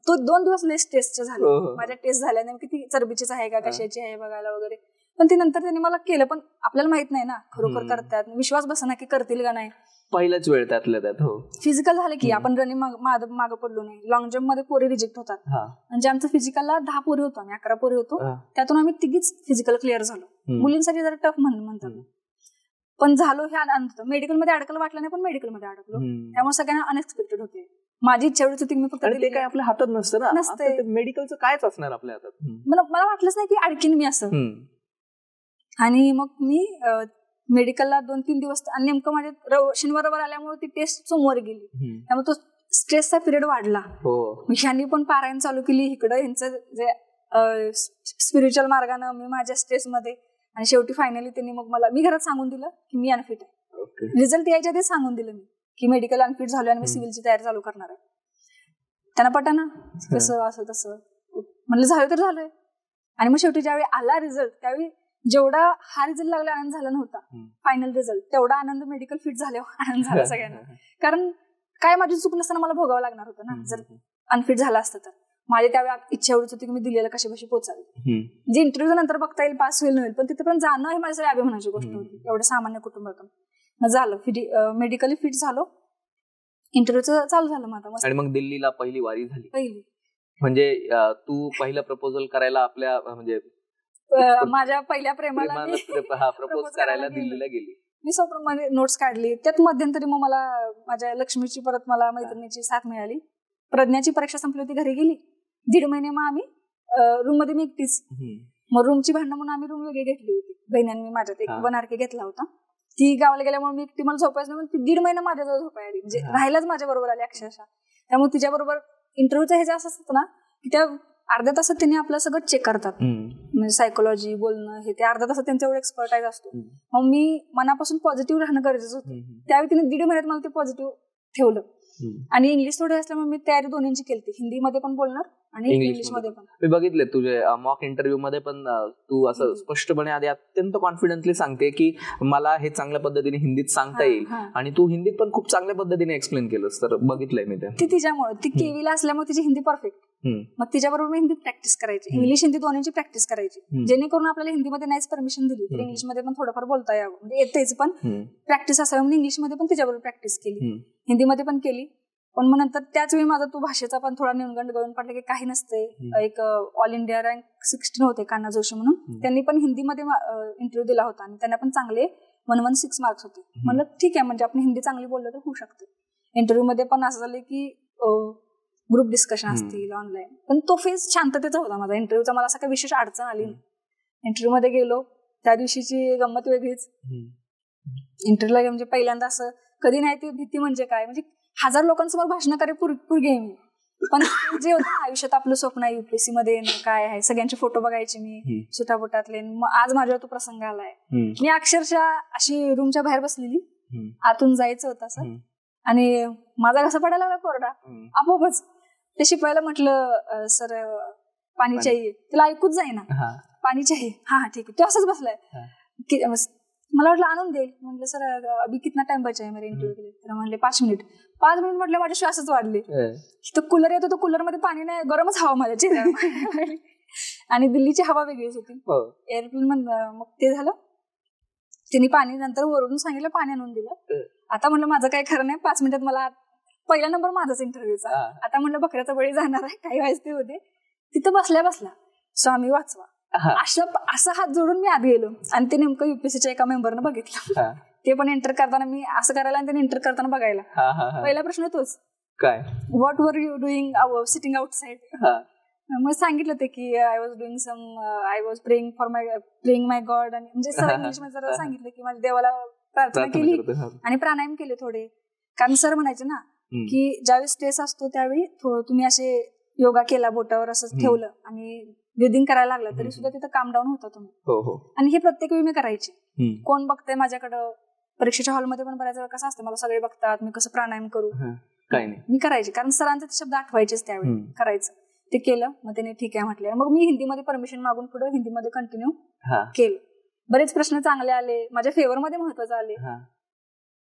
तो 2 दिवस लेस टेस्ट झाले माझ्या. टेस्ट झाल्या नेमकी ती चरबीचीच आहे का कशाची आहे बघायला वगैरे. पण ती नंतर त्यांनी मला केलं, पण आपल्याला माहित नाही ना खरोखर करतात, विश्वास बसना की करतील का नाही. पहिलाच वेळ त्यातल्या त्यात. हो, फिजिकल झालं की आपण रनिंग मागं पडलो नाही. लॉंग जम्प मध्ये पोरी रिजेक्ट होतात. म्हणजे आमचं फिजिकलला 10 पोरी होतो, आम्ही 11 पोरी होतो. त्यातून आम्ही तिघीच फिजिकल क्लिअर झालो. मुलींसाठी जरा टफ म्हणतात, पण झालो. हे आनंद. मेडिकलमध्ये अडकलं वाटलं नाही, पण मेडिकलमध्ये अडकलो. त्यामुळे सगळ्यांना अनएक्सपेक्टेड होते. माझी इच्छा एवढीच होती, मी फक्त काय आपल्या हातात नसतं ना, नसतं मेडिकलचं कायच असणार आपल्या हातात. मला वाटलंच नाही की अडकीन मी असं. आणि मग मी मेडिकलला 2-3 दिवस, आणि नेमकं माझे शनिवार आल्यामुळे ती टेस्ट सोमवारी गेली. त्यामुळे तो स्ट्रेसचा पिरियड वाढला. ह्यांनी पण पारायण चालू केली इकडं, ह्यांचं जे स्पिरिच्युअल मार्गानं, मी माझ्या स्ट्रेसमध्ये. आणि शेवटी फायनली त्यांनी मग मी घरात सांगून दिलं की मी अनफिट आहे. रिझल्ट यायच्या आधीच सांगून दिलं मी की मेडिकल अनफिट झालं आणि मी सिव्हिलची तयारी चालू करणार आहे. त्यांना पटाना कसं असं तसं म्हणलं, झालं तर झालंय. आणि मग शेवटी ज्यावेळी आला रिझल्ट, त्यावेळी जेवढा हा रिझल्ट लागला आनंद झाला नव्हता, फायनल रिझल्ट, तेवढा आनंद मेडिकल फिट झाल्यावर आनंद झाला सगळ्यांना. कारण काय माझी चूक नसताना मला भोगावं लागणार होतं ना, जर अनफिट झाला असतं तर. माझी त्यावेळी इच्छा एवढीच होती की मी दिलेला कशी पोचावी. जे इंटरव्ह्यू नंतर बघता येईल, पास होईल पण तिथे पण जाणं ही माझ्यासाठी अभिमानाची गोष्ट होती, एवढ्या सामान्य कुटुंबातून. मग झालं, मेडिकली फिट झालो, इंटरव्ह्यूचं चालू झालं माझं. आणि मग दिल्लीला पहिली वारी झाली. पहिली म्हणजे तू पहिलं प्रपोजल करायला आपल्या म्हणजे माझ्या पहिल्या प्रेमाला प्रपोज करायला दिल्लीला गेली. मी स्वप्नामध्ये नोट्स काढली. त्यात मध्यंतरी मग मला माझ्या लक्ष्मीची परत मला मैत्रिणीची साथ मिळाली. प्रज्ञाची परीक्षा संपली होती, घरी गेली. 1.5 महिने मग आम्ही रूम मध्ये मी एकटीच. मग रूमची भांडणं म्हणून आम्ही रूम वेगळी घेतली होती. बहिणीने मी माझ्यात एक 1 RK घेतला होता. ती गावाला गेल्यामुळे मी एकटी, मला झोपायचं नाही, ती 1.5 महिना माझ्याजवळ झोपाय आली. म्हणजे राहायलाच माझ्या बरोबर आली अक्षरशः. त्यामुळे तिच्याबरोबर इंटरव्ह्यूचं हे जे असं असतं ना की त्या अर्ध्या तासात त्यांनी आपलं सगळं चेक करतात, म्हणजे सायकोलॉजी, बोलणं, हे ते अर्ध्या तासात त्यांचा एवढा एक्सपर्टाईज असतो. मग मी मनापासून पॉझिटिव्ह राहणं गरजेचं होतं. त्यावेळी तिने 1.5 महिन्यात मला ते पॉझिटिव्ह ठेवलं. आणि इंग्लिश थोडी असल्यामुळे मी तयारी दोन्हींची केली, हिंदीमध्ये पण बोलणार आणि इंग्लिशमध्ये पण. मी बघितले तुझे मॉक इंटरव्ह्यू मध्ये पण तू असं स्पष्टपणे आधी अत्यंत कॉन्फिडंटली सांगते की मला हे चांगल्या पद्धतीने हिंदीत सांगता येईल, आणि तू हिंदीत पण खूप चांगल्या पद्धतीने एक्सप्लेन केलंस. तर बघितलंय मी ते. तिच्यामुळे ती केवीला असल्यामुळे तिची हिंदी परफेक्ट. मग तिच्याबरोबर मी हिंदीत प्रॅक्टिस करायची, इंग्लिश हिंदी दोन्हीची प्रॅक्टिस करायची, जेणेकरून आपल्याला हिंदीमध्ये नाहीच परमिशन दिली तर इंग्लिशमध्ये पण थोडंफार बोलता यावं, म्हणजे येतेच पण प्रॅक्टिस असावी म्हणून इंग्लिशमध्ये पण तिच्याबरोबर प्रॅक्टिस केली, हिंदीमध्ये पण केली. पण मग नंतर त्याच वेळी माझा तो भाषेचा पण थोडा न्यूनगंड गळून पडला की काही नसते. एक ऑल इंडिया रँक 16 होते कान्हा जोशी म्हणून, त्यांनी पण हिंदीमध्ये इंटरव्ह्यू दिला होता आणि त्यांना पण चांगले 116 मार्क्स होते. म्हणलं ठीक आहे, म्हणजे आपण हिंदी चांगली बोललो तर होऊ शकते. इंटरव्ह्यू मध्ये पण असं झालं की ग्रुप डिस्कशन असतील ऑनलाईन, पण तो फेज शांततेचा होता माझा इंटरव्ह्यूचा. मला असं काही विशेष अडचण आली नाही. इंटरव्ह्यू मध्ये गेलो, त्या दिवशीची गंमत वेगळीच. इंटरव्ह्यूला म्हणजे पहिल्यांदा असं कधी नाही ती भीती म्हणजे काय, म्हणजे 1000 लोकांसमोर भाषण करे पूर्वी मी, पण जे होतं आयुष्यात आपलं स्वप्न आहे युपीएससी मध्ये काय आहे सगळ्यांचे फोटो बघायचे मी सुटाबुटातले. मग आज माझ्यावर तो प्रसंग आलाय. मी अक्षरशः अशी रूमच्या बाहेर बसलेली, आतून जायचं होतं असं, आणि माझा कसा पडायला लागला कोरडा आपोआपच. ते शिपायला म्हटलं सर पाणी चाहिए, तिला ऐकूच जाईना पाणी चाहिए, हा ठीक आहे. तो असंच बसलाय. मला वाटलं आणून देईल. म्हटलं सर अभी कितना टाइम बचा है मेरे इंटरव्यू के लिए. तर म्हणले 5 मिनिट. 5 मिनिट म्हटलं माझे श्वासच वाढले. तो कूलर येतो, तो कूलर मध्ये पाणी नाही, गरमच हवा माझ्या चेहऱ्यावर. आणि दिल्लीची हवा वेगळीच होती एअरप्लेन. मग ते झालं, तिने पाणी नंतर वरून सांगितलं, पाणी आणून दिलं. आता म्हणलं माझं काही खरं नाही, 5 मिनिटात मला पहिला नंबर माझाच इंटरव्ह्यूचा. आता म्हणलं बकऱ्याचा बळी जाणार आहे, काही व्हायचं ते होते. तिथं बसल्या स्वामी वाचवा असं हात जोडून मी आत गेलो. आणि ते नेमकं युपीएससीच्या एका मेंबरनं बघितलं. ते पण एंटर करताना मी असं करायला आणि त्याने एंटर करताना बघायला. पहिला प्रश्न तोच, काय what were you doing sitting outside. मग सांगितलं ते की I was praying my God. आणि म्हणजे सर इंग्लिश मध्ये जरा सांगितलं की माझ्या देवाला प्रार्थना केली आणि प्राणायाम केले थोडे. कारण सर म्हणायचे ना की ज्यावेळी स्ट्रेस असतो त्यावेळी तुम्ही असे योगा केला, बोटावर असं ठेवलं आणि ब्रिदिंग करायला लागलं तरी सुद्धा तिथं काम डाऊन होता तुम्ही. आणि हे प्रत्येक वेळी मी करायचे. कोण बघतंय माझ्याकडं, परीक्षेच्या हॉलमध्ये पण बऱ्याच वेळा कसं असतं, मला सगळे बघतात, मी कसं प्राणायाम करू, काही नाही, मी करायचे. कारण सरांचे ते शब्द आठवायचेच त्यावेळी, करायचं. ते केलं. मग त्याने ठीक आहे म्हटलं. मग मी हिंदीमध्ये परमिशन मागून पुढे हिंदीमध्ये कंटिन्यू केलं. बरेच प्रश्न चांगले आले, माझ्या फेवरमध्ये महत्वाचे आले.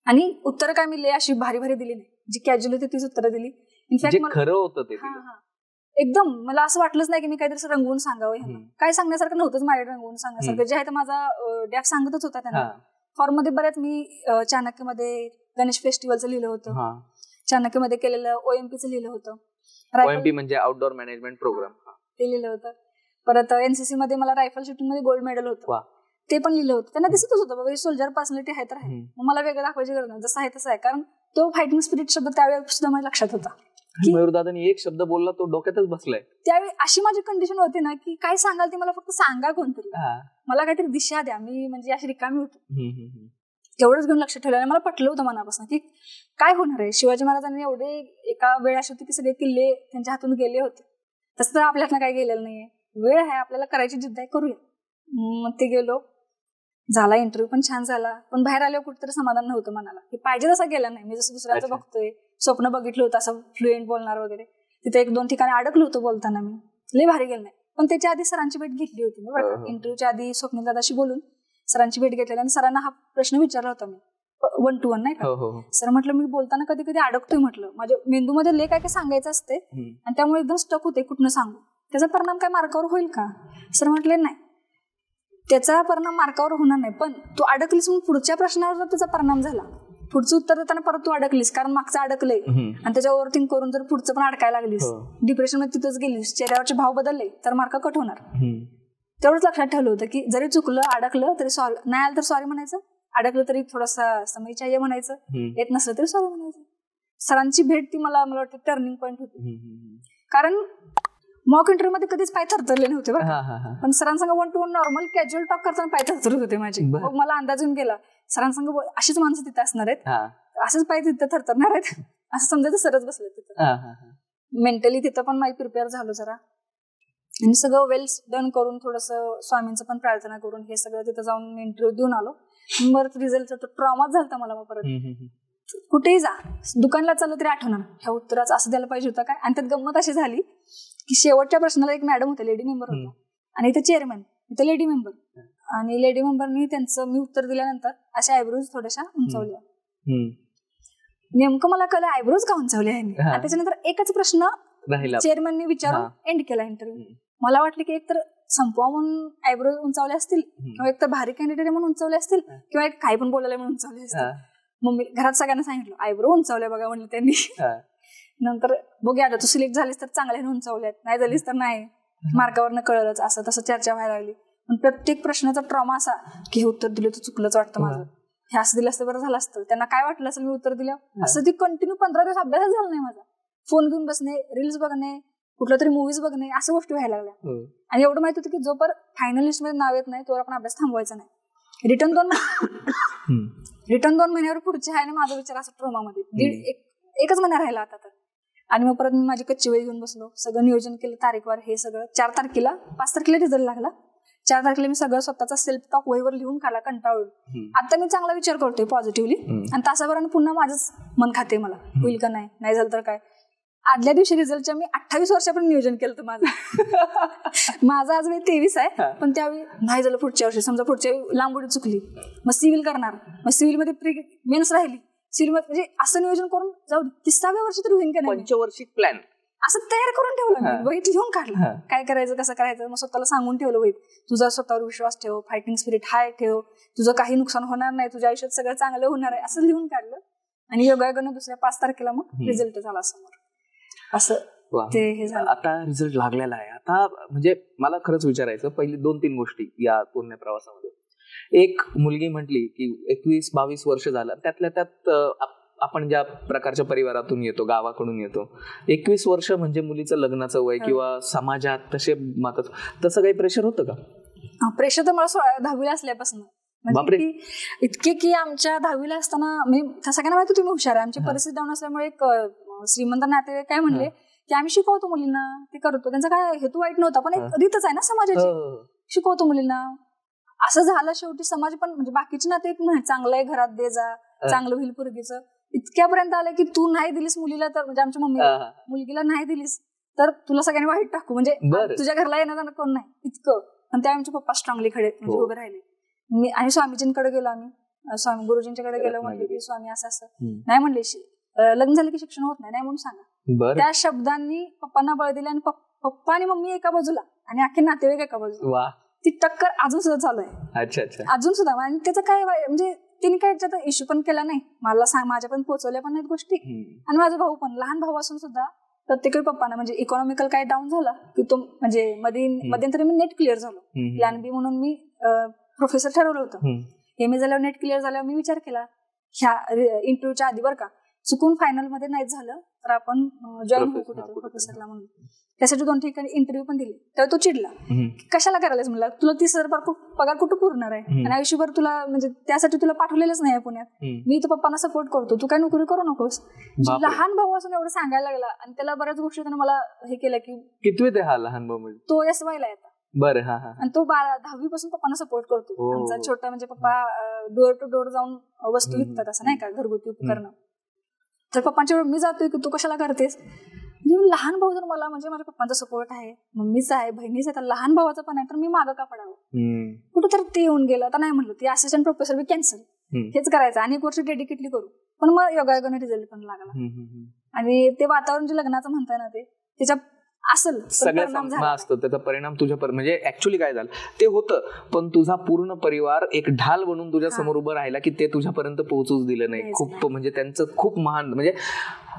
आणि उत्तर काय मी अशी भारी भारी दिली नाही, जी कॅज्युअल होती तीच उत्तरं दिली. इनफॅक्ट खरं होतं ते एकदम. मला असं वाटलंच नाही की मी काहीतरी रंगवून सांगावं. काय सांगण्यासारखं नव्हतंच माझ्या रंगवून सांगण्यासारखं. जे आहे तर माझा डॅफ सांगतच होता त्यांना. फॉर्म मध्ये बऱ्याच मी चाणक्यमध्ये गणेश फेस्टिवलचं लिहिलं होतं, चाणक्यमध्ये केलेलं OMPचं लिहिलं होतं. OMP म्हणजे आउटडोर मॅनेजमेंट प्रोग्राम, ते लिहिलं होतं. परत NCC मध्ये मला रायफल शूटिंग मध्ये गोल्ड मेडल होतं, ते पण लिहिलं होतं. त्यांना दिसतच होतं बाबा सोल्जर पर्सनॅलिटी आहे तर आहे. मग मला वेगळं दाखवायची गरज नाही, जसं आहे तसं आहे. कारण तो फायटिंग स्पिरिट शब्द त्यावेळी सुद्धा माझ्या लक्षात होता. मयूरदादांनी एक शब्द बोलला तो डोक्यातच बसलाय. त्यावेळी अशी माझी कंडिशन होती ना की काय सांगाल ते मला फक्त सांगा कोणतरी, मला काहीतरी दिशा द्या. मी म्हणजे अशी रिकामी होती. तेवढंच घेऊन लक्ष ठेवलं. आणि मला पटलं होतं मनापासून की काय होणार आहे. शिवाजी महाराजांनी एवढे एका वेळ अशी होती की सगळे किल्ले त्यांच्या हातून गेले होते, तसं तर आपल्या हातून काही गेलेलं नाहीये. वेळ आहे, आपल्याला करायची जिद्द आहे, करूया. मग ते गेलो, झाला इंटरव्ह्यू पण छान झाला. पण बाहेर आल्यावर कुठेतरी समाधान नव्हतं मनाला, की पाहिजे तसा गेला नाही. मी जसं दुसऱ्याचं बघतोय, स्वप्न बघितलं होतं असं फ्लुएंट बोलणार वगैरे, तिथे 1-2 ठिकाणी अडकलो होतो बोलताना. मी लय भारी गेलं नाही. पण त्याच्या आधी सरांची भेट घेतली होती मी. इंटरव्ह्यूच्या आधी स्वप्नील दादाशी बोलून सरांची भेट घेतलेली आणि सरांना हा प्रश्न विचारला होता मी 1 to 1 नाही का. सर म्हटलं मी बोलताना कधी कधी अडकतोय, म्हटलं माझ्या मेंदूमध्ये लय काय काय सांगायचं असते आणि त्यामुळे एकदम स्टक होते, कुठनं सांगू, त्याचा परिणाम काय मार्कावर होईल का. सर म्हटले नाही, त्याचा परिणाम मार्कावर होणार नाही, पण तू अडकलीस म्हणून पुढच्या प्रश्नावर जर त्याचा परिणाम झाला, पुढचं उत्तर देताना परत तू अडकलीस कारण मागचं अडकलंय आणि त्याच्या ओव्हरथिंक करून जर पुढचं पण अडकायला लागलीस, डिप्रेशन मध्ये तिथंच गेलीस, चेहऱ्यावरचे भाव बदलले तर मार्क कट होणार. तेवढंच लक्षात ठेवलं होतं की जरी चुकलं, अडकलं तरी सॉरी, नाही आलं तर सॉरी म्हणायचं, अडकलं तरी थोडासा समय चाहिए म्हणायचं, येत नसलं तरी सॉरी म्हणायचं. सरांची भेट ती मला वाटतं टर्निंग पॉईंट होती. कारण मॉक इंटरव्ह्यू मध्ये कधीच पाय थरथरले नव्हते बरं, पण सरांसंग 1 to 1 नॉर्मल कॅज्युअल टॉक करताना पाय थरथरत होते माझे. मग मला अंदाज येऊन गेला सरांसंग अशीच माणसं तिथे असणार आहेत, असेच पाय तिथं थरथरणार आहेत असं समजायचं. सरच बसले तिथं. मेंटली तिथं पण माझी प्रिपेअर झालो जरा, आणि सगळं वेल डन करून थोडंसं स्वामींचं पण प्रार्थना करून हे सगळं तिथं जाऊन इंटरव्ह्यू देऊन आलो. परत रिझल्टचा तो ट्रॉमाच झाला मला. मग परत कुठेही जा, दुकानला चाललं तरी आठवणार ह्या उत्तराचं असं द्यायला पाहिजे होतं काय. आणि त्यात गंमत अशी झाली की शेवटच्या प्रश्नाला एक मॅडम होते, लेडी मेंबर होता, आणि इथं चेअरमॅन, इथं लेडी मेंबर. आणि लेडी मेंबरनी त्यांचं मी उत्तर दिल्यानंतर अशा आयब्रोज थोड्याशा उंचावल्या. नेमकं मला कळलं आयब्रोज का उंचावल्या आहे. आणि त्याच्यानंतर एकच प्रश्न चेअरमॅननी विचारून एंड केला इंटरव्ह्यू. मला वाटलं की एकतर संपवा म्हणून आयब्रोज उंचावले असतील, किंवा एकतर भारी कॅन्डिडेट म्हणून उंचावले असतील, किंवा एक काही पण बोलायला म्हणून उंचावले असतील. मम्मी घरात सगळ्यांना सांगितलं आयब्रो उंचावल्या बघा म्हणलं त्यांनी. नंतर बघूया आता तू सिलेक्ट झालीस तर चांगल्याने उंचावल्यात, नाही झालीस तर नाही, मार्कावरनं कळलंच, असं तसं चर्चा व्हायला लागली. पण प्रत्येक प्रश्नाचा ट्रॉमा असा की हे उत्तर दिलं तर चुकलंच वाटतं माझं, हे असं दिलं असतं बरं झालं असतं, त्यांना काय वाटलं असेल मी उत्तर दिलं असं. ती कंटिन्यू 15 दिवस अभ्यासच झाला नाही माझा. फोन घेऊन बसणे, रील्स बघणे, कुठल्या तरी मूवीज बघणे, असं गोष्टी व्हायला लागल्या. आणि एवढं माहित होतं की जोपर्यंत फायनल लिस्ट मध्ये नाव येत नाही तोवर आपण अभ्यास थांबवायचा नाही. रिटर्न 2 महिन्यावर पुढचे आहे ना माझा विचार असा ट्रोमामध्ये. एकच महिना राहिला आता तर. आणि मग परत मी माझी कच्ची वही घेऊन बसलो, सगळं नियोजन केलं, तारीखवार हे सगळं. 5 तारखेला रिझल्ट लागला. 4 तारखेला मी सगळं स्वतःचा सेल्फ टॉक वहीवर लिहून काढला कंटाळून. आता मी चांगला विचार करतोय पॉझिटिव्हली, आणि तासाभरानं पुन्हा माझंच मन खाते मला होईल का नाही झालं तर काय. आदल्या दिवशी रिझल्टच्या मी 28 वर्षापर्यंत नियोजन केलं होतं माझं आज वय 23 आहे, पण त्यावेळी नाही झालं. पुढच्या वर्षी समजा पुढच्या वेळी लांबोडी चुकली, मग सिव्हिल करणार, मग सिव्हिल मध्ये मेन्स राहिली, सिव्हिल मध्ये म्हणजे असं नियोजन करून जाऊ 30व्या वर्षी तरी होईल का नाही, पंचवार्षिक प्लॅन असं तयार करून ठेवलं मी, वहीत लिहून काढलं काय करायचं कसं करायचं. मग स्वतःला सांगून ठेवलं वहीत, तुझा स्वतःवर विश्वास ठेव, फायटिंग स्पिरिट हाय ठेव, तुझं काही नुकसान होणार नाही, तुझ्या आयुष्यात सगळं चांगलं होणार आहे, असं लिहून काढलं. आणि योगायोगानं दुसऱ्या 5 तारखेला मग रिझल्ट झाला समोर. असं ते हे झालं. आता रिझल्ट लागलेला आहे. आता म्हणजे मला खरंच विचारायचं, पहिली 2-3 गोष्टी या पूर्ण प्रवासामध्ये. एक मुलगी म्हटली की 21-22 वर्ष झालं, त्यातल्या त्यात आपण ज्या प्रकारच्या परिवारातून येतो, गावाकडून येतो, 21 वर्ष म्हणजे मुलीचं लग्नाचं वय किंवा समाजात तसे तसं काही प्रेशर होतं का? प्रेशर तर मला 10वीला असल्यापासून म्हणजे इतके की आमच्या 10वीला असताना मी सगळ्यांना माहिती तुम्ही हुशार आहे, आमची परिस्थिती डाऊन असल्यामुळे एक श्रीमंत नातेवाईक काय म्हणले की आम्ही शिकवतो मुलींना, ते करतो, त्यांचा काय हेतू वाईट नव्हता, पण एक रीतच आहे ना समाजाची, शिकवतो मुलींना. असं झालं शेवटी. समाज पण म्हणजे बाकीचे नातेवाईक नाही, चांगलं आहे घरात दे जा, चांगलं होईल पोरगीचं, इतक्यापर्यंत आलं की तू नाही दिलीस मुलीला तर, म्हणजे आमच्या मुलगीला नाही दिलीस तर तुला सगळ्यांनी वाईट टाकू, म्हणजे तुझ्या घरला येणार कोण नाही इतकं. आणि त्या आमचे पप्पा स्ट्रॉंगली खडे म्हणजे उभे राहिले. मी आणि स्वामीजींकडे गेलो, आम्ही स्वामी गुरुजींच्याकडे गेलो, म्हणले की स्वामी असं नाही म्हणले, लग्न झालं की शिक्षण होत नाही म्हणून सांगा. त्या शब्दांनी पप्पांना बळ दिले, आणि पप्पा आणि मम्मी एका बाजूला आणि अख्खे नातेवाईक एका बाजूला. ती टक्कर अजून सुद्धा चालू आहे, अजून सुद्धा. आणि त्याचं काय म्हणजे तिने काय त्याचा इश्यू पण केला नाही, मला माझ्यापर्यंत पोहोचवल्या पण नाहीत गोष्टी. आणि माझा भाऊ पण, लहान भाऊ असून सुद्धा प्रत्येक वेळी पप्पांना म्हणजे इकॉनॉमिकल काय डाऊन झाला की तो म्हणजे मध्यंतरी मी नेट क्लिअर झालो, प्लॅन बी म्हणून मी प्रोफेसर ठरवलं होतं. एमए झाल्यावर नेट क्लिअर झाल्यावर मी विचार केला ह्या इंटरव्ह्यूच्या आधी बरं का, चुकून फायनल मध्ये नाही झालं तर आपण जॉईन होऊ कुठे प्रोफेसरला म्हणून. त्यासाठी 2 ठिकाणी इंटरव्ह्यू पण दिले. तर तो चिडला, कशाला करायलास म्हणला, तुला 30,000 पगार कुठं पुरणार आहे, आणि आयुष्यभर तुला म्हणजे त्यासाठी तुला पाठवलेलंच नाही पुण्यात, मी तर पप्पांना सपोर्ट करतो, तू काय नोकरी करू नकोस. लहान भाऊ असून एवढं सांगायला लागला, आणि त्याला बऱ्याच गोष्टी त्यानं मला हे केलं की कितवे ते हा लहान भाऊ म्हणजे तो SY ला येतात. बरं. आणि तो 10वी पासून पप्पांना सपोर्ट करतो. आमचा छोटा म्हणजे पप्पा डोअर टू डोअर जाऊन वस्तू विकतात, असं नाही का, घरगुती उपकरणं. तर पप्पांच्या मी जातोय की तू कशाला करतेस. लहान भाऊ जर मला म्हणजे माझ्या पप्पांचा सपोर्ट आहे, मम्मीचा आहे, बहिणीचा आहे, तर लहान भावाचा पण आहे, तर मी मागं का पडावं. कुठेतरी ते येऊन गेलं, तर नाही म्हणलं ती असिस्टंट प्रोफेसर बी कॅन्सल, हेच करायचं आणि 1 वर्ष डेडिकेटली करू. पण मग योगायोगाने रिझल्ट पण लागला. आणि ते वातावरण जे लग्नाचं म्हणताय ना, ते त्याच्या असेल सगळ्या असतं, त्याचा परिणाम तुझ्या म्हणजे ऍक्च्युअली काय झालं ते होतं, पण तुझा पूर्ण परिवार एक ढाल बनून तुझ्या समोर उभं राहिला की ते तुझ्यापर्यंत पोहोचूच दिलं नाही. खूप म्हणजे त्यांचं खूप महान म्हणजे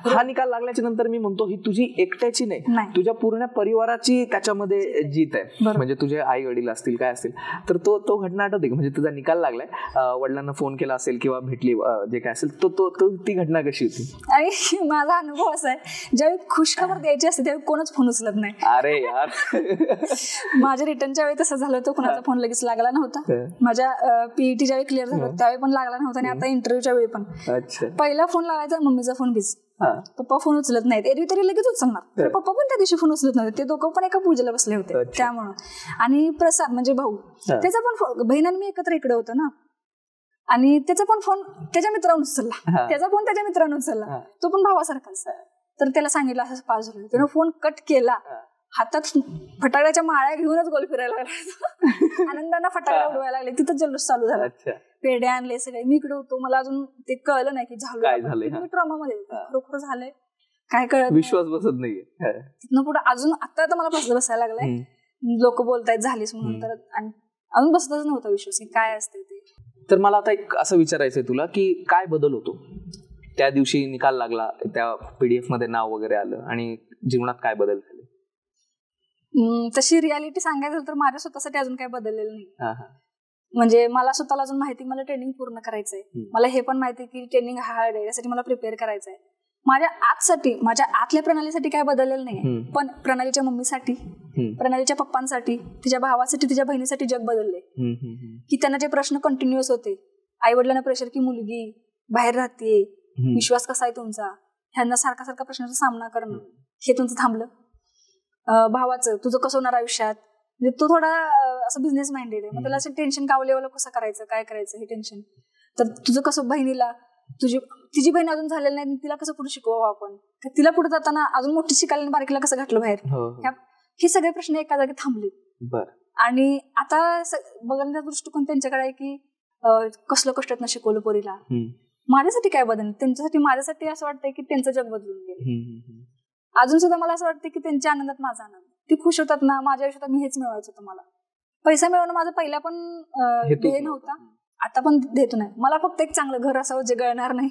हा निकाल लागल्याच्या नंतर मी म्हणतो ही तुझी एकट्याची नाही, तुझ्या पूर्ण परिवाराची त्याच्यामध्ये जीत आहे. म्हणजे तुझे आई वडील असतील काय असतील, तर तो घटना आठवते म्हणजे तुझा निकाल लागलाय, वडिलांना फोन केला असेल किंवा भेटली जे काय असेल, तो ती घटना कशी होती. आणि माझा अनुभव असा आहे, ज्यावेळी खुशखबर द्यायची असते त्यावेळी कोणच फोन उचलत नाही. अरे यार माझ्या रिटर्नच्या वेळी तसं झालं होतं, कोणाचा फोन लगेच लागला नव्हता. माझ्या PET ज्यावेळी क्लिअर झालं त्यावेळी पण लागला नव्हता, आणि आता इंटरव्ह्यूच्या वेळी पण पहिला फोन लावायचा मम्मीचा फोन बिझी, पप्पा फोन उचलत नाहीत, एरवी तरी लगेच उचलणार, पप्पा पण त्या दिवशी फोन उचलत नव्हते, ते दोघं पण एका पूजेला बसले होते त्यामुळं. आणि प्रसाद म्हणजे भाऊ, त्याचा पण बहिणांनी मी एकत्र इकडे होतो ना, आणि त्याचा पण फोन त्याच्या मित्रानं उचलला, त्याचा फोन त्याच्या मित्रानं उचलला, तो पण भावासारखाच. तर त्याला सांगितलं असं पास झालं, त्यानं फोन कट केला, हातात फटाक्याच्या माळ्या घेऊनच गोल फिरायला लागला, आनंदानं फटाक्या उडवायला लागले, तिथं जल्लोष चालू झाला, पेढे आणले सगळे. मी इकडे होतो, मला अजून ते कळलं नाही की झालं, मी ट्रॉमा मध्ये खरोखर झालंय काय कळत, विश्वास बसत नाहीये. तिथनं पुढे अजून आता तर मला बसायला लागलाय, लोक बोलतायत झालीस म्हणून, तर अजून बसतच नव्हता विश्वास काय असते ते. तर मला आता एक असं विचारायचंय तुला की काय बदल होतो त्या दिवशी निकाल लागला, त्या PDF मध्ये नाव वगैरे आलं, आणि जीवनात काय बदल झाले. तशी रियालिटी सांगायचं तर माझ्या स्वतःसाठी अजून काही बदललेलं नाही. म्हणजे मला स्वतःला अजून माहिती, मला ट्रेनिंग पूर्ण करायचंय, मला हे पण माहिती की ट्रेनिंग हार्ड आहे, यासाठी मला प्रिपेअर करायचंय. माझ्या आतसाठी, माझ्या आतल्या प्रणालीसाठी काय बदललेलं नाही, पण प्रणालीच्या मम्मीसाठी, प्रणालीच्या पप्पांसाठी, तिच्या भावासाठी, तिच्या बहिणीसाठी जग बदलले. की त्यांना जे प्रश्न कंटिन्युअस होते, आई वडिलांना प्रेशर की मुलगी बाहेर राहते, विश्वास कसा आहे तुमचा, ह्यांना सारखा सारखा प्रश्नाचा सामना करणं हे तुमचं थांबलं. भावाचं तुझं कसं होणार आयुष्यात, म्हणजे तो थोडा असं बिझनेस माइंडेड आहे, मग त्याला असं टेन्शन गाव लेवलला कसं करायचं काय करायचं हे टेन्शन. तर तुझं कसं बहिणीला तिची बहीण अजून झालेली नाही, तिला कसं पुढे शिकवावं आपण, तिला पुढे जाताना अजून मोठी शिकायला बारकीला कसं घातलं बाहेर, हे सगळे प्रश्न एका जागी थांबले. आणि आता बघण्याचा दृष्टिकोन त्यांच्याकडे आहे की कसलं कष्टातनं शिकवलं पोरीला, माझ्यासाठी काय बदल, त्यांच्यासाठी माझ्यासाठी असं वाटतंय की त्यांचं जग बदलून गेलं. अजून सुद्धा मला असं वाटतं की त्यांच्या आनंदात माझा आनंद, ती खुश होतात ना, माझ्या आयुष्यात मी हेच मिळवायचं होतं. मला पैसा मिळवणं माझा पहिला पण ध्येय नव्हता, आता पण देतो नाही. मला फक्त एक चांगलं घर असावं जे गळणार नाही,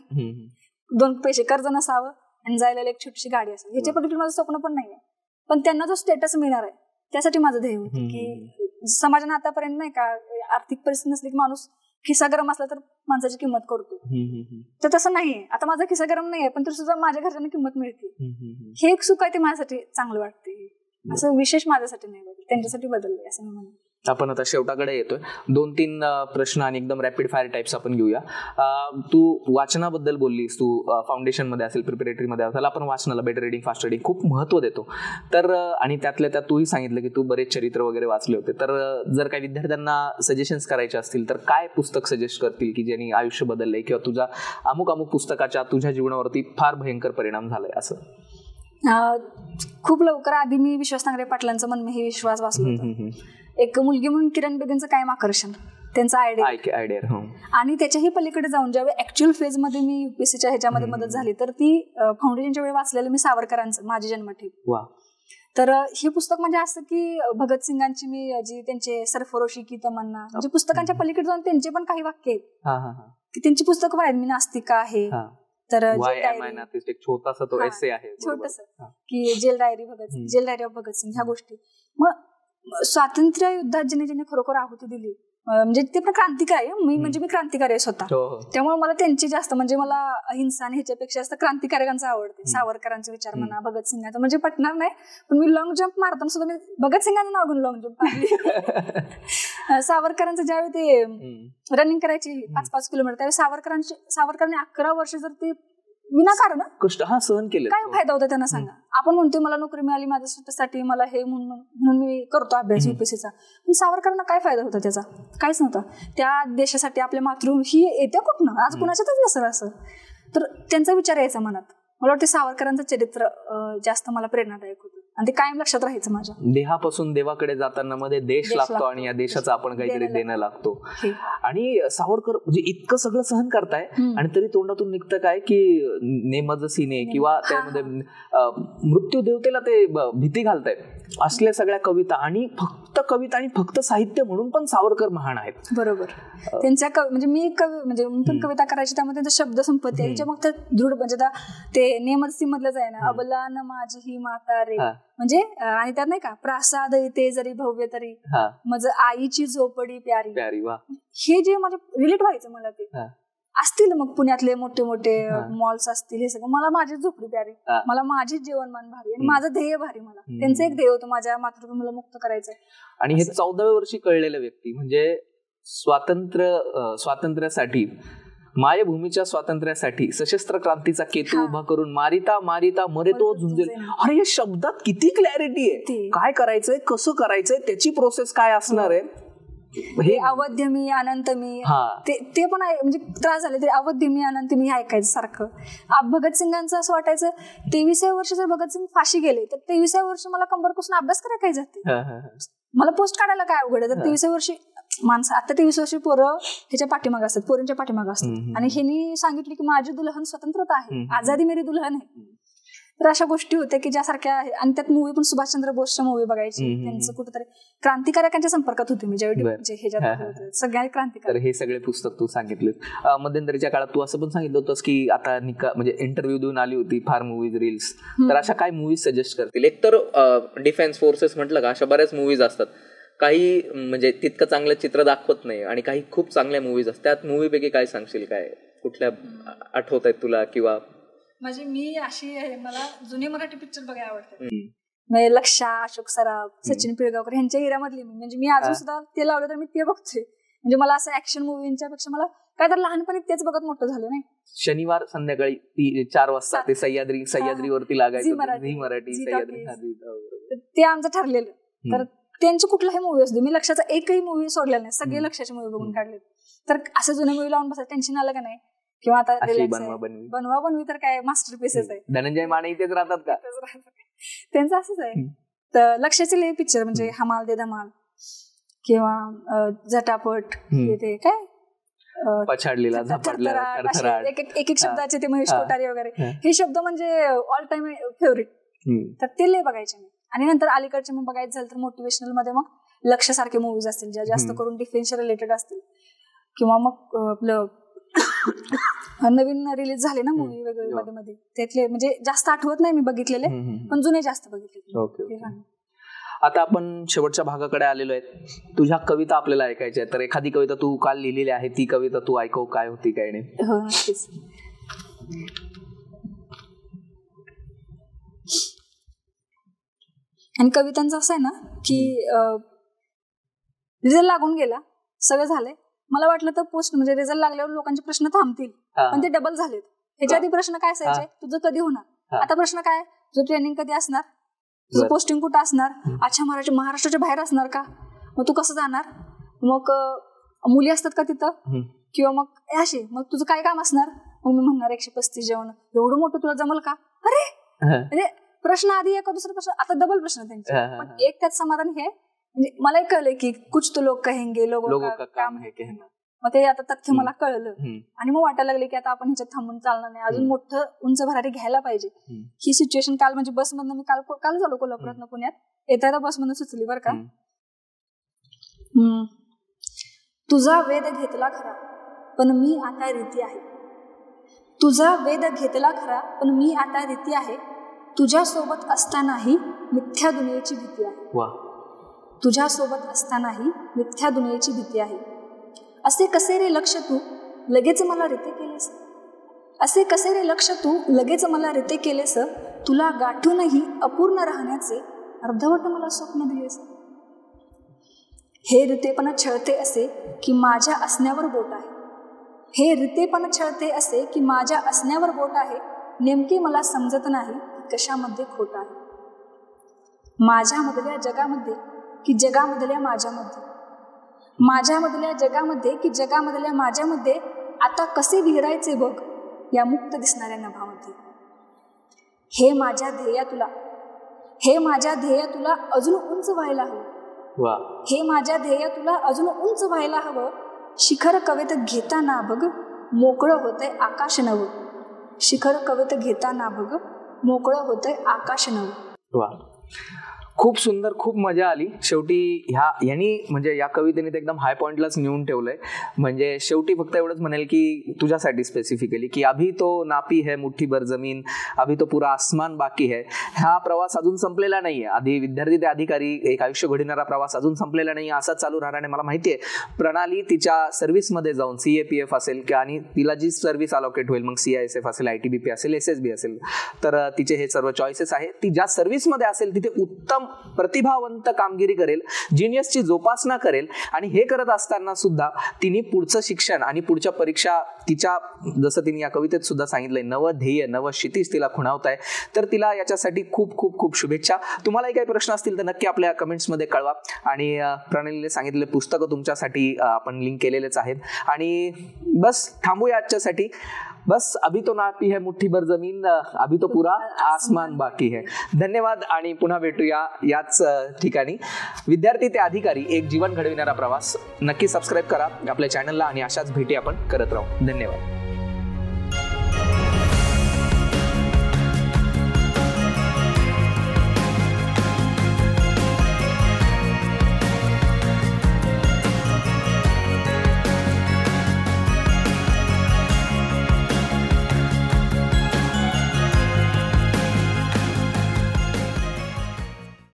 2 पैसे कर्ज नसावं आणि जायला एक छोटीशी गाडी असावी, ह्याच्या पलीकडे माझं स्वप्न पण नाहीये. पण त्यांना जो स्टेटस मिळणार आहे त्यासाठी माझं ध्येय होतं की समाजाने आतापर्यंत नाही का आर्थिक परिस्थिती नसली की माणूस खिसा गरम असला तर माणसाची किंमत करतो, तर तसं नाहीये. आता माझा खिसा गरम नाहीये पण तरी सुद्धा माझ्या घरच्यांना किंमत मिळते, हे एक सुख आहे, ते माझ्यासाठी चांगलं वाटते. असं विशेष माझ्यासाठी नाही बदल, त्यांच्यासाठी बदललंय असं मी म्हणेन. आपण आता शेवटाकडे येतोय. 2-3 प्रश्न आणि एकदम रॅपिड फायर टाइप्स आपण घेऊया. तू वाचनाबद्दल बोललीस, तू फाउंडेशन मध्ये असेल, प्रिपरेटरी मध्ये असेल, आपण वाचनाला बेटर रीडिंग फास्ट रीडिंग खूप महत्व देतो. तर आणि त्यातल्या त्यात तूही सांगितलं की तू बरेच चरित्र वगैरे वाचले होते. तर जर काही विद्यार्थ्यांना सजेशन्स करायचे असतील तर काय पुस्तक सजेस्ट करतील की ज्यांनी आयुष्य बदललंय किंवा तुझ्या अमुक पुस्तकाच्या तुझ्या जीवनावरती फार भयंकर परिणाम झालाय असं? खूप लवकर आधी मी विश्वास नांगरे पाटलांचं मन ही विश्वास वाचलं होतं. एक मुलगी म्हणून किरण बेदींचं कायम आकर्षण, त्यांचा आयडिया, आणि त्याच्याही पलीकडे जाऊन ज्यावेळी ऍक्च्युअल फेज मध्ये मी युपीएससीच्या ह्याच्यामध्ये मदत झाली तर ती फाउंडेशनच्या वेळी वाचलेलं मी सावरकरांचं माझी जन्मठेप. तर हे पुस्तक म्हणजे असं की भगतसिंगांची मी जी त्यांचे सरफरोशी की तमन्ना, म्हणजे पुस्तकांच्या पलीकडे जाऊन त्यांचे पण काही वाक्य आहेत की त्यांची पुस्तकं आहेत. मी नास्तिका आहे, तर छोटासा तो एसे आहे, छोटस की जेल डायरी ऑफ भगतसिंग, ह्या गोष्टी. मग स्वातंत्र्य युद्धात ज्याने खरोखर आहुती दिली, म्हणजे ते पण क्रांतिकारी आहे, मी क्रांतिकारी आहे स्वतः, त्यामुळे मला त्यांची जास्त, म्हणजे मला अहिंसा आणि ह्याच्यापेक्षा जास्त क्रांतिकारकांचं आवडते. सावरकरांचे विचार म्हणा, भगतसिंगांचं, म्हणजे पटणार नाही पण मी लॉंग जम्प मारताना सुद्धा मी भगतसिंगांचं नाव घेऊन लॉंग जम्प मारली. सावरकरांचं ज्यावेळी ते रनिंग करायची 5-5 किलोमीटर, त्यावेळी सावरकरांनी 11 वर्ष जर ते विनाकारण कष्ट सहन केले, काय फायदा होता त्यांना सांगा. आपण म्हणतोय मला नोकरी मिळाली माझ्यासाठी, मला हे म्हणून मी करतो अभ्यास युपीएससीचा, पण सावरकरांना काय फायदा होता त्याचा? काहीच नव्हता. त्या देशासाठी आपल्या मातृभूमी ही येत्या कुठनं, आज कुणाच्यातच नसेल असं. तर त्यांचा विचार यायचा मनात. मला वाटतं सावरकरांचं चरित्र जास्त मला प्रेरणादायक होतं आणि ते कायम लक्षात राहायचं माझ्या. देहापासून देवाकडे जाताना मध्ये देश लागतो आणि या देशाचं आपण काहीतरी देणं लागतो. आणि सावरकर म्हणजे इतकं सगळं सहन करताय आणि तरी तोंडातून निघतं काय की नेमज सीने किंवा त्यामध्ये मृत्यू देवतेला ते भीती घालतायत, असल्या सगळ्या कविता. आणि फक्त कविता आणि फक्त साहित्य म्हणून पण सावरकर महान आहेत. बरोबर. त्यांच्या म्हणजे मी पण कविता करायची, त्यामध्ये त्यांचा शब्द संपत्ती आहे, मग दृढ, म्हणजे ते नेमसी मधलंच आहे ना, अबला न माझी ही माता रे, म्हणजे आणि त्यात नाही का प्रासाद ते जरी भव्य तरी मज आईची झोपडी प्यारी, हे जे म्हणजे रिलेट व्हायचं मला. ते असतील मग पुण्यातले मोठे मोठे मॉल्स असतील, हे सगळं मला माझी झोपडी प्यारी, मला माझी जेवणमान भारी आणि माझं ध्येय भारी. मला त्यांचं एक ध्येय होतं माझ्या मातृभूमीला मुक्त करायचंय. आणि हे 14व्या वर्षी कळलेलं व्यक्ती म्हणजे स्वातंत्र्यासाठी, मायभूमीच्या स्वातंत्र्यासाठी सशस्त्र क्रांतीचा केतू उभा करून मारिता मारिता मरे तो झुंजेल. अरे या शब्दात किती क्लॅरिटी आहे, काय करायचंय, कसं करायचंय, त्याची प्रोसेस काय असणार आहे. हे अवध्य मी अनंत मी, ते पण म्हणजे त्रास झाले तरी अवध्य मी अनंत मी ऐकायचं सारखं. भगतसिंगांचं असं वाटायचं 23व्या वर्षी जर भगतसिंग फाशी गेले तर 23व्या वर्षी मला कंबर कसून अभ्यास करायला काय जाते, मला पोस्ट काढायला काय अवघड आहे. तर 23व्या वर्षी माणसं, आता 23 वर्षी पोरं ह्याच्या पाठीमाग असतात, पोरींच्या पाठीमाग असतात, आणि ह्यांनी सांगितले की माझी दुल्हन स्वतंत्रता आहे, आझादी मेरी दुल्हन आहे. तर अशा गोष्टी होत्या की ज्यासारख्या, आणि त्यात मूवी पण सुभाषचंद्र बोसच्या मूवी बघायची, त्यांचं कुठेतरी क्रांतिकारकांच्या संपर्कात होते मी ज्यावेळी सगळ्या क्रांतिकारक. हे सगळे पुस्तक तू सांगितले. मध्यंतरीच्या काळात तू असं पण सांगितलं होतंस की आता म्हणजे इंटरव्ह्यू देऊन आली होती, फार मूवीज रील्स, तर अशा काय मूवीज सजेस्ट करतील? एक तर डिफेन्स फोर्सेस म्हटलं का, अशा बऱ्याच मूवीज असतात, काही म्हणजे तितकं चांगलं चित्र दाखवत नाही आणि काही खूप चांगल्या मूवीज असतात. त्यात मूवीपैकी काय सांगशील, काय कुठल्या आठवत आहेत तुला? किंवा म्हणजे मी अशी आहे, मला जुने मराठी पिक्चर बघायला आवडतात, म्हणजे लक्षा, अशोक सराफ, सचिन पिळगावकर ह्यांच्या एरियामधली, म्हणजे मी अजून सुद्धा ते लावलं तर मी ते बघतोय. म्हणजे मला असं ऍक्शन मूवींच्या पेक्षा मला काय तर लहानपणी तेच बघत मोठं झालं नाही. शनिवार संध्याकाळी 4 वाजता ते सह्याद्रीवरती लागायचं. झी मराठी सह्याद्री ते आमचं ठरलेलं. तर त्यांचे कुठलाही मूवी असतो, मी लक्षाचा एकही मूवी सोडलेला नाही, सगळे लक्षाचे मूवी बघून काढले. तर असं जुने मूवी लावून बसायचं, टेन्शन आलं का नाही, किंवा आता बनवा बनवी तर काय मास्टरपीसच आहे. धनंजय माने इथेच राहतात का? त्यांचं असंच आहे. तर लक्षाचे लय पिक्चर म्हणजे हमाल दे धमाल किंवा झटापट, ते काय पछाडलेला झपाटलेला, एक शब्दाचे ते महेश कोठारे वगैरे, हे शब्द म्हणजे ऑल टाइम फेवरेट. तर ते लय बघायचे मी. आणि नंतर अलीकडचे मग बघायचं झालं तर मोटिवेशनल मध्ये मग लक्ष सारखे मूवीज असतील ज्या जास्त करून डिफेन्स रिलेटेड असतील, किंवा मग आपलं नवीन रिलीज झाले ना मूवी वेगवेगळे मध्ये, त्यातले म्हणजे जास्त आठवत नाही मी बघितलेले, पण जुने जास्त बघितले. आता आपण शेवटच्या भागाकडे आलेलो आहे. तुझ्या कविता आपल्याला ऐकायच्या आहेत, तर एखादी कविता तू काल लिहिलेली आहे ती कविता तू ऐकव, काय होती काय नाही. हो नक्कीच. आणि कवितांचं असं आहे ना की रिझल्ट लागून गेला, सगळं झालंय, मला वाटलं तर पोस्ट म्हणजे रिझल्ट लागल्यावर लोकांचे प्रश्न थांबतील, पण ते डबल झालेत. ह्याच्या आधी प्रश्न काय असायचे, तुझं कधी होणार, आता प्रश्न काय, तुझं ट्रेनिंग कधी असणार, तुझं पोस्टिंग कुठं असणार, अच्छा महाराष्ट्राच्या बाहेर असणार का, मग तू कसं जाणार, मग मुली असतात का तिथं, किंवा मग असे, मग तुझं काय काम असणार, मग मी म्हणणार 135 जेवण, एवढं मोठं तुला जमल का. अरे म्हणजे प्रश्न आधी एका दुसरा प्रश्न, आता डबल प्रश्न त्यांचे. पण एक त्यात समाधान हे म्हणजे मला कळलंय की कुछ तो लोग कहेंगे लोगों का काम है कहना. मग ते आता तथ्य मला कळलं, आणि मग वाटायला लागले की आता आपण ह्याच्यात थांबून चालणार नाही, अजून मोठं उंच भरारी घ्यायला पाहिजे. ही सिच्युएशन काल म्हणजे बसमधनं मी काल झालो कोल्हापुरातनं पुण्यात येता बसमधनं सुचली बरं का. तुझा वेध घेतला खरा पण मी आता रीती आहे, तुझा वेध घेतला खरा पण मी आता रीती आहे, तुझ्या सोबत असतानाही मिथ्या दुनियेची भीती आहे, तुझ्या सोबत असतानाही मिथ्या दुनियेची भीती आहे. असे कसे रे लक्ष तू लगेच मला रीते केलेस, असे कसे रे लक्ष तू लगेच मला रीते केलेस, तुला गाठूनही अपूर्ण राहण्याचे अर्धवट मला स्वप्न दिलेस. हे रीतेपणा छळते असे की माझ्या असण्यावर बोट आहे, हे रीतेपणा छळते असे की माझ्या असण्यावर बोट आहे, नेमके मला समजत नाही कशामध्ये खोट आहे. माझ्यामधल्या जगामध्ये की जगामधल्या माझ्यामध्ये, माझ्यामधल्या जगामध्ये की जगामधल्या माझ्यामध्ये, आता कसे विहरायचे बघ या मुक्त दिसणाऱ्या नभामध्ये. हे माझ्या ध्येया तुला, हे माझ्या ध्येया तुला अजून उंच व्हायला हवं, हे माझ्या ध्येया तुला अजून उंच व्हायला हवं, शिखर कवेत घेताना बघ मोकळं होतंय आकाश नवं, शिखर कवेत घेताना बघ मोकळं होतंय आकाश नवं. खूप सुंदर, खूप मजा आली. शेवटी यांनी म्हणजे या कवितेने ते एकदम हाय पॉइंटलाच नेऊन ठेवलंय. म्हणजे शेवटी फक्त एवढंच म्हणेल की तुझ्यासाठी स्पेसिफिकली की अभी तो नापी है मुठ्ठी भर जमीन, अभी तो पुरा आसमान बाकी है. हा प्रवास अजून संपलेला नाहीये. आधी विद्यार्थी ते अधिकारी एक आयुष्य घडविणारा प्रवास अजून संपलेला नाहीये, असाच चालू राहणार आहे. मला माहितीये प्रणाली तिच्या सर्व्हिसमध्ये जाऊन CAPF असेल आणि तिला जी सर्व्हिस अलॉकेट होईल, मग CISF असेल, ITBP असेल, SSB असेल, तर तिचे हे सर्व चॉईसेस आहे. ती ज्या सर्व्हिसमध्ये असेल तिथे उत्तम प्रतिभावंत कामगिरी करेल, जिनियसची जोपासना करेल. आणि हे करत असताना सुद्धा तिने पुढचं शिक्षण आणि पुढच्या परीक्षा तिच्या, जसं तिने या कवितेत सुद्धा सांगितलंय, नव ध्येय नव क्षितिज तिला खुणावत आहे. तर तिला याच्यासाठी खूप खूप खूप शुभेच्छा. तुम्हालाही काही प्रश्न असतील तर नक्की आपल्या कमेंट्समध्ये कळवा. आणि प्रणालीने सांगितलेले पुस्तकं तुमच्यासाठी आपण लिंक केलेलेच आहेत. आणि बस थांबूया आजच्यासाठी. बस अभी तो नापी है मुठ्ठी भर जमीन, अभी तो पुरा आसमान बाकी है. धन्यवाद आणि पुन्हा भेटूया याच ठिकाणी. विद्यार्थी ते अधिकारी एक जीवन घडविणारा प्रवास. नक्की सबस्क्राईब करा आपल्या चॅनलला आणि अशाच भेटी आपण करत राहू. धन्यवाद.